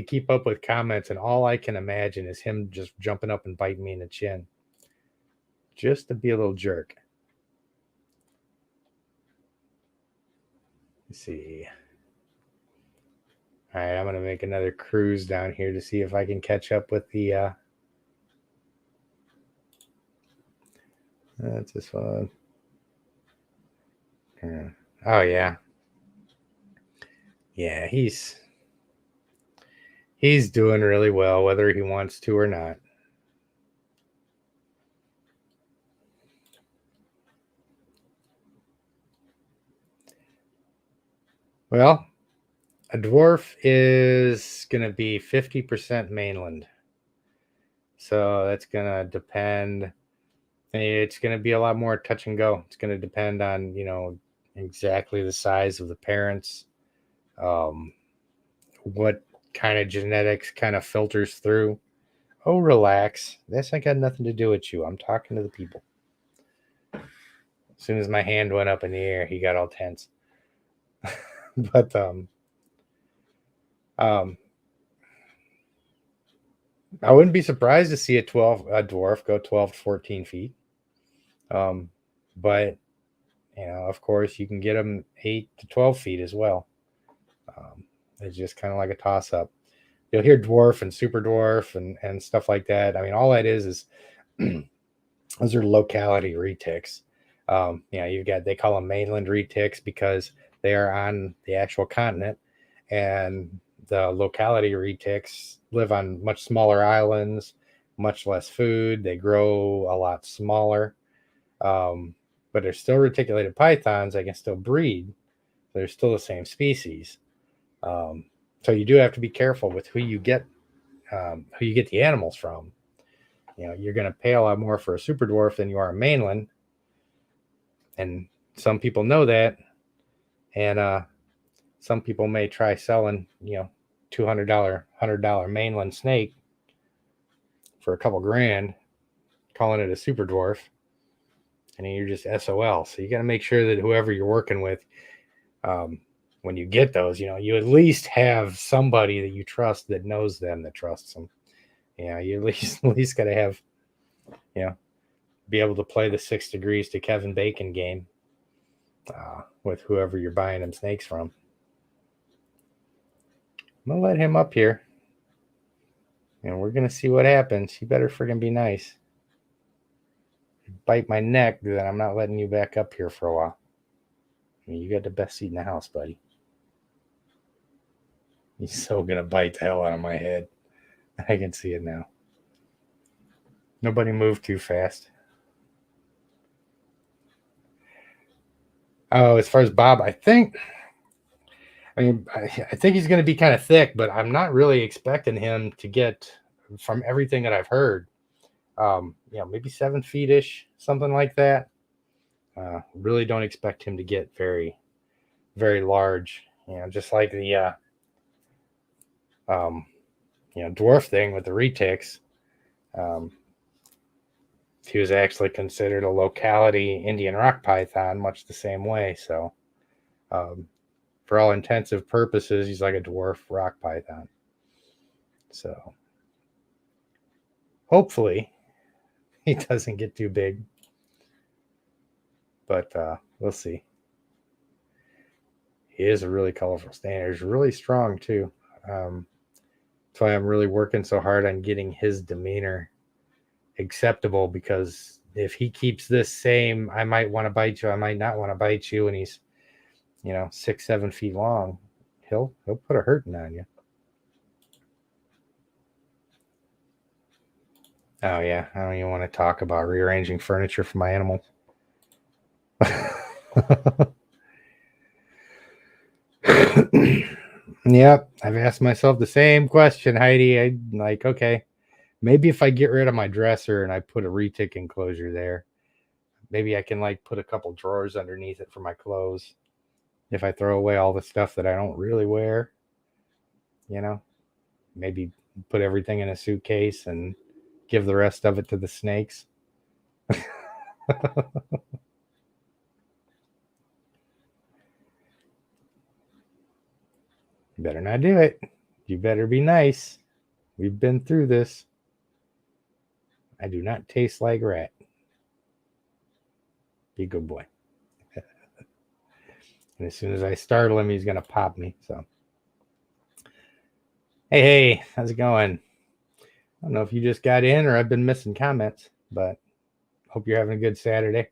S1: keep up with comments, and all I can imagine is him just jumping up and biting me in the chin, just to be a little jerk. Let's see. All right, I'm going to make another cruise down here to see if I can catch up with the. That's just fun. Oh, yeah. Yeah, he's doing really well, whether he wants to or not. Well, a dwarf is going to be 50% mainland. So that's going to depend. It's going to be a lot more touch and go. It's going to depend on, exactly the size of the parents, what kind of genetics kind of filters through. Oh, relax. This ain't got nothing to do with you. I'm talking to the people. As soon as my hand went up in the air, he got all tense. But I wouldn't be surprised to see a dwarf go 12 to 14 feet. But of course, you can get them 8 to 12 feet as well. It's just kind of like a toss up. You'll hear dwarf and super dwarf and stuff like that. I mean, all that is those are locality retics. They call them mainland retics because they are on the actual continent, and the locality retics live on much smaller islands, much less food. They grow a lot smaller, but they're still reticulated pythons. They can still breed. They're still the same species. So you do have to be careful with who you get the animals from. You're going to pay a lot more for a super dwarf than you are a mainland, and some people know that, and some people may try selling $200 $100 mainland snake for a couple grand, calling it a super dwarf, and then you're just SOL. So you got to make sure that whoever you're working with, when you get those, you at least have somebody that you trust, that knows them, that trusts them. You at least got to have, be able to play the 6 degrees to Kevin Bacon game with whoever you're buying them snakes from. I'm gonna let him up here, and we're gonna see what happens. He better friggin' be nice. Bite my neck, then I'm not letting you back up here for a while. I mean, you got the best seat in the house, buddy. He's so gonna bite the hell out of my head. I can see it now. Nobody moved too fast. Oh, as far as Bob, I think he's going to be kind of thick, but I'm not really expecting him to get, from everything that I've heard, maybe 7 feet ish, something like that. Really don't expect him to get very, very large. Just like the dwarf thing with the retics. He was actually considered a locality Indian rock python, much the same way. So, for all intensive purposes, he's like a dwarf rock python. So, hopefully, he doesn't get too big. But we'll see. He is a really colorful standard. He's really strong, too. That's why I'm really working so hard on getting his demeanor acceptable, because if he keeps this same, I might want to bite you, I might not want to bite you, and he's 6-7 feet long, he'll put a hurting on you. Oh yeah, I don't even want to talk about rearranging furniture for my animals. Yep, I've asked myself the same question, Heidi. I like, okay, maybe if I get rid of my dresser and I put a retic enclosure there, maybe I can put a couple drawers underneath it for my clothes. If I throw away all the stuff that I don't really wear, maybe put everything in a suitcase and give the rest of it to the snakes. You better not do it. You better be nice. We've been through this. I do not taste like rat. Be a good boy. And as soon as I startle him, he's going to pop me. So, Hey, how's it going? I don't know if you just got in or I've been missing comments, but hope you're having a good Saturday.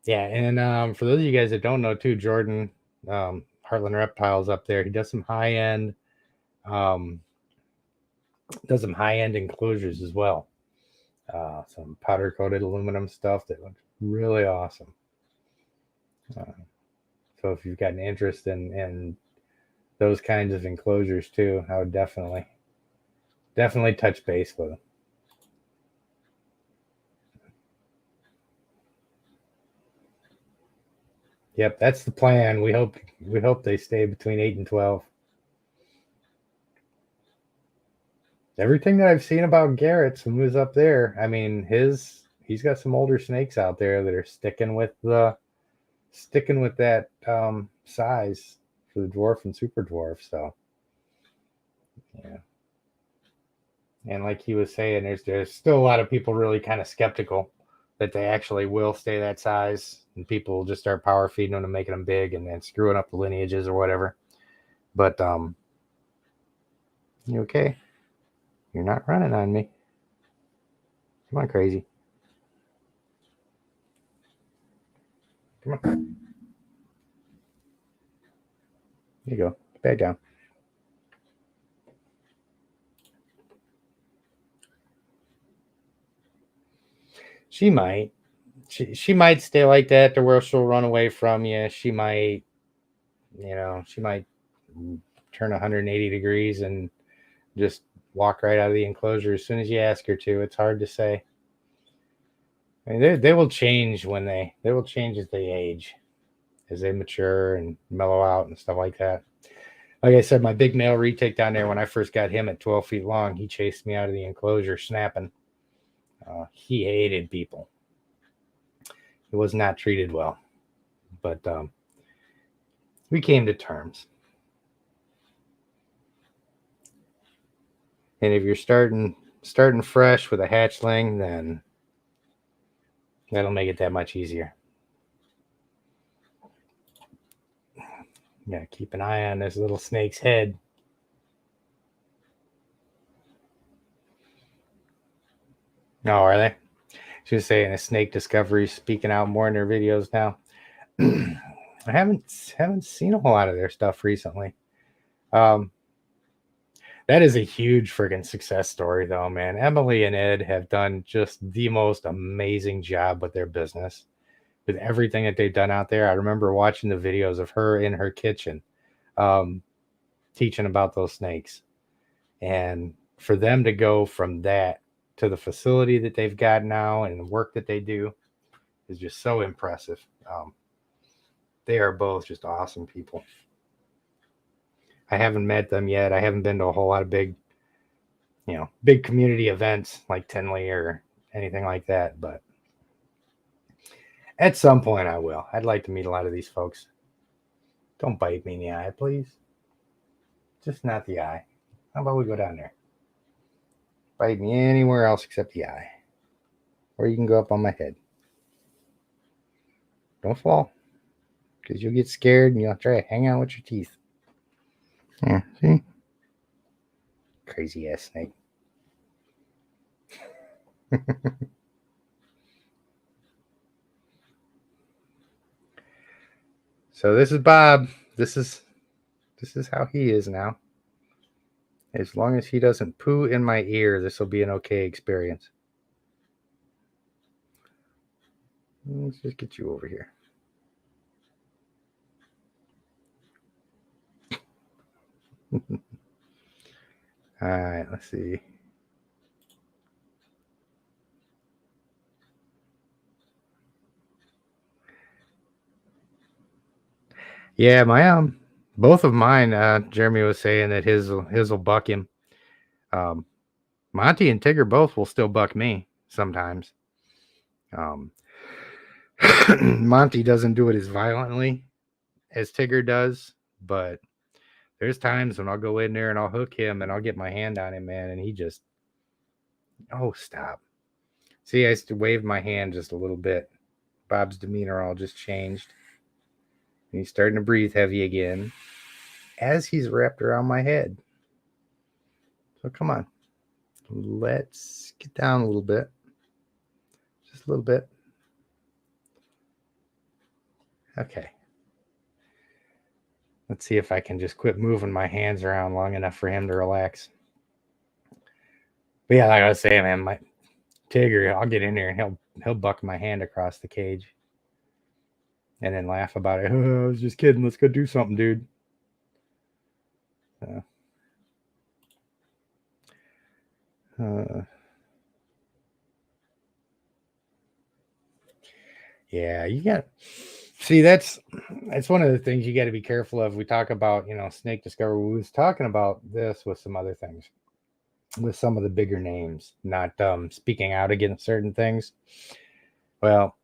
S1: Yeah, and for those of you guys that don't know, too, Jordan, Heartland Reptiles up there, he does some um, high end enclosures as well. Some powder coated aluminum stuff that looks really awesome. Uh, so if you've got an interest in those kinds of enclosures too, I would definitely touch base with them. Yep, that's the plan. We hope they stay between 8 and 12. Everything that I've seen about Garrett's and who's up there, I mean, he's got some older snakes out there that are sticking with that size for the dwarf and super dwarf. So yeah, and like he was saying, there's still a lot of people really kind of skeptical that they actually will stay that size, and people will just start power feeding them and making them big and then screwing up the lineages or whatever. But you okay? You're not running on me. Come on, crazy. Come on. Here you go. Back down. She might. She might stay like that to where she'll run away from you. She might turn 180 degrees and just walk right out of the enclosure as soon as you ask her to. It's hard to say. I mean, they will change they will change as they age, as they mature and mellow out and stuff like that. Like I said, my big male retic down there, when I first got him at 12 feet long, he chased me out of the enclosure snapping. He hated people. He was not treated well, but we came to terms. And if you're starting fresh with a hatchling, then that'll make it that much easier. Yeah, keep an eye on this little snake's head. Oh, are they? She was saying a snake discovery speaking out more in their videos now. I haven't seen a whole lot of their stuff recently. Um, that is a huge freaking success story, though, man. Emily and Ed have done just the most amazing job with their business, with everything that they've done out there. I remember watching the videos of her in her kitchen, um, teaching about those snakes, and for them to go from that to the facility that they've got now and the work that they do is just so impressive. They are both just awesome people. I haven't met them yet. I haven't been to a whole lot of big community events like Tinley or anything like that, but at some point I will. I'd like to meet a lot of these folks. Don't bite me in the eye, please. Just not the eye. How about we go down there? Bite me anywhere else except the eye. Or you can go up on my head. Don't fall, because you'll get scared and you'll try to hang out with your teeth. Yeah, see? Crazy ass snake. So this is Bob. This is how he is now. As long as he doesn't poo in my ear, this will be an okay experience. Let's just get you over here. All right, let's see. Yeah, my both of mine. Jeremy was saying that his will buck him. Um, Monty and Tigger both will still buck me sometimes. Um, Monty doesn't do it as violently as Tigger does, but there's times when I'll go in there and I'll hook him and I'll get my hand on him, man, and he just, oh, stop. See, I used to wave my hand just a little bit. Bob's demeanor all just changed. And he's starting to breathe heavy again as he's wrapped around my head. So come on. Let's get down a little bit. Just a little bit. Okay. Let's see if I can just quit moving my hands around long enough for him to relax. But yeah, like I was saying, man, my Tigger, I'll get in there and he'll buck my hand across the cage and then laugh about it. Oh, I was just kidding. Let's go do something, dude. Yeah, you got see that's one of the things you got to be careful of. We talk about, snake discovery. We was talking about this with some other things, with some of the bigger names, not speaking out against certain things. Well,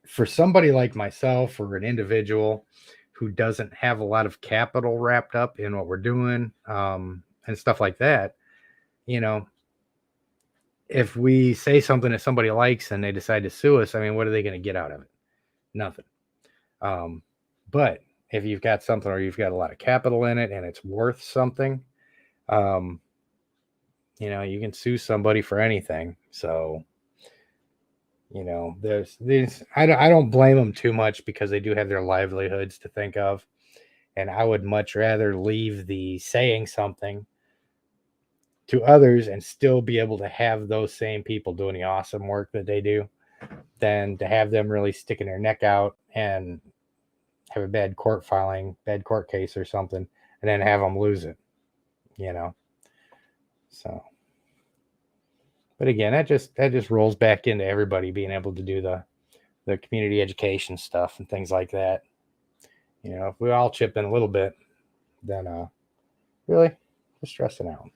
S1: for somebody like myself or an individual who doesn't have a lot of capital wrapped up in what we're doing, and stuff like that, if we say something that somebody likes and they decide to sue us, I mean, what are they going to get out of it? Nothing. But if you've got something or you've got a lot of capital in it and it's worth something, you can sue somebody for anything. So, there's these, I don't blame them too much because they do have their livelihoods to think of. And I would much rather leave the saying something to others and still be able to have those same people doing the awesome work that they do than to have them really sticking their neck out and have a bad court case or something, and then have them lose it, So, but again, that just rolls back into everybody being able to do the community education stuff and things like that. If we all chip in a little bit, then really, we're stressing out.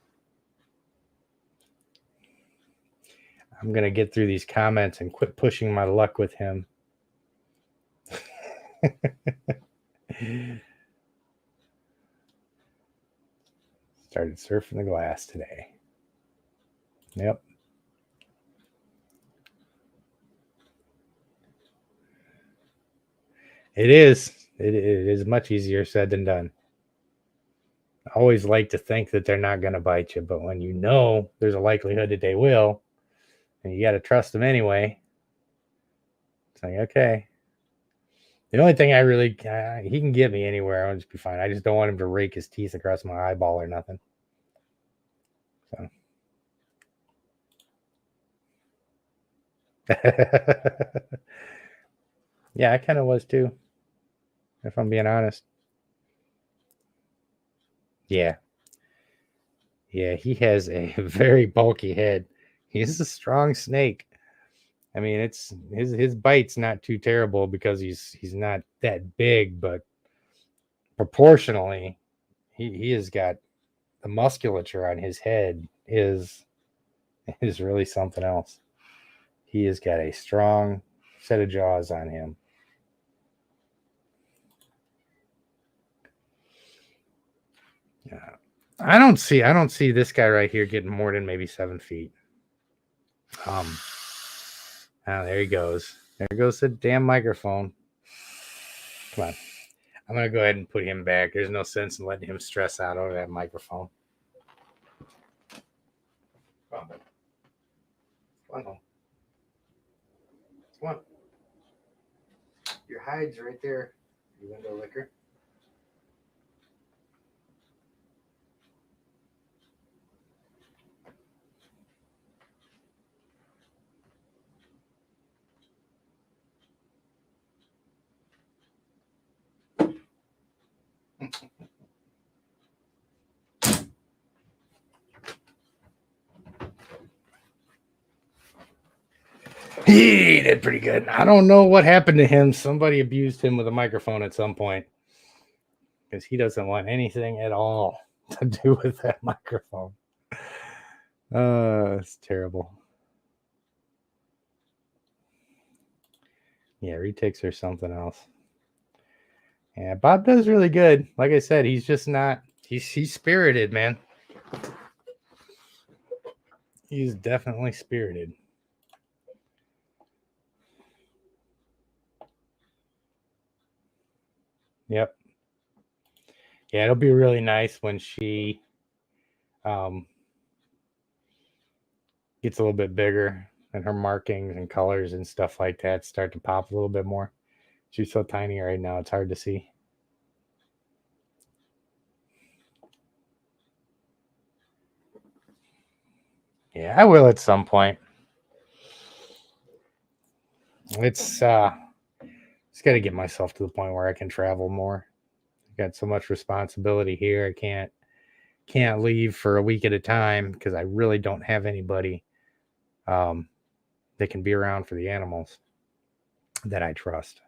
S1: I'm gonna get through these comments and quit pushing my luck with him. Started surfing the glass today. Yep. It is. It is much easier said than done. I always like to think that they're not going to bite you, but when there's a likelihood that they will, and you got to trust them anyway, it's like, okay. The only thing he can get me anywhere, I'll just be fine. I just don't want him to rake his teeth across my eyeball or nothing. So. Yeah, I kind of was too, if I'm being honest. Yeah. Yeah, he has a very bulky head. He's a strong snake. I mean, it's his bite's not too terrible because he's not that big, but proportionally, he has got the musculature on his head is really something else. He has got a strong set of jaws on him. Yeah. I don't see this guy right here getting more than maybe 7 feet. There he goes. There goes the damn microphone. Come on. I'm going to go ahead and put him back. There's no sense in letting him stress out over that microphone. Come on, buddy. Come on home. Come on. Your hide's right there. You window licker. He did pretty good. I don't know what happened to him. Somebody abused him with a microphone at some point because he doesn't want anything at all to do with that microphone. It's terrible. Yeah, retakes are something else. Yeah, Bob does really good. Like I said, he's just not. He's spirited, man. He's definitely spirited. Yep. Yeah, it'll be really nice when she gets a little bit bigger and her markings and colors and stuff like that start to pop a little bit more. She's so tiny right now, it's hard to see. Yeah, I will at some point. It's just got to get myself to the point where I can travel more. I've got so much responsibility here. I can't leave for a week at a time because I really don't have anybody that can be around for the animals that I trust.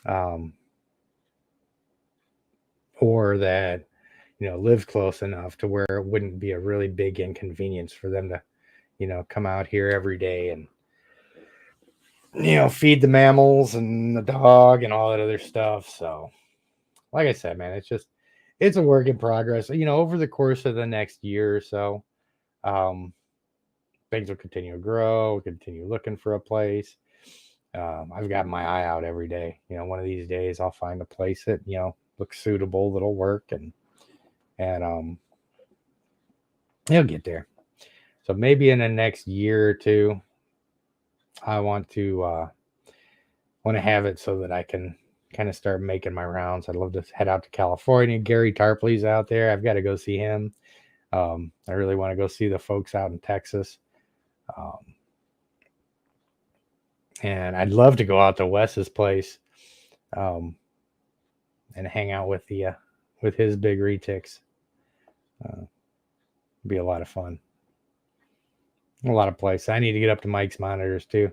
S1: Um, or that live close enough to where it wouldn't be a really big inconvenience for them to come out here every day and feed the mammals and the dog and all that other stuff. So like I said, man, it's a work in progress. Over the course of the next year or so, um things will continue to grow, continue looking for a place. I've got my eye out every day. One of these days I'll find a place that looks suitable, that'll work, and it'll get there. So maybe in the next year or two, I want to have it so that I can kind of start making my rounds. I'd love to head out to California. Gary Tarpley's out there. I've got to go see him. I really want to go see the folks out in Texas. And I'd love to go out to Wes's place and hang out with his big retics. Be a lot of fun. A lot of places. I need to get up to Mike's monitors too.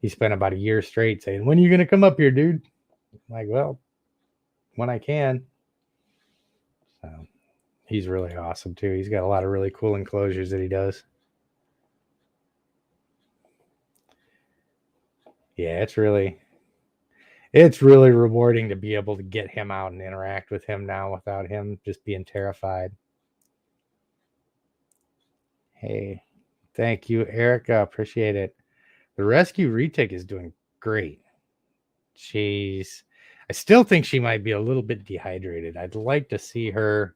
S1: He spent about a year straight saying, "When are you going to come up here, dude?" I'm like, well, when I can. So he's really awesome too. He's got a lot of really cool enclosures that he does. Yeah, it's really rewarding to be able to get him out and interact with him now without him just being terrified. Hey, thank you, Erica. Appreciate it. The rescue retic is doing great. I still think she might be a little bit dehydrated. I'd like to see her.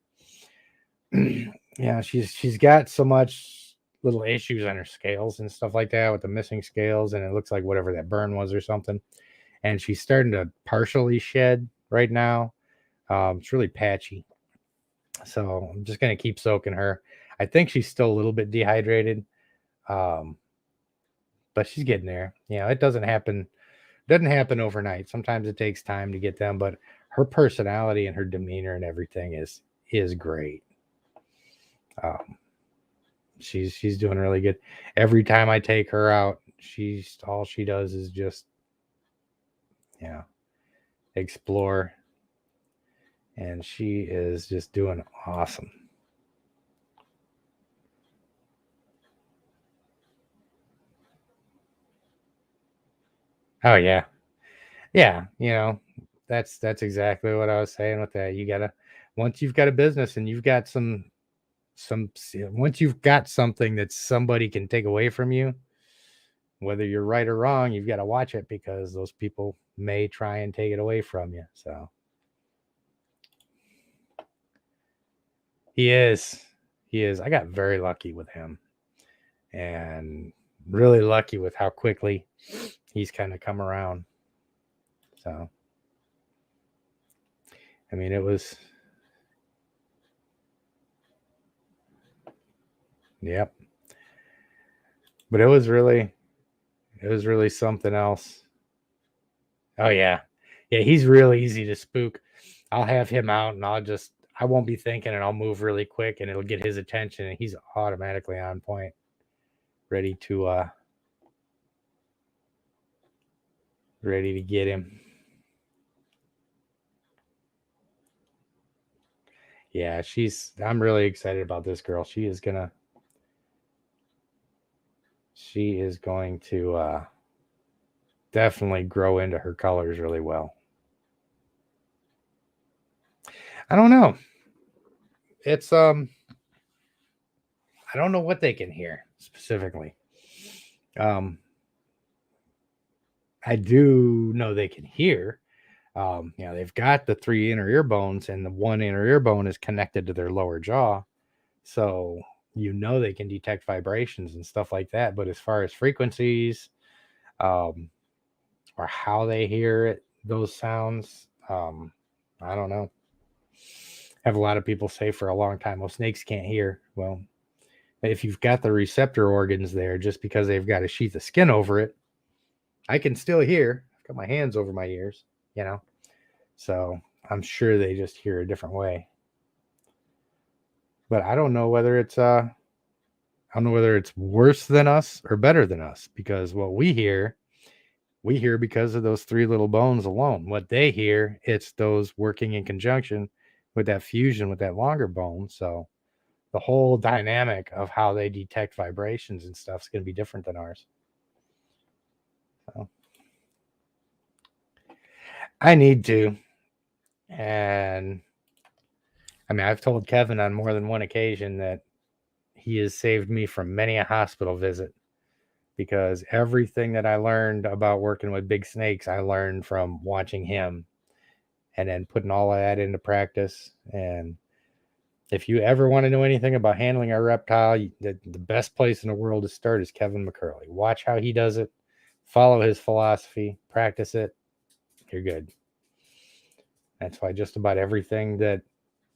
S1: Yeah, she's got so much little issues on her scales and stuff like that with the missing scales, and it looks like whatever that burn was or something. And she's starting to partially shed right now. It's really patchy. So I'm just gonna keep soaking her. I think she's still a little bit dehydrated. But she's getting there. It doesn't happen overnight. Sometimes it takes time to get them, but her personality and her demeanor and everything is great. She's doing really good. Every time I take her out, all she does is just explore, and she is just doing awesome. Oh yeah. Yeah, that's exactly what I was saying with that. Once you've got a business and you've got once you've got something that somebody can take away from you, whether you're right or wrong, you've got to watch it because those people may try and take it away from you. So he is. I got very lucky with him, and really lucky with how quickly he's kind of come around. So, I mean, it was. Yep. But it was really something else. Oh yeah. Yeah, he's really easy to spook. I'll have him out and I won't be thinking and I'll move really quick and it'll get his attention and he's automatically on point, ready to get him. Yeah, I'm really excited about this girl. She is going to definitely grow into her colors really well. I don't know. It's I don't know what they can hear specifically. I do know they can hear. They've got the 3 inner ear bones, and the 1 inner ear bone is connected to their lower jaw. So, they can detect vibrations and stuff like that. But as far as frequencies, um, or how they hear it, those sounds, I don't know. Have a lot of people say for a long time, well, snakes can't hear. Well, if you've got the receptor organs there, just because they've got a sheath of skin over it, I can still hear. I've got my hands over my ears, So I'm sure they just hear a different way. But I don't know whether it's worse than us or better than us, because what we hear because of those 3 little bones alone. What they hear, it's those working in conjunction with that fusion with that longer bone. So the whole dynamic of how they detect vibrations and stuff is going to be different than ours. So I need to. And I mean, I've told Kevin on more than one occasion that he has saved me from many a hospital visit, because everything that I learned about working with big snakes, I learned from watching him and then putting all of that into practice. And if you ever want to know anything about handling a reptile, the best place in the world to start is Kevin McCurley. Watch how he does it, follow his philosophy, practice it. You're good. That's why just about everything that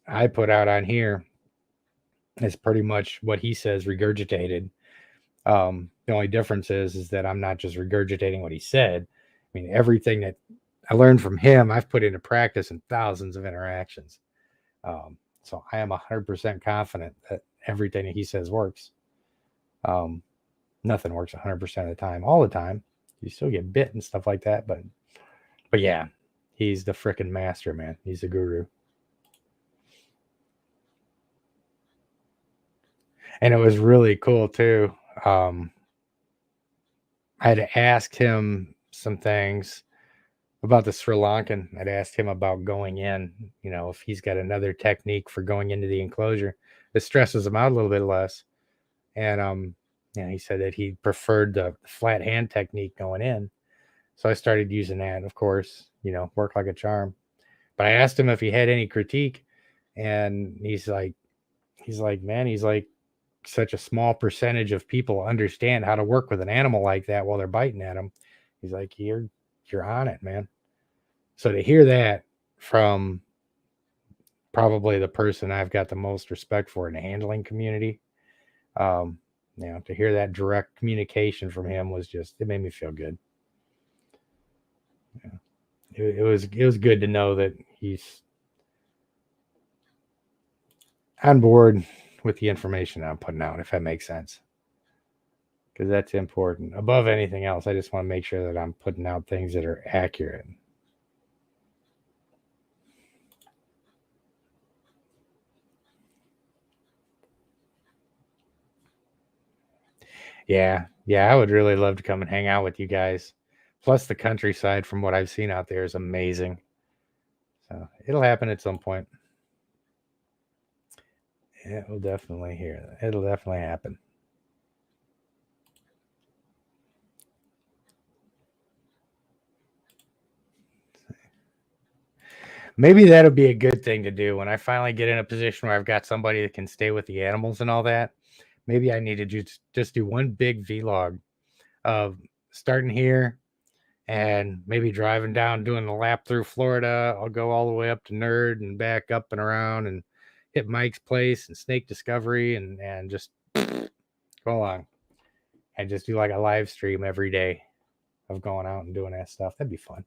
S1: I put out on here is pretty much what he says regurgitated. The only difference is that I'm not just regurgitating what he said. I mean, everything that I learned from him, I've put into practice in thousands of interactions. So I am 100% confident that everything that he says works. Nothing works 100% of the time. All the time, you still get bit and stuff like that. But yeah, he's the freaking master, man. He's the guru. And it was really cool too. I had asked him some things about the Sri Lankan. I'd asked him about going in, if he's got another technique for going into the enclosure that stresses him out a little bit less. And he said that he preferred the flat hand technique going in. So I started using that, of course, worked like a charm. But I asked him if he had any critique, and he's like, man, he's like, such a small percentage of people understand how to work with an animal like that while they're biting at them. He's like, you're on it, man. So to hear that from probably the person I've got the most respect for in the handling community, to hear that direct communication from him it made me feel good. Yeah. It was good to know that he's on board with the information I'm putting out, if that makes sense. Because that's important. Above anything else, I just want to make sure that I'm putting out things that are accurate. Yeah, I would really love to come and hang out with you guys. Plus, the countryside, from what I've seen out there, is amazing. So it'll happen at some point. It'll definitely happen. Maybe that'll be a good thing to do when I finally get in a position where I've got somebody that can stay with the animals and all that. Maybe I need to just do one big vlog of starting here and maybe driving down, doing a lap through Florida. I'll go all the way up to Nerd and back up and around and hit Mike's place and Snake Discovery and just go along and just do like a live stream every day of going out and doing that stuff. That'd be fun.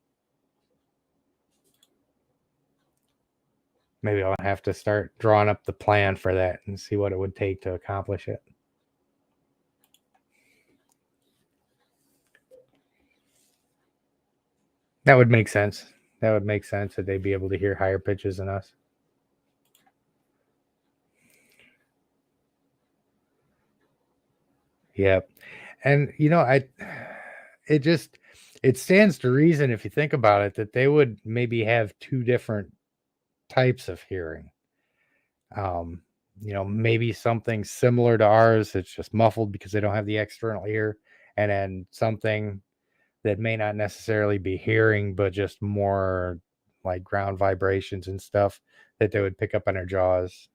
S1: Maybe I'll have to start drawing up the plan for that and see what it would take to accomplish it. That would make sense. That would make sense that they'd be able to hear higher pitches than us. Yep. And it stands to reason, if you think about it, that they would maybe have 2 different types of hearing. Maybe something similar to ours, it's just muffled because they don't have the external ear, and then something that may not necessarily be hearing, but just more like ground vibrations and stuff that they would pick up on their jaws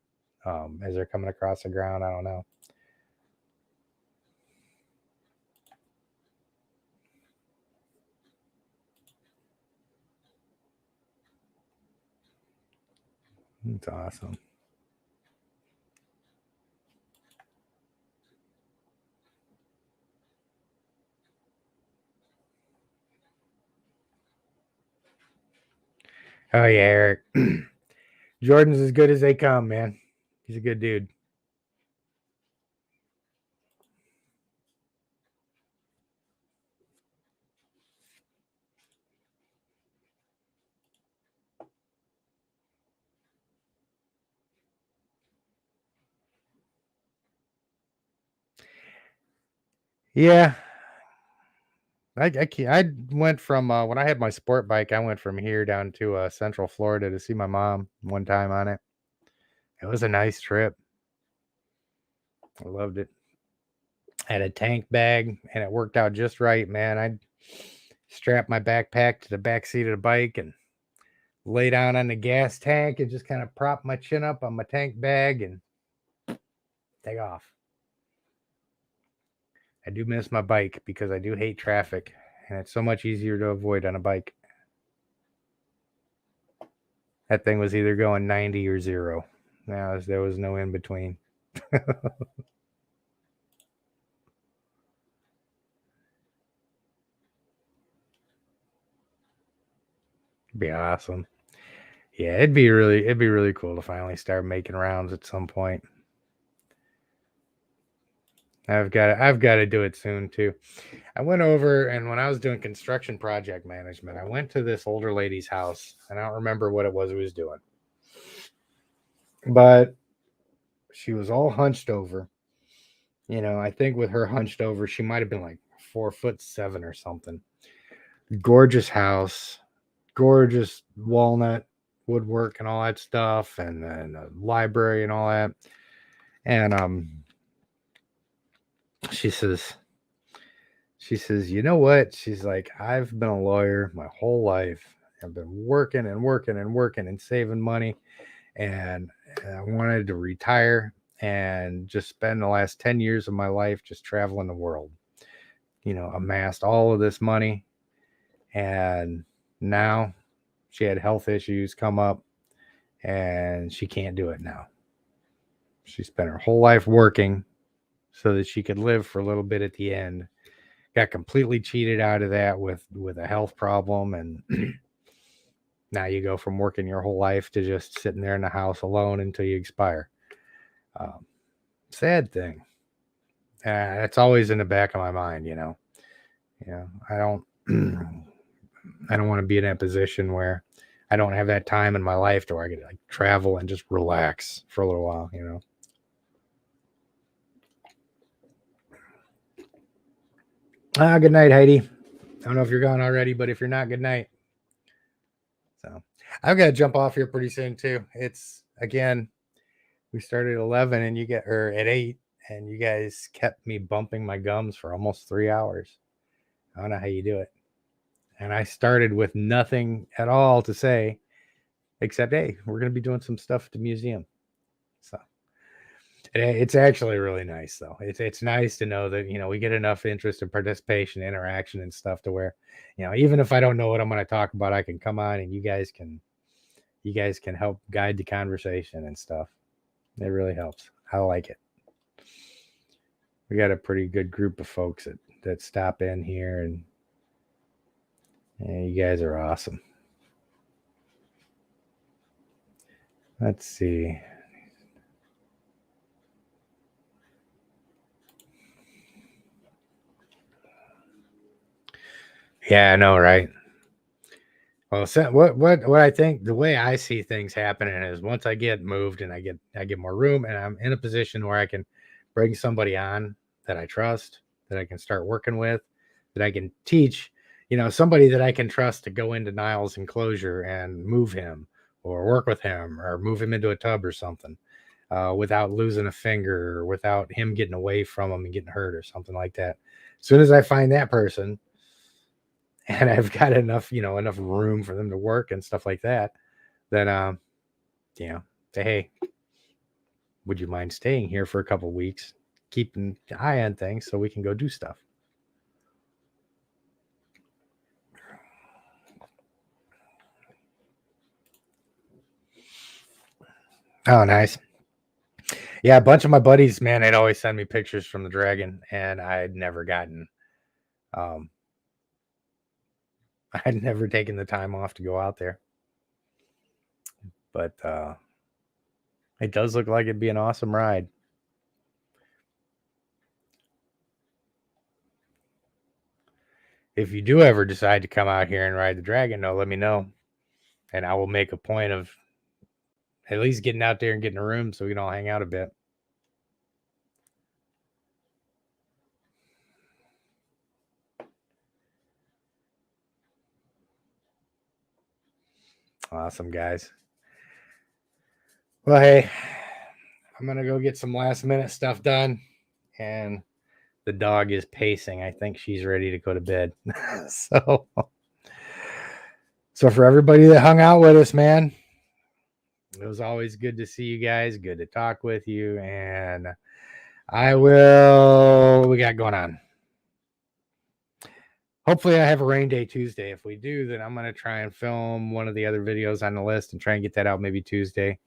S1: as they're coming across the ground. I don't know. It's awesome. Oh yeah, Eric. Jordan's as good as they come, man. He's a good dude. Yeah, I went from when I had my sport bike, I went from here down to Central Florida to see my mom one time on it. It was a nice trip. I loved it. I had a tank bag, and it worked out just right, man. I strapped my backpack to the back seat of the bike and lay down on the gas tank and just kind of prop my chin up on my tank bag and take off. I do miss my bike because I do hate traffic, and it's so much easier to avoid on a bike. That thing was either going 90 or 0. Now there was no in between. Be awesome. Yeah, it'd be really cool to finally start making rounds at some point. I've got to do it soon too. I went over, and when I was doing construction project management, I went to this older lady's house, and I don't remember what it was we was doing. But she was all hunched over. You know, I think with her hunched over, she might have been like 4'7" or something. Gorgeous house, gorgeous walnut woodwork and all that stuff, and then a library and all that. And she says, you know what? She's like, I've been a lawyer my whole life. I've been working and working and working and saving money, and I wanted to retire and just spend the last 10 years of my life just traveling the world. You know, amassed all of this money, and now she had health issues come up, and she can't do it now. She spent her whole life working so that she could live for a little bit at the end. Got completely cheated out of that with a health problem, and now you go from working your whole life to just sitting there in the house alone until you expire. Sad thing. It's always in the back of my mind, you know. I don't I don't want to be in that position where I don't have that time in my life to where I could like travel and just relax for a little while, you know. Good night, Heidi. I don't know if you're gone already, but if you're not, good night. So I've got to jump off here pretty soon too. It's again, we started at 11 and you get or at 8, and you guys kept me bumping my gums for almost 3 hours. I don't know how you do it. And I started with nothing at all to say except, hey, we're going to be doing some stuff at the museum. So it's actually really nice, though. It's nice to know that, you know, we get enough interest and participation, interaction and stuff to where, you know, even if I don't know what I'm going to talk about, I can come on and you guys can help guide the conversation and stuff. It really helps. I like it. We got a pretty good group of folks that stop in here, and you guys are awesome. Let's see. Yeah, I know, right? Well, so what I think the way I see things happening is once I get moved and I get more room and I'm in a position where I can bring somebody on that I trust, that I can start working with, that I can teach, you know, somebody that I can trust to go into Niles' enclosure and move him or work with him or move him into a tub or something without losing a finger or without him getting away from him and getting hurt or something like that. As soon as I find that person, and I've got enough room for them to work and stuff like that, then say, hey, would you mind staying here for a couple weeks, keeping an eye on things so we can go do stuff? Oh, nice. Yeah, a bunch of my buddies, man, they'd always send me pictures from the Dragon, and I'd never taken the time off to go out there. But it does look like it'd be an awesome ride. If you do ever decide to come out here and ride the Dragon, though, let me know, and I will make a point of at least getting out there and getting a room so we can all hang out a bit. Awesome, guys. Well, hey, I'm going to go get some last minute stuff done, and the dog is pacing. I think she's ready to go to bed. So for everybody that hung out with us, man, it was always good to see you guys. Good to talk with you. And what we got going on? Hopefully I have a rain day Tuesday. If we do, then I'm going to try and film one of the other videos on the list and try and get that out maybe Tuesday.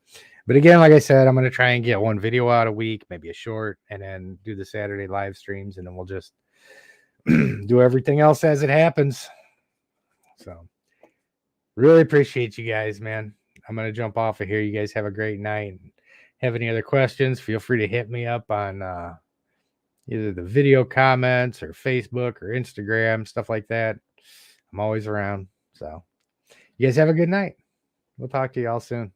S1: But again, like I said, I'm going to try and get one video out a week, maybe a short, and then do the Saturday live streams, and then we'll just do everything else as it happens. So really appreciate you guys, man. I'm going to jump off of here. You guys have a great night. Have any other questions, feel free to hit me up on either the video comments or Facebook or Instagram, stuff like that. I'm always around. So you guys have a good night. We'll talk to you all soon.